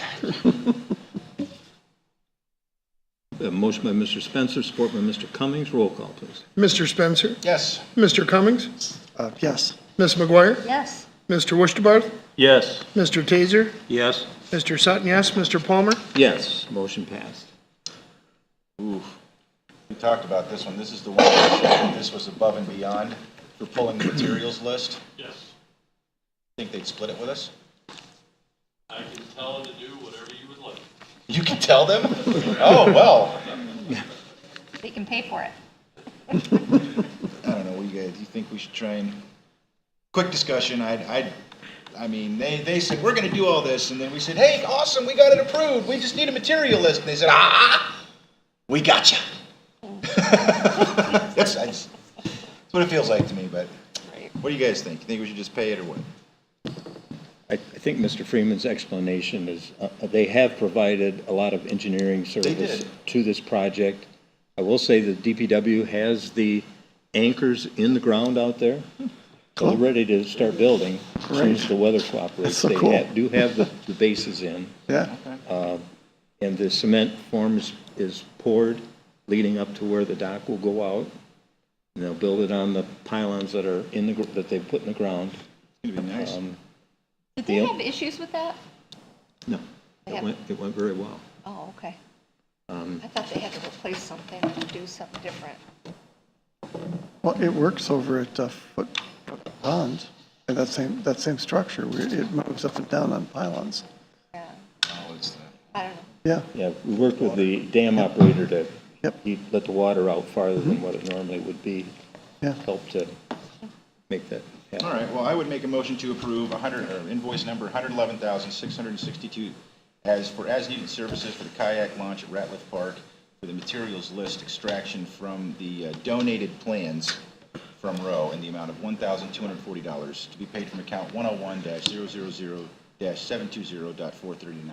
A motion by Mr. Spencer, support by Mr. Cummings. Roll call, please. Mr. Spencer? Yes. Mr. Cummings? Yes. Ms. McGuire? Yes. Mr. Wurschtebarth? Yes. Mr. Taser? Yes. Mr. Sutton, yes. Mr. Palmer? Yes, motion passed. Oof. We talked about this one. This is the one that this was above and beyond for pulling the materials list. Yes. Think they'd split it with us? I can tell them to do whatever you would like. You can tell them? Oh, well. They can pay for it. I don't know, what do you think we should try and, quick discussion, I mean, they said, we're gonna do all this, and then we said, hey, awesome, we got it approved, we just need a material list, and they said, we got you. That's what it feels like to me, but what do you guys think? You think we should just pay it or what? I think Mr. Freeman's explanation is, they have provided a lot of engineering service did. to this project. I will say that DPW has the anchors in the ground out there. So they're ready to start building as soon as the weather cooperates. That's so cool. They do have the bases in. Yeah. And the cement form is poured, leading up to where the dock will go out. And they'll build it on the pylons that are that they've put in the ground. It's gonna be nice. Did they have issues with that? No, it went very well. Oh, okay. I thought they had to replace something or do something different. Well, it works over at Foot Pond, and that same structure, where it moves up and down on pylons. Yeah. Oh, it's I don't know. Yeah, Yeah, we worked with the dam operator to Yep. let the water out farther than what it normally would be. Yeah. Help to make that happen. All right, well, I would make a motion to approve invoice number 111,662 as-needed services for the kayak launch at Ratliff Park for the materials list extraction from the donated plans from Rowe in the amount of $1,240 to be paid from account 101-000-720.439.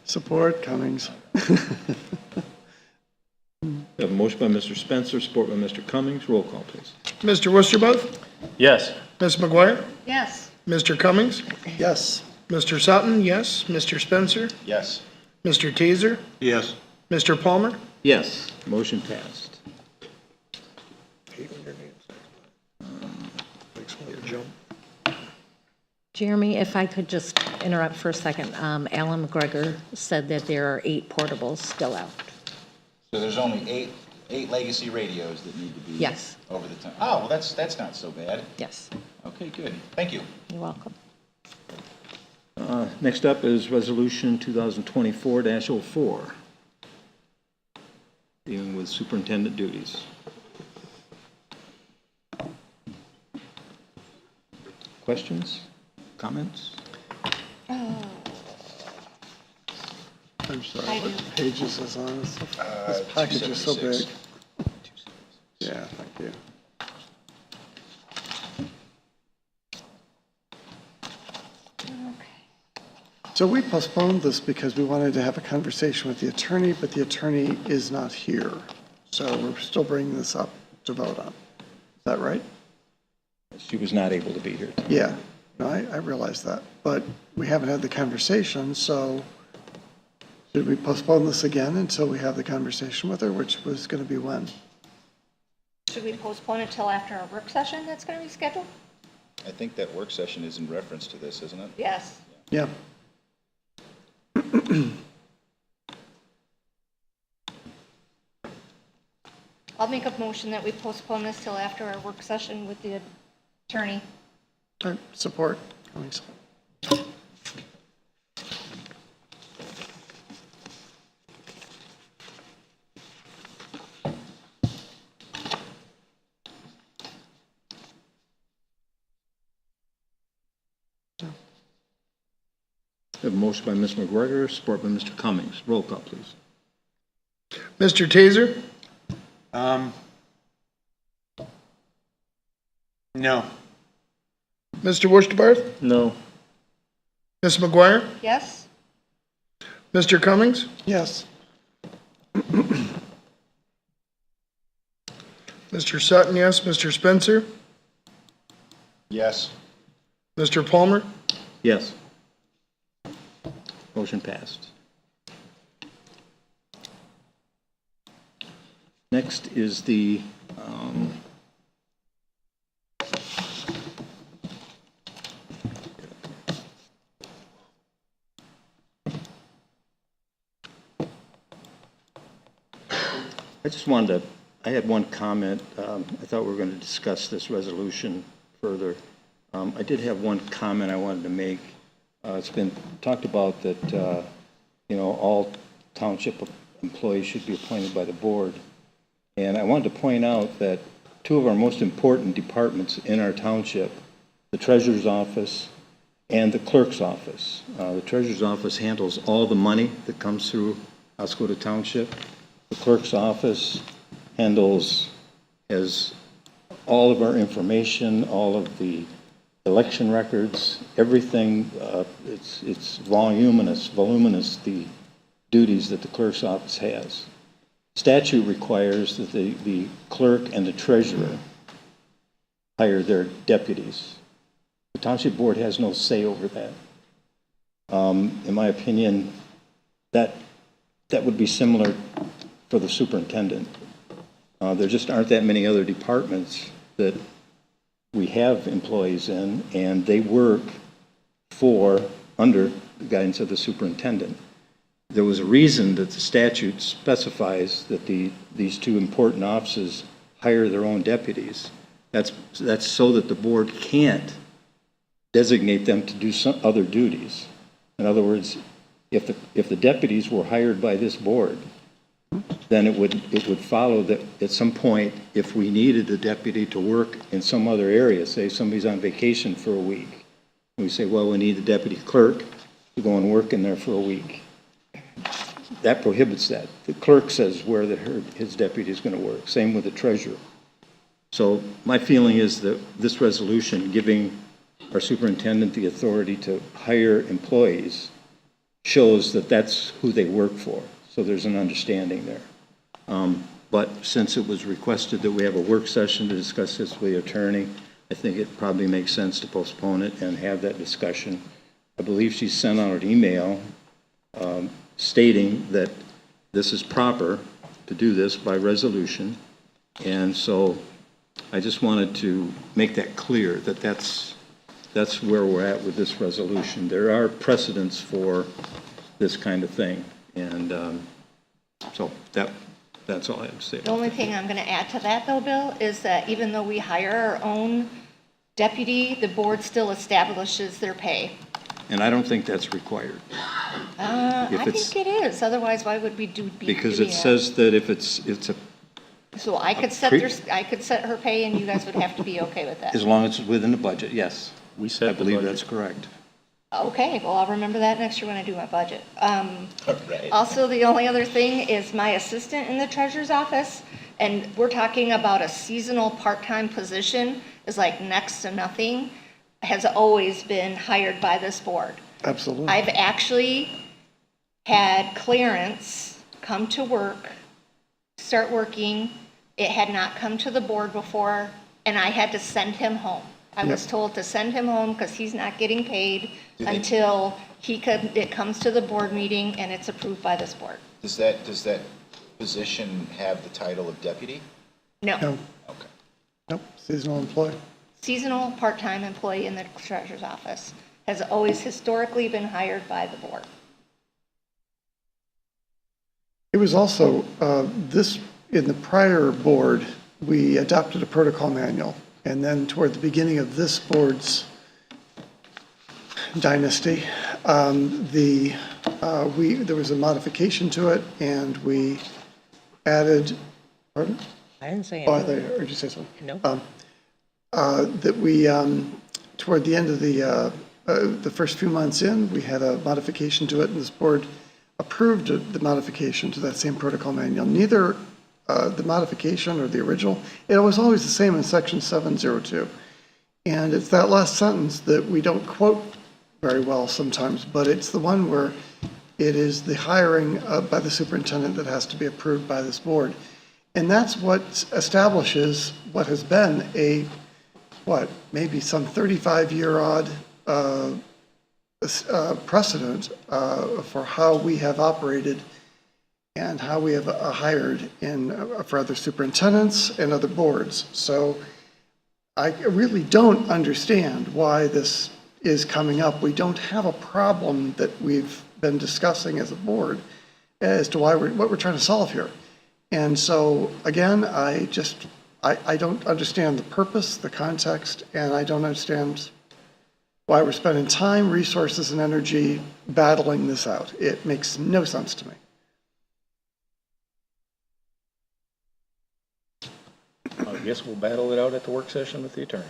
support Cummings. We have a motion by Mr. Spencer, support by Mr. Cummings. Roll call, please. Mr. Wurschtebarth? Yes. Ms. McGuire? Yes. Mr. Cummings? Yes. Mr. Sutton, yes. Mr. Spencer? Yes. Mr. Taser? Yes. Mr. Palmer? Yes, motion passed. Jeremy, if I could just interrupt for a second. Alan McGregor said that there are 8 portables still out. So there's only eight legacy radios that need to be Yes. over the time. Oh, well, that's not so bad. Yes. Okay, good. Thank you. You're welcome. Next up is Resolution 2024-04, dealing with superintendent duties. Questions? Comments? I'm sorry, what page is this on? This package is so big. 276. Yeah, thank you. So we postponed this because we wanted to have a conversation with the attorney, but the attorney is not here. So we're still bringing this up to vote on. Is that right? She was not able to be here tonight. Yeah, no, I realize that, but we haven't had the conversation, so should we postpone this again until we have the conversation with her, which was going to be when? Should we postpone it till after our work session that's going to be scheduled? I think that work session is in reference to this, isn't it? Yes. Yeah. I'll make a motion that we postpone this till after our work session with the attorney. All right, support. Cummings. We have a motion by Ms. McGregor, support by Mr. Cummings. Roll call, please. Mr. Taser? No. Mr. Wurstabarth? No. Ms. McGuire? Yes? Mr. Cummings? Yes. Mr. Sutton, yes. Mr. Spencer? Yes. Mr. Palmer? Yes. Motion passed. Next is the, I just wanted to, I had one comment. I thought we were going to discuss this resolution further. I did have one comment I wanted to make. It's been talked about that, all township employees should be appointed by the board. And I wanted to point out that two of our most important departments in our township, the treasurer's office and the clerk's office. The treasurer's office handles all the money that comes through Oscoda Township. The clerk's office has all of our information, all of the election records, everything. It's voluminous, the duties that the clerk's office has. Statute requires that the clerk and the treasurer hire their deputies. The township board has no say over that. In my opinion, that would be similar for the superintendent. There just aren't that many other departments that we have employees in, and they work under the guidance of the superintendent. There was a reason that the statute specifies that these two important offices hire their own deputies. That's so that the board can't designate them to do some other duties. In other words, if the deputies were hired by this board, then it would follow that at some point, if we needed a deputy to work in some other area, say somebody's on vacation for a week, and we say, well, we need the deputy clerk to go and work in there for a week. That prohibits that. The clerk says where his deputy is going to work. Same with the treasurer. So my feeling is that this resolution giving our superintendent the authority to hire employees shows that that's who they work for. So there's an understanding there. But since it was requested that we have a work session to discuss this with the attorney, I think it probably makes sense to postpone it and have that discussion. I believe she sent out an email stating that this is proper to do this by resolution. And so I just wanted to make that clear that that's where we're at with this resolution. There are precedents for this kind of thing. And so that's all I have to say. The only thing I'm going to add to that, though, Bill, is that even though we hire our own deputy, the board still establishes their pay. And I don't think that's required. I think it is. Otherwise, why would we do? Because it says that if it's a. So I could set her pay, and you guys would have to be okay with that. As long as it's within the budget, yes. I believe that's correct. Okay, well, I'll remember that next year when I do my budget. Also, the only other thing is my assistant in the treasurer's office, and we're talking about a seasonal part-time position, is like next to nothing, has always been hired by this board. Absolutely. I've actually had clearance come to work, start working. It had not come to the board before, and I had to send him home. I was told to send him home because he's not getting paid until it comes to the board meeting and it's approved by this board. Does that position have the title of deputy? No. Okay. Nope, seasonal employee. Seasonal part-time employee in the treasurer's office has always historically been hired by the board. It was also, in the prior board, we adopted a protocol manual. And then toward the beginning of this board's dynasty, there was a modification to it, and we added, pardon? I didn't say Oh, anything. or did you say something? No. That we, toward the end of the first few months in, we had a modification to it, and this board approved the modification to that same protocol manual. Neither the modification or the original, it was always the same in section 702. And it's that last sentence that we don't quote very well sometimes, but it's the one where it is the hiring by the superintendent that has to be approved by this board. And that's what establishes what has been a, maybe some 35-year-odd precedent for how we have operated and how we have hired for other superintendents and other boards. So I really don't understand why this is coming up. We don't have a problem that we've been discussing as a board as to what we're trying to solve here. And so, again, I don't understand the purpose, the context, and I don't understand why we're spending time, resources, and energy battling this out. It makes no sense to me. I guess we'll battle it out at the work session with the attorney.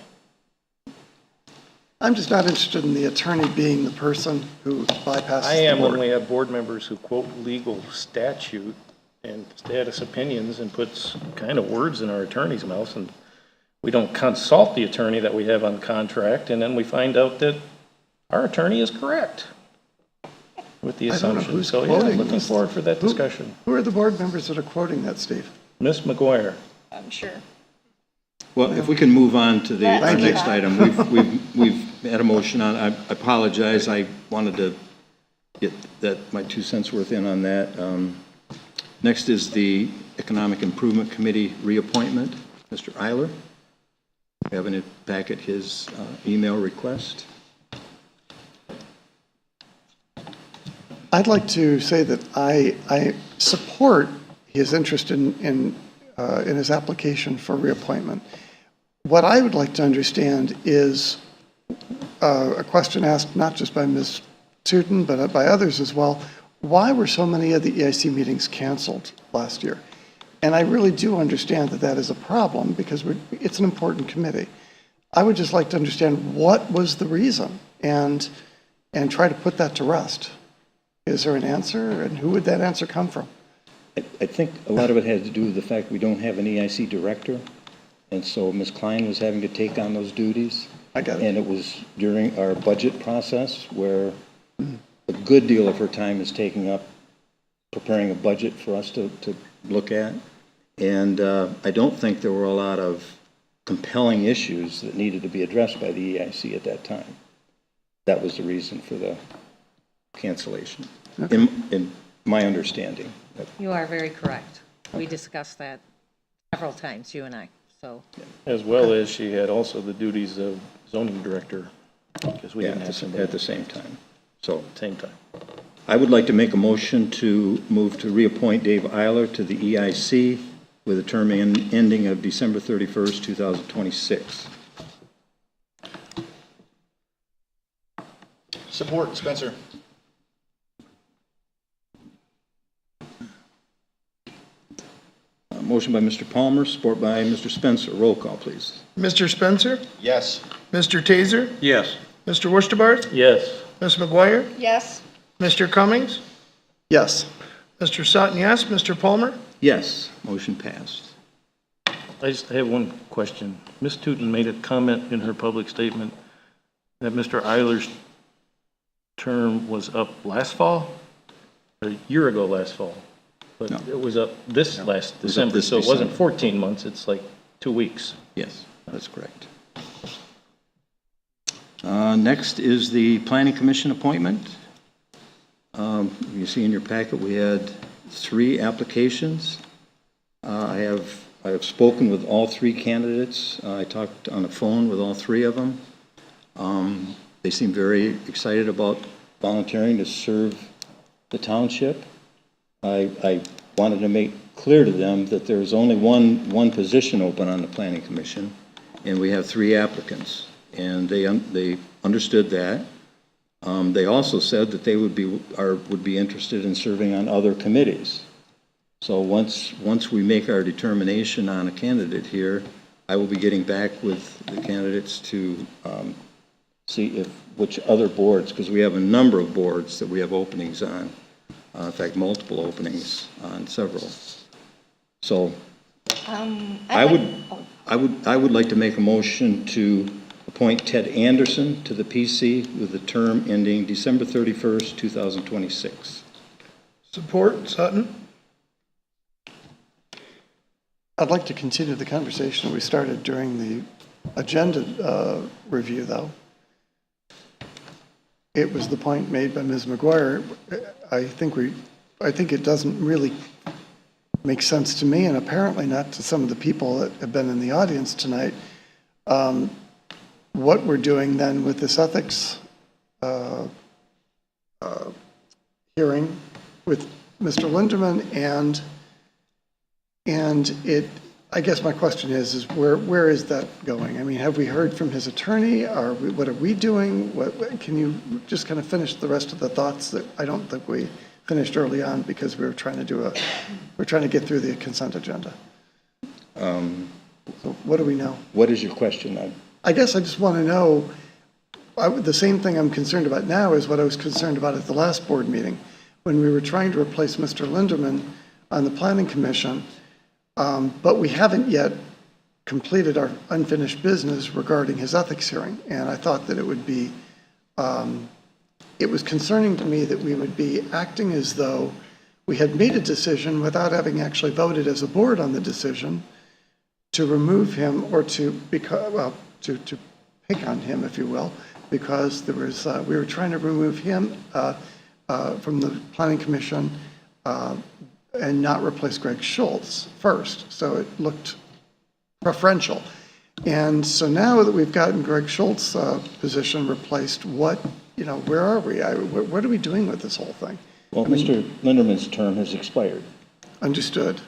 I'm just not interested in the attorney being the person who bypasses I am the board. when we have board members who quote legal statute and status opinions and puts kind of words in our attorney's mouth, and we don't consult the attorney that we have on contract, and then we find out that our attorney is correct with the I don't know assumption. who's So yeah, quoting looking this. forward for that discussion. Who are the board members that are quoting that, Steve? Ms. McGuire. I'm sure. Well, if we can move on to our Thank you. next item. We've had a motion on, I apologize, I wanted to get my 2 cents worth in on that. Next is the Economic Improvement Committee reappointment. Mr. Eiler, we have in the packet his email request. I'd like to say that I support his interest in his application for reappointment. What I would like to understand is a question asked not just by Ms. Tootin, but by others as well. Why were so many of the EIC meetings canceled last year? And I really do understand that that is a problem because it's an important committee. I would just like to understand what was the reason and try to put that to rest. Is there an answer, and who would that answer come from? I think a lot of it had to do with the fact we don't have an EIC director, and so Ms. Klein was having to take on those duties. I got it. And it was during our budget process where a good deal of her time is taking up preparing a budget for us to look at. And I don't think there were a lot of compelling issues that needed to be addressed by the EIC at that time. That was the reason for the cancellation, in my understanding. You are very correct. We discussed that several times, you and I, so. As well as she had also the duties of zoning director, because we Yeah, didn't have somebody at the same time. So same time. I would like to make a motion to move to reappoint Dave Eiler to the EIC with a term ending of December 31st, 2026. Support, Spencer. Motion by Mr. Palmer, support by Mr. Spencer. Roll call, please. Mr. Spencer? Yes. Mr. Taser? Yes. Mr. Worcesterbart? Yes. Ms. McGuire? Yes. Mr. Cummings? Yes. Mr. Sutton, yes. Mr. Palmer? Yes, motion passed. I just have one question. Ms. Tootin made a comment in her public statement that Mr. Eiler's term was up last fall, a year ago last fall. But No. it was up this last was up December, this so it wasn't December. 14 months, it's like 2 weeks. Yes, that's correct. Next is the Planning Commission appointment. You see in your packet, we had 3 applications. I have spoken with all 3 candidates. I talked on the phone with all 3 of them. They seem very excited about volunteering to serve the township. I wanted to make clear to them that there's only one position open on the Planning Commission, and we have 3 applicants, and they understood that. They also said that they would be interested in serving on other committees. So once we make our determination on a candidate here, I will be getting back with the candidates to see which other boards, because we have a number of boards that we have openings on. In fact, multiple openings on several. So I would like to make a motion to appoint Ted Anderson to the PC with a term ending December 31st, 2026. Support, Sutton? I'd like to continue the conversation we started during the agenda review, though. It was the point made by Ms. McGuire. I think it doesn't really make sense to me, and apparently not to some of the people that have been in the audience tonight, what we're doing then with this ethics hearing with Mr. Linderman, and it, I guess my question is where is that going? I mean, have we heard from his attorney? What are we doing? Can you just kind of finish the rest of the thoughts that I don't think we finished early on because we were trying to get through the consent agenda? So what do we know? What is your question? I guess I just want to know, the same thing I'm concerned about now is what I was concerned about at the last board meeting, when we were trying to replace Mr. Linderman on the Planning Commission, but we haven't yet completed our unfinished business regarding his ethics hearing. And I thought that it would be, it was concerning to me that we would be acting as though we had made a decision without having actually voted as a board on the decision to remove him or to pick on him, if you will, because there was, we were trying to remove him from the Planning Commission and not replace Greg Schultz first. So it looked preferential. And so now that we've gotten Greg Schultz's position replaced, where are we? What are we doing with this whole thing? Well, Mr. Linderman's term has expired. Understood.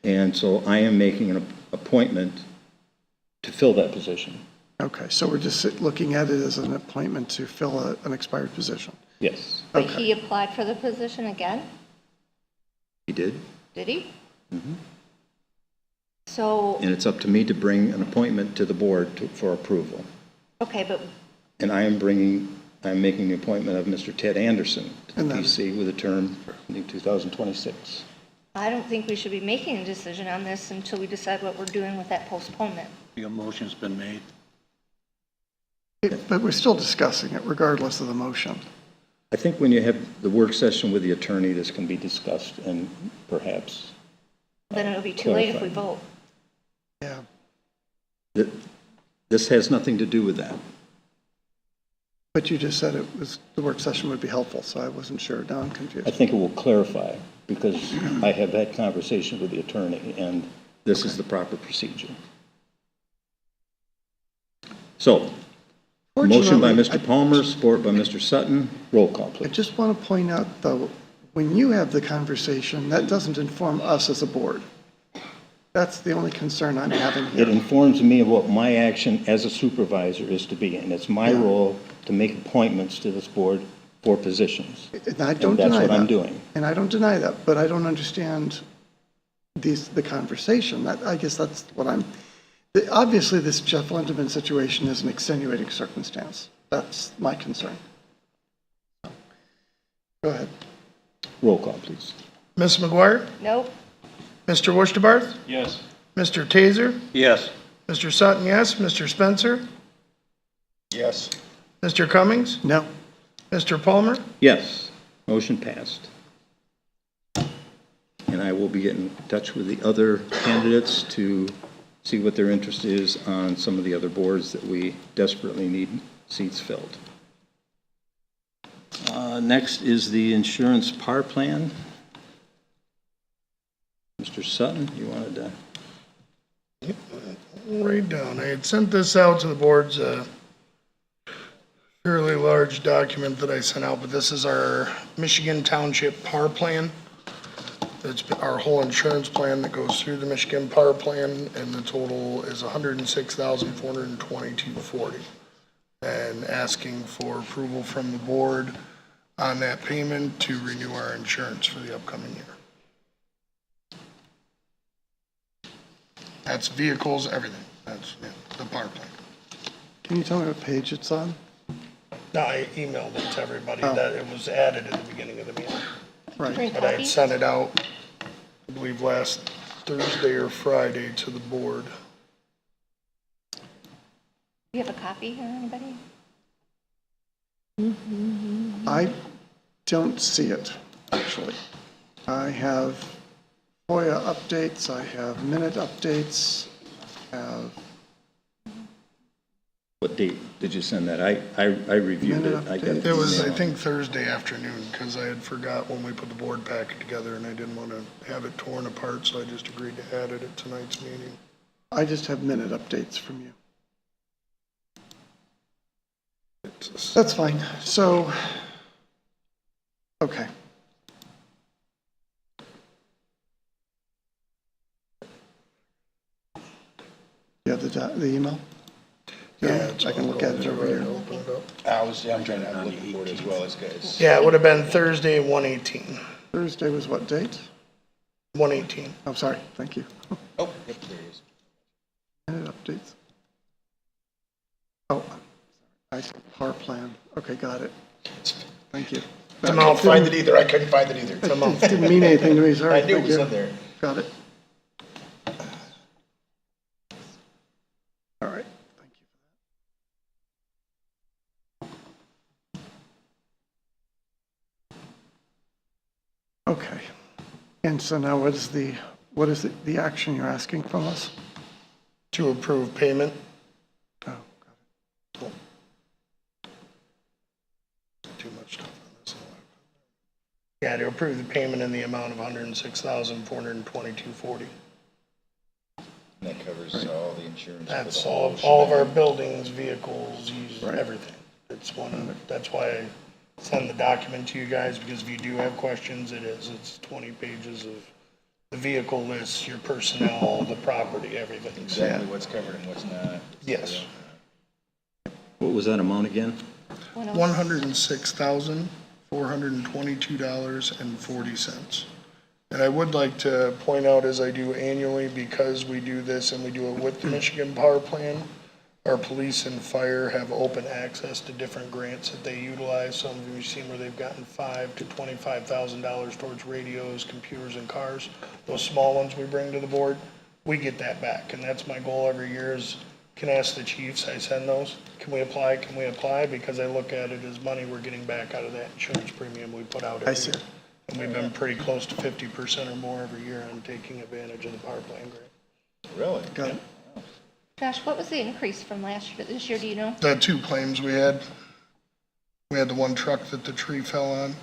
And so I am making an appointment to fill that position. Okay, so we're just looking at it as an appointment to fill an expired position. Yes. But he applied for the position again? He did. Did he? Mm-hmm. So, And it's up to me to bring an appointment to the board for approval. okay, but And I'm making the appointment of Mr. Ted Anderson to the PC with a term in 2026. I don't think we should be making a decision on this until we decide what we're doing with that postponement. The motion's been made. But we're still discussing it regardless of the motion. I think when you have the work session with the attorney, this can be discussed and perhaps. Then it'll be too late if we vote. Yeah. This has nothing to do with that. But you just said the work session would be helpful, so I wasn't sure. Now I'm confused. I think it will clarify because I have had conversation with the attorney and this is the proper procedure. So, motion by Mr. Palmer, support by Mr. Sutton. Roll call, I please. just want to point out, though, when you have the conversation, that doesn't inform us as a board. That's the only concern I'm having here. It informs me of what my action as a supervisor is to be, and it's my role to make appointments to this board for positions. And I don't deny that. And that's what I'm doing. And I don't deny that, but I don't understand the conversation. I guess that's what obviously this Jeff Linderman situation is an extenuating circumstance. That's my concern. Go ahead. Roll call, please. Ms. McGuire? Nope. Mr. Wurstabarth? Yes. Mr. Taser? Yes. Mr. Sutton, yes. Mr. Spencer? Yes. Mr. Cummings? No. Mr. Palmer? Yes, motion passed. And I will be getting in touch with the other candidates to see what their interest is on some of the other boards that we desperately need seats filled. Next is the insurance par plan. Mr. Sutton, you wanted to? Right down. I had sent this out to the boards, fairly large document that I sent out, but this is our Michigan Township PAR plan. That's our whole insurance plan that goes through the Michigan PAR plan, and the total is $106,422.40. And asking for approval from the board on that payment to renew our insurance for the upcoming year. That's vehicles, everything. That's the PAR plan. Can you tell me what page it's on? No, I emailed it to everybody, that it was added at the beginning of the meeting. Right. But I had sent it out, I believe, last Thursday or Friday to the board. Do you have a copy here, anybody? I don't see it, actually. I have FOIA updates, I have minute updates, I have What date did you send that? I reviewed it. I got Minute the It was, I email. think, Thursday afternoon, because I had forgot when we put the board packet together, and I didn't want to have it torn apart, so I just agreed to add it at tonight's meeting. I just have minute updates from you. That's fine. So, okay. You have the email? Yeah, I can look at it over here. Open it up. I'm trying to look for it as well as guys. Yeah, it would have been Thursday, 118. Thursday was what date? 118. Oh, sorry, thank you. Oh, yep, there it is. Minute updates. Oh, I see, power plan. Okay, got it. Thank you. I couldn't find it either. I couldn't find it either. It didn't mean anything to me, sorry. I knew it Thank was you. in there. Got it. All right, thank you. Okay. And so now what is the action you're asking from us? To approve payment. Oh, got it. Too much stuff on this. Yeah, to approve the payment in the amount of $106,422.40. That covers all the insurance. for That's the whole all of our shebang. buildings, vehicles, Right. everything. It's one, that's why I send the document to you guys, because if you do have questions, it's 20 pages of the vehicle list, your personnel, the property, everything. So, Exactly what's covered and what's not. yes. What was that amount again? $106,422.40. And I would like to point out, as I do annually, because we do this and we do it with the Michigan Power Plan, our police and fire have open access to different grants that they utilize. Some of you've seen where they've gotten $5,000 to $25,000 towards radios, computers, and cars. Those small ones we bring to the board, we get that back. And that's my goal every year is, can ask the chiefs, I send those, can we apply? Can we apply? Because I look at it as money we're getting back out of that insurance premium we put out every year. And we've been pretty close to 50% or more every year on taking advantage of the power plan grant. Really? Got it. Josh, what was the increase from last year to this year, do you know? The two claims we had the one truck that the tree fell on,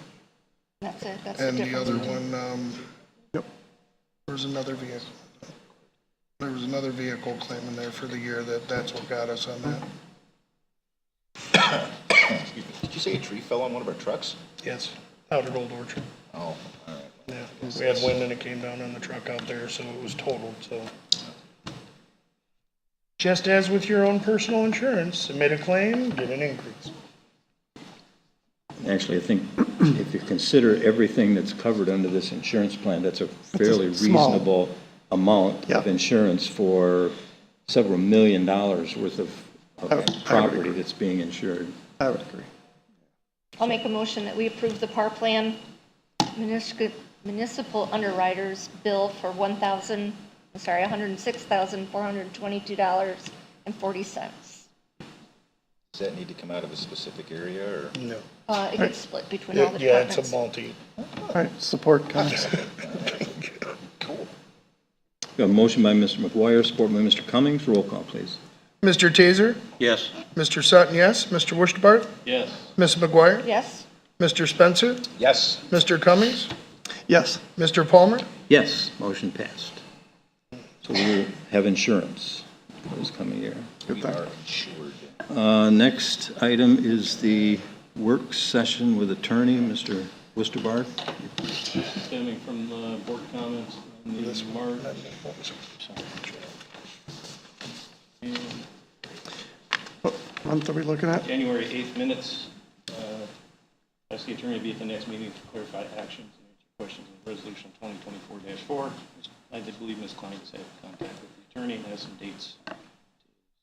That's it, that's the and the difference. other one, there was another vehicle. There was another vehicle claim in there for the year that's what got us on that. Excuse me. Did you say a tree fell on one of our trucks? Yes, out at Old Orchard. Oh, all right. Yeah, we had wind and it came down on the truck out there, so it was totaled, so. Just as with your own personal insurance, submit a claim, get an increase. Actually, I think if you consider everything that's covered under this insurance plan, that's a fairly small. reasonable amount Yep. of insurance for several $1 million worth of I would property agree. that's being insured. I would agree. I'll make a motion that we approve the power plan municipal underwriters bill for $106,422.40. Does that need to come out of a specific area or? No. It gets split between all the Yeah, it's departments. a multi. All right, support, guys. Cool. We have a motion by Mr. McGuire, support by Mr. Cummings. Roll call, please. Mr. Taser? Yes. Mr. Sutton, yes. Mr. Wurschbarth? Yes. Ms. McGuire? Yes? Mr. Spencer? Yes. Mr. Cummings? Yes, Mr. Palmer? Yes, motion passed. So we will have insurance for this coming year. We are insured. Next item is the work session with attorney, Mr. Wisterbarth. Stemming from board comments on the March. and what month are we looking at? January 8th minutes. Ask the attorney to be at the next meeting to clarify actions and answer questions on resolution 2024-4. I did believe Ms. Klein has had contact with the attorney and has some dates to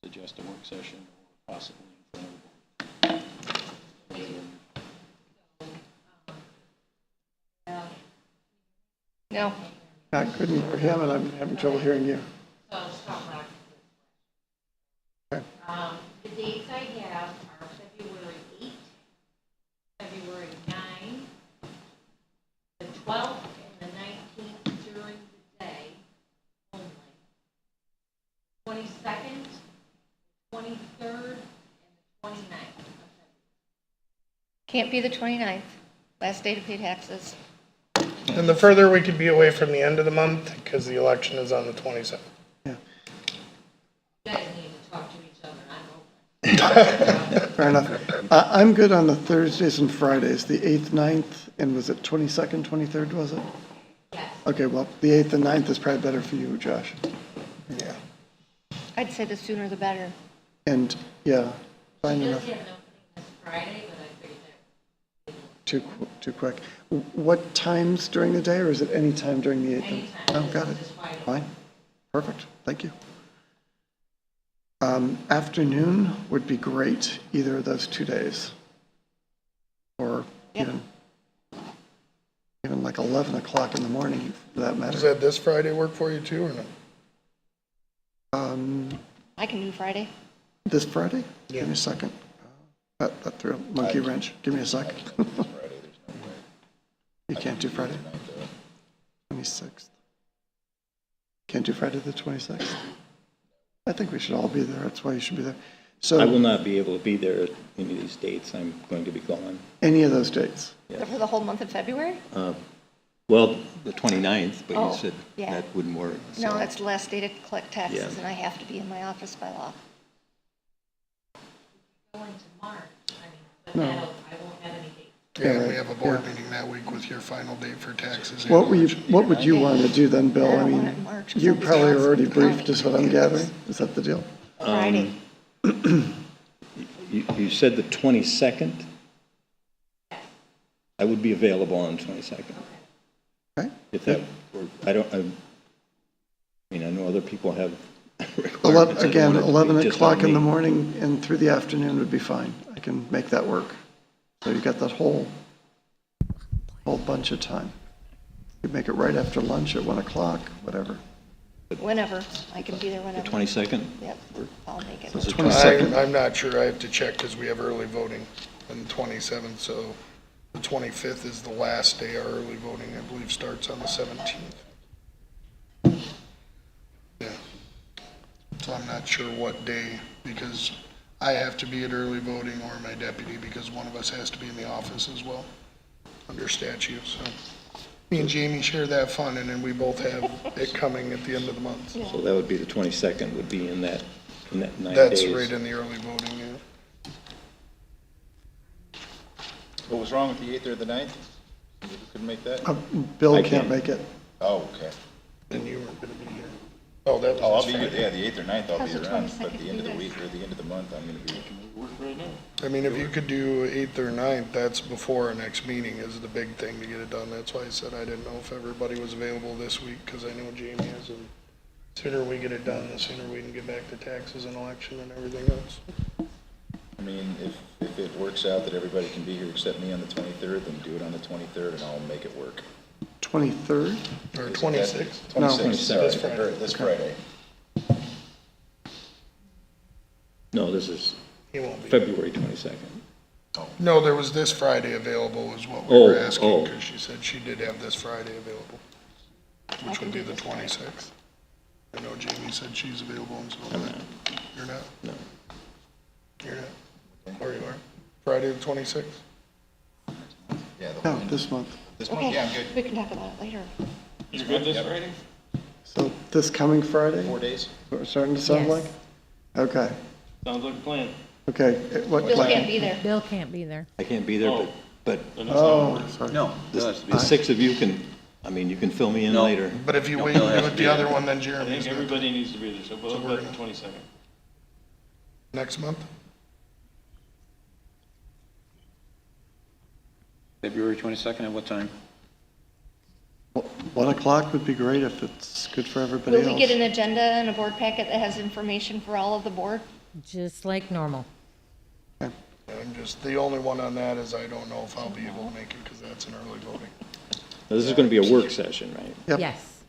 suggest a work session or possibly in front of the board. No? I couldn't hear him, and I'm having trouble hearing you. Okay. The I have are February 8th, February 9th, the 12th and the 19th during the day only. 22nd, 23rd, and the 29th. Can't be the 29th, last day to pay taxes. And the further we could be away from the end of the month, because the election is on the 27th. You guys need to talk to each other, I'm open. Fair enough. I'm good on the Thursdays and Fridays, the 8th, 9th, and was it 22nd, 23rd, was it? Yes. Okay, well, the 8th and 9th is probably better for you, Josh. Yeah. I'd say the sooner the better. And, yeah, fine She does enough. have an opening this Friday, but I figured that. Too quick. What times during the day, or is it any time during the 8th? Anytime, Oh, got it. just Friday. Fine. Perfect. Thank you. Afternoon would be great, either of those 2 days. Or Yep. even like 11 o'clock in the morning, for that Does matter. that this Friday work for you too, or no? I can do Friday. This Friday? Give me a second. That threw a monkey wrench. Give me a sec. You can't do Friday? 26th. Can't do Friday the 26th? I think we should all be there. That's why you should be there. So, I will not be able to be there at any of these dates. I'm going to be gone. any of those dates? For the whole month of February? Well, the 29th, but Oh, you said yeah. that wouldn't work. No, so- it's the last day to collect taxes, Yeah. and I have to be in my office by law. Going to March, I mean, but No. I won't have any dates. Yeah, we have a board meeting that week with your final date for taxes. What would you want to do then, Bill? I I don't want it mean, in March, 'cause you I'll be probably gone already from briefed, county. is what I'm gathering. Is that the deal? Friday. You said the 22nd? I would be available on the 22nd. Okay. If that were, I mean, I know other people have requirements. I don't Again, want it to be 11 just on o'clock in the me. morning and through the afternoon would be fine. I can make that work. So you got that whole bunch of time. You make it right after lunch at 1 o'clock, whatever. Whenever. I can be there The whenever. 22nd? Yep, I'll make it. So it's the 22nd? I'm not sure, I have to check because we have early voting on the 27th, so the 25th is the last day our early voting, I believe, starts on the 17th. Yeah. So I'm not sure what day, because I have to be at early voting or my deputy, because one of us has to be in the office as well, under statute, so. Me and Jamie share that fun, and then we both have it coming at the end of the month. So that would be the 22nd, would be in that 9 days. That's right in the early voting, yeah. What was wrong with the 8th or the 9th? You couldn't make that? Bill I can't can't. make it. Oh, okay. And you weren't gonna be here. Oh, that was. Oh, I'll this be, Friday. yeah, the 8th or 9th I'll How's be the around, 22nd but the end of the be week or the end of the month, I'm gonna be. I mean, if you could do 8th or 9th, that's before our next meeting is the big thing to get it done. That's why I said I didn't know if everybody was available this week, because I know Jamie is, and sooner we get it done, the sooner we can get back to taxes and election and everything else. I mean, if it works out that everybody can be here except me on the 23rd, then do it on the 23rd and I'll make it work. 23rd? Or 26th. No. 26th, sorry, This Friday. this Friday. No, this is He won't be. February 22nd. No, there was this Friday available is what we Oh, were asking, oh. because she said she did have this Friday available, which would be the 26th. I know Jamie said she's available and so I'm on. not. You're not? No. You're not? Or you are? Friday the 26th? Yeah, the No, whole end. this month. This month, Okay, yeah, I'm good. we can talk about it later. You're good this Friday? So this coming Friday? 4 days. What we're starting to sound Yes. like? Okay, Sounds like a plan. okay. What Bill time? can't be there. Bill can't be there. I can't be there, Oh. but Then it's not Oh, worth it. sorry. No, the 6 of you can, I mean, you can fill me in No. later. But if you wait and do it the other one, then I Jeremy's think good. everybody needs to be there, so we'll So look we're at the gonna- 22nd. Next month? February 22nd at what time? 1 o'clock would be great if it's good for everybody Will else. we get an agenda and a board packet that has information for all of the board? Just like normal. I'm just, the only one on that is I don't know if I'll be able to make it, because that's an early voting. Now, this is going to be a work session, right? Yep. Yes.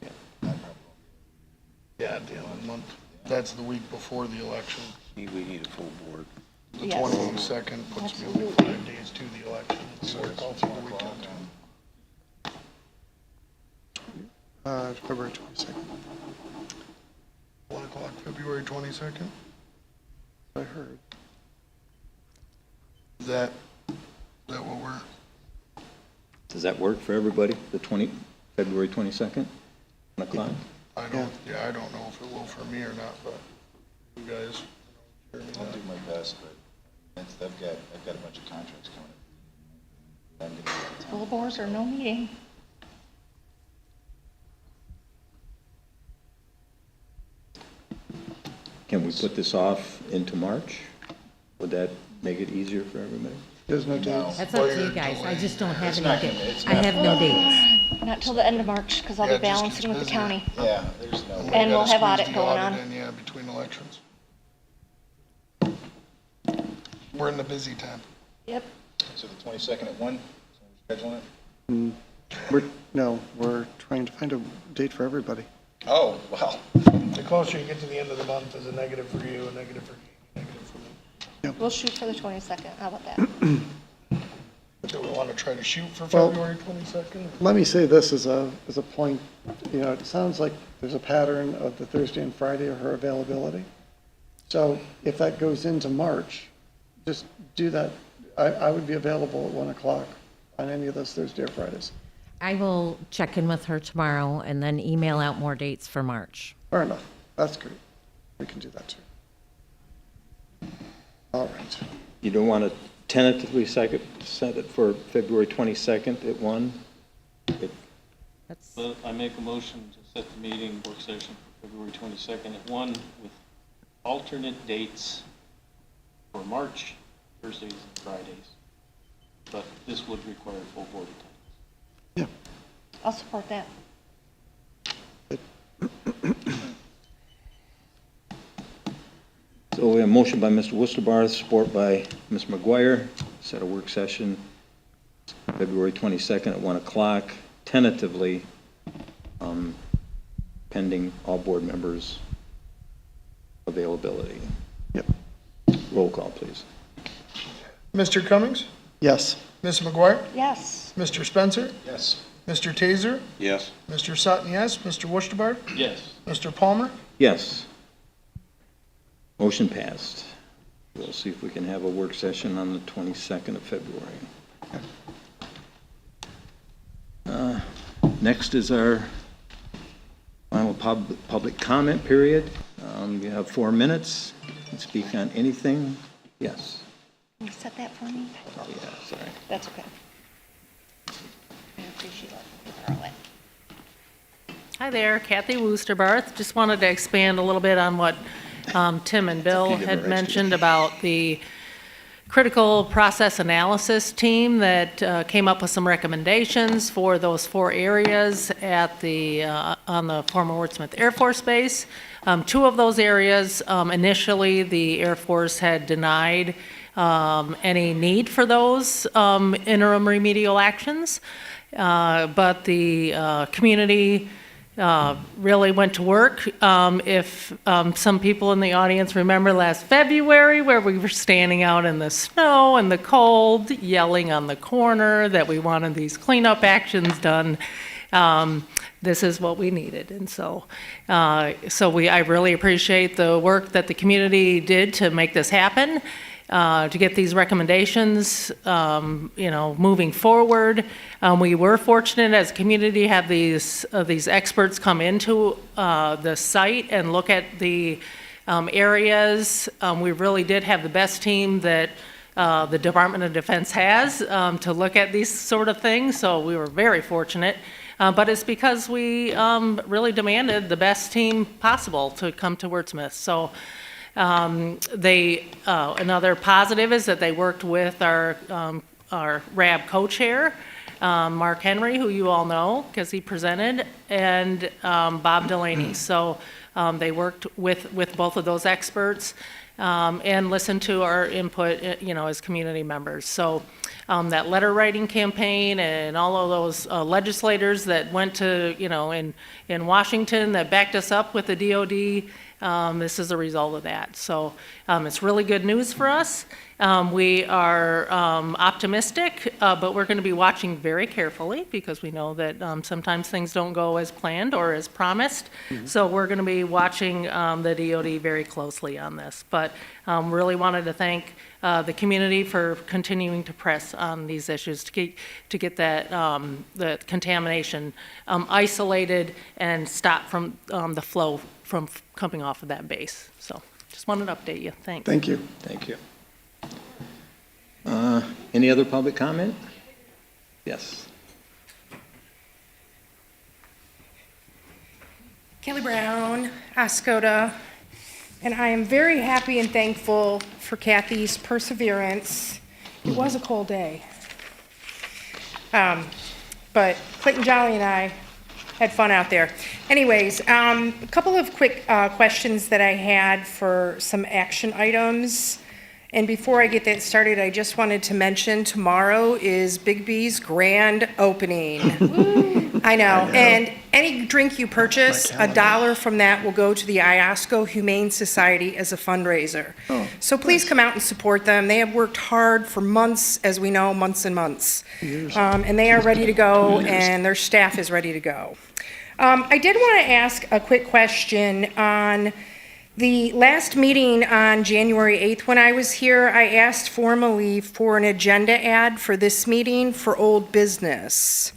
Yeah, at the end of the month. That's the week before the election. We need a full board. The the Yes. 22nd puts me only 5 days to the election. So all through the weekend. February 22nd, 1 o'clock, February 22nd. I heard. Is that what we're? Does that work for everybody, February 22nd, 1 o'clock? I don't know if it will for me or not, but you guys. I'll do my best, but I've got a bunch of contracts coming up. Full boards or no meeting. Can we put this off into March? Would that make it easier for everybody? There's no dates. That's up to you guys. I just don't have not any gonna- dates. it's I not have no dates. Not till the end of March, because I'll Yeah, be it just balancing gets with the busier. county. Yeah, there's no way. And we'll have Gotta audit squeeze the going audit on. in, yeah, between elections. We're in the busy time. Yep. So the 22nd at 1, so we're scheduling it? We're trying to find a date for everybody. Oh, well. The closer you get to the end of the month is a negative for you, a negative for me, negative for me. We'll shoot for the 22nd. How about that? Do we want to try to shoot for Well- February 22nd? Let me say this as a point, it sounds like there's a pattern of the Thursday and Friday of her availability. So if that goes into March, just do that. I would be available at 1 o'clock on any of those Thursday or Fridays. I will check in with her tomorrow and then email out more dates for March. Fair enough. That's great. We can do that too. All right. You don't want to tentatively set it for February 22nd at 1? That's, I make a motion to set the meeting work session for February 22nd at 1 with alternate dates for March, Thursdays and Fridays. But this would require full board attendance. Yeah. I'll support that. So we have a motion by Mr. Worcester, support by Ms. McGuire, set a work session February 22nd at 1 o'clock, tentatively, pending all board members' availability. Yep. Roll call, please. Mr. Cummings? Yes. Ms. McGuire? Yes. Mr. Spencer? Yes. Mr. Taser? Yes. Mr. Sutton, yes. Mr. Worcester? Yes. Mr. Palmer? Yes. Motion passed. We'll see if we can have a work session on the 22nd of February. Next is our final public comment period. You have 4 minutes. You can speak on anything. Yes. Can you set that for me? Oh, yeah, sorry. That's okay. I appreciate it. Hi there, Kathy Woosterbarth. Just wanted to expand a little bit on what Tim and Bill had mentioned about the critical process analysis team that came up with some recommendations for those 4 areas at the on the former Wordsmith Air Force Base. 2 of those areas, initially the Air Force had denied any need for those interim remedial actions, but the community really went to work. If some people in the audience remember last February where we were standing out in the snow and the cold, yelling on the corner that we wanted these cleanup actions done, this is what we needed. And so, I really appreciate the work that the community did to make this happen. To get these recommendations, moving forward. We were fortunate as a community to have these experts come into the site and look at the areas. We really did have the best team that the Department of Defense has to look at these sort of things, so we were very fortunate. But it's because we really demanded the best team possible to come to Wordsmith. So. Another positive is that they worked with our RAB co-chair, Mark Henry, who you all know because he presented, and Bob Delaney. So they worked with both of those experts and listened to our input, as community members. So that letter writing campaign and all of those legislators that went to, in Washington that backed us up with the DOD this is a result of that. So it's really good news for us. We are optimistic, but we're going to be watching very carefully because we know that sometimes things don't go as planned or as promised. So we're going to be watching the DOD very closely on this. But really wanted to thank the community for continuing to press on these issues to get that the contamination isolated and stop from the flow from coming off of that base. So just wanted to update you. Thanks. Thank you. Thank you. Any other public comment? Yes. Kelly Brown, Oscoda, and I am very happy and thankful for Kathy's perseverance. It was a cold day. But Clayton Jolly and I had fun out there. Anyways, a couple of quick questions that I had for some action items. And before I get that started, I just wanted to mention tomorrow is Big B's grand opening. I know. And any drink you purchase, $1 from that will go to the Iosco Humane Society as a fundraiser. So please come out and support them. They have worked hard for months, as we know, months and months. And they are ready to go, and their staff is ready to go. I did want to ask a quick question on the last meeting on January 8th when I was here. I asked formally for an agenda ad for this meeting for old business.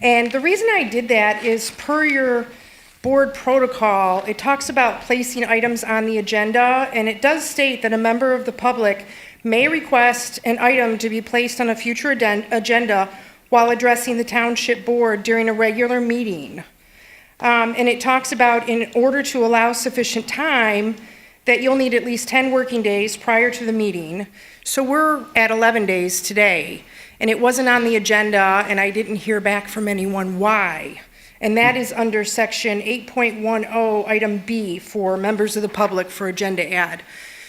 And the reason I did that is per your board protocol, it talks about placing items on the agenda, and it does state that a member of the public may request an item to be placed on a future agenda while addressing the township board during a regular meeting. And it talks about in order to allow sufficient time that you'll need at least 10 working days prior to the meeting. So we're at 11 days today, and it wasn't on the agenda, and I didn't hear back from anyone why. And that is under section 8.10, item B, for members of the public for agenda ad.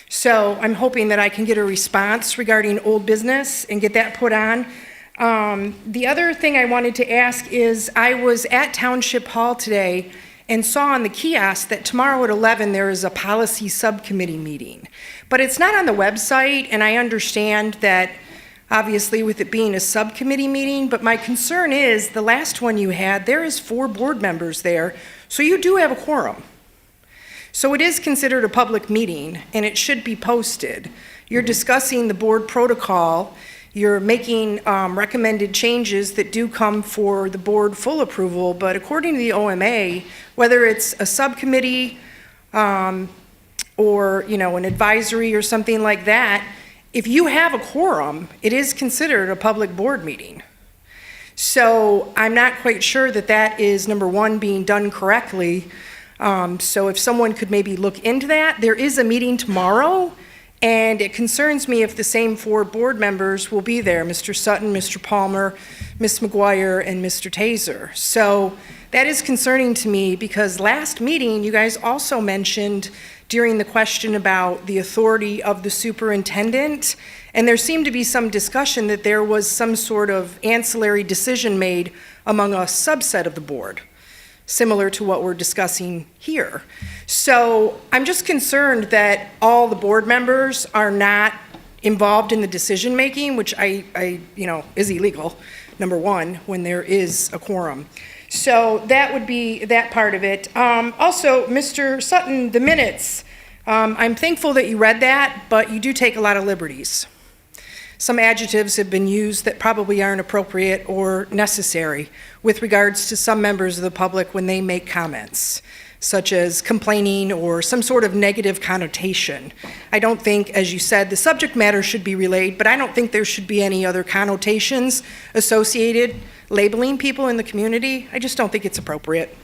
So I'm hoping that I can get a response regarding old business and get that put on. The other thing I wanted to ask is I was at Township Hall today and saw on the kiosk that tomorrow at 11 there is a policy subcommittee meeting. But it's not on the website, and I understand that obviously with it being a subcommittee meeting, but my concern is the last one you had, there is 4 board members there, so you do have a quorum. So it is considered a public meeting, and it should be posted. You're discussing the board protocol. You're making recommended changes that do come for the board full approval, but according to the OMA, whether it's a subcommittee or an advisory or something like that, if you have a quorum, it is considered a public board meeting. So I'm not quite sure that that is, number one, being done correctly. So if someone could maybe look into that. There is a meeting tomorrow, and it concerns me if the same 4 board members will be there, Mr. Sutton, Mr. Palmer, Ms. McGuire, and Mr. Taser. So that is concerning to me because last meeting, you guys also mentioned during the question about the authority of the superintendent, and there seemed to be some discussion that there was some sort of ancillary decision made among a subset of the board, similar to what we're discussing here. So I'm just concerned that all the board members are not involved in the decision-making, which is illegal, number one, when there is a quorum. So that would be that part of it. Also, Mr. Sutton, the minutes, I'm thankful that you read that, but you do take a lot of liberties. Some adjectives have been used that probably aren't appropriate or necessary with regards to some members of the public when they make comments, such as complaining or some sort of negative connotation. I don't think, as you said, the subject matter should be relayed, but I don't think there should be any other connotations associated labeling people in the community. I just don't think it's appropriate.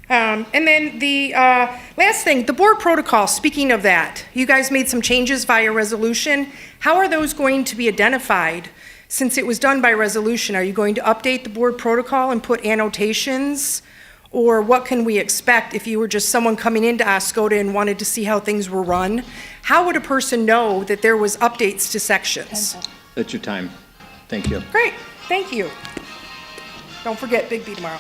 And then the last thing, the board protocol, speaking of that, you guys made some changes via resolution. How are those going to be identified since it was done by resolution? Are you going to update the board protocol and put annotations? Or what can we expect if you were just someone coming into Oscoda and wanted to see how things were run? How would a person know that there was updates to sections? That's your time. Thank you. Great, thank you. Don't forget Big B tomorrow.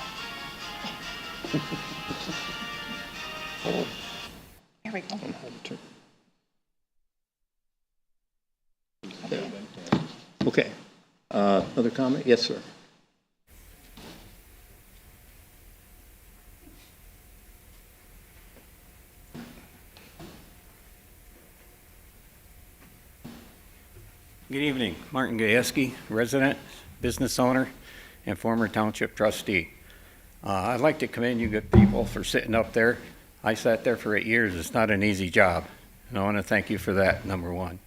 we go. Okay. Other comment? Yes, sir. Good evening. Martin Gajewski, resident, business owner, and former township trustee. I'd like to commend you good people for sitting up there. I sat there for 8 years. It's not an easy job, and I want to thank you for that, number one.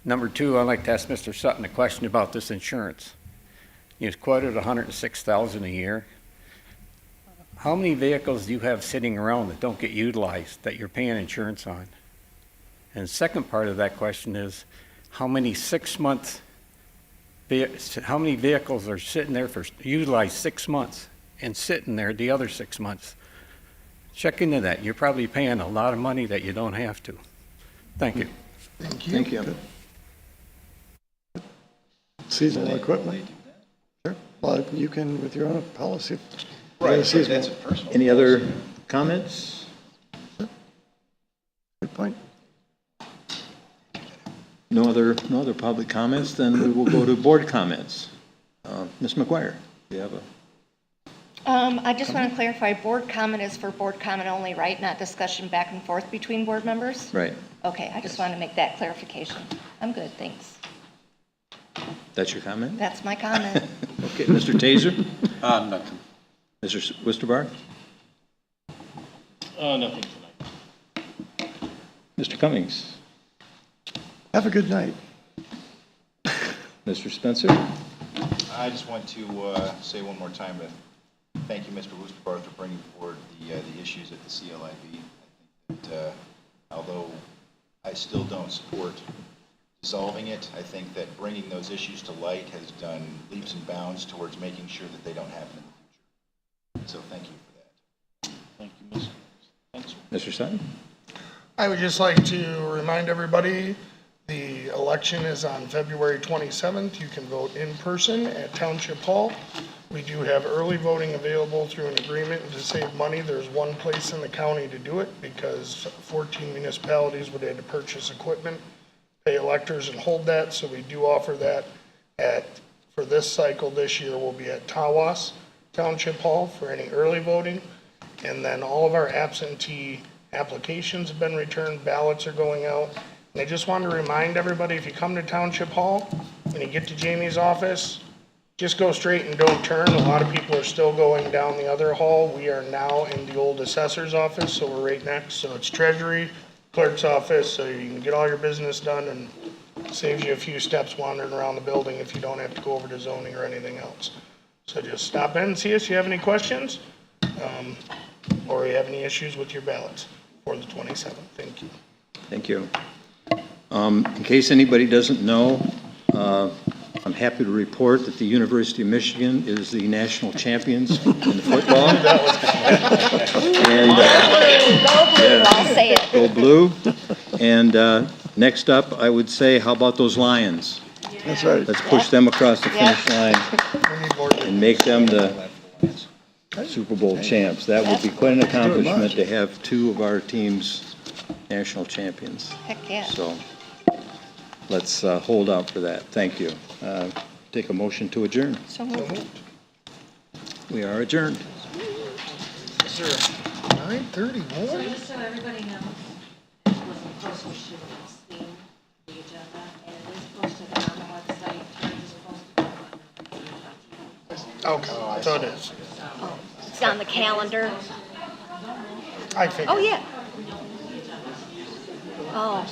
Number two, I'd like to ask Mr. Sutton a question about this insurance. You've quoted $106,000 a year. How many vehicles do you have sitting around that don't get utilized that you're paying insurance on? And the second part of that question is, how many vehicles are sitting there for utilized 6 months and sitting there the other 6 months? Check into that. You're probably paying a lot of money that you don't have to. Thank you. Thank you. Thank you. Seasonal equipment. Sure. Well, you can, with your own policy. Right, Seasonal. that's a personal. Any other comments? Good point. No other public comments, then we will go to board comments. Ms. McGuire, do you have a? I just want to clarify, board comment is for board comment only, right? Not discussion back and forth between board members? Right. Okay, I just want to make that clarification. I'm good, thanks. That's your comment? That's my comment. Okay, Mr. Taser? Nothing. Mr. Wisterbar? Nothing tonight. Mr. Cummings? Have a good night. Mr. Spencer? I just want to say one more time thank you, Mr. Woosterbarth, for bringing forward the issues at the CLIB. I think that although I still don't support dissolving it, I think that bringing those issues to light has done leaps and bounds towards making sure that they don't happen in the future. So thank you for that. Thank you, Mr. Spencer. Mr. Sutton? I would just like to remind everybody, the election is on February 27th. You can vote in person at Township Hall. We do have early voting available through an agreement, and to save money, there's one place in the county to do it because 14 municipalities would have to purchase equipment, pay electors, and hold that. So we do offer that for this cycle this year, will be at Tawas Township Hall for any early voting. And then all of our absentee applications have been returned, ballots are going out. And I just want to remind everybody, if you come to Township Hall, when you get to Jamie's office, just go straight and don't turn. A lot of people are still going down the other hall. We are now in the old assessor's office, so we're right next. So it's Treasury, Clerk's office, so you can get all your business done and saves you a few steps wandering around the building if you don't have to go over to zoning or anything else. So just stop in and see us if you have any questions, or you have any issues with your ballots for the 27th. Thank you. Thank you. In case anybody doesn't know, I'm happy to report that the University of Michigan is the national champions in the football. And, Go blue, I'll say it. Go blue. And next up, I would say, how about those Lions? That's right. Let's push them across the finish line and make them the Super Bowl champs. That would be quite an accomplishment to have two of our teams national champions. Heck yeah. So let's hold out for that. Thank you. Take a motion to adjourn. So moved. We are adjourned. Sir, 9:31? So just so everybody knows, it wasn't posted to the agenda, and it is posted on the website. It is posted on Okay, so it is. It's on the calendar. I figured. Oh, yeah. Oh.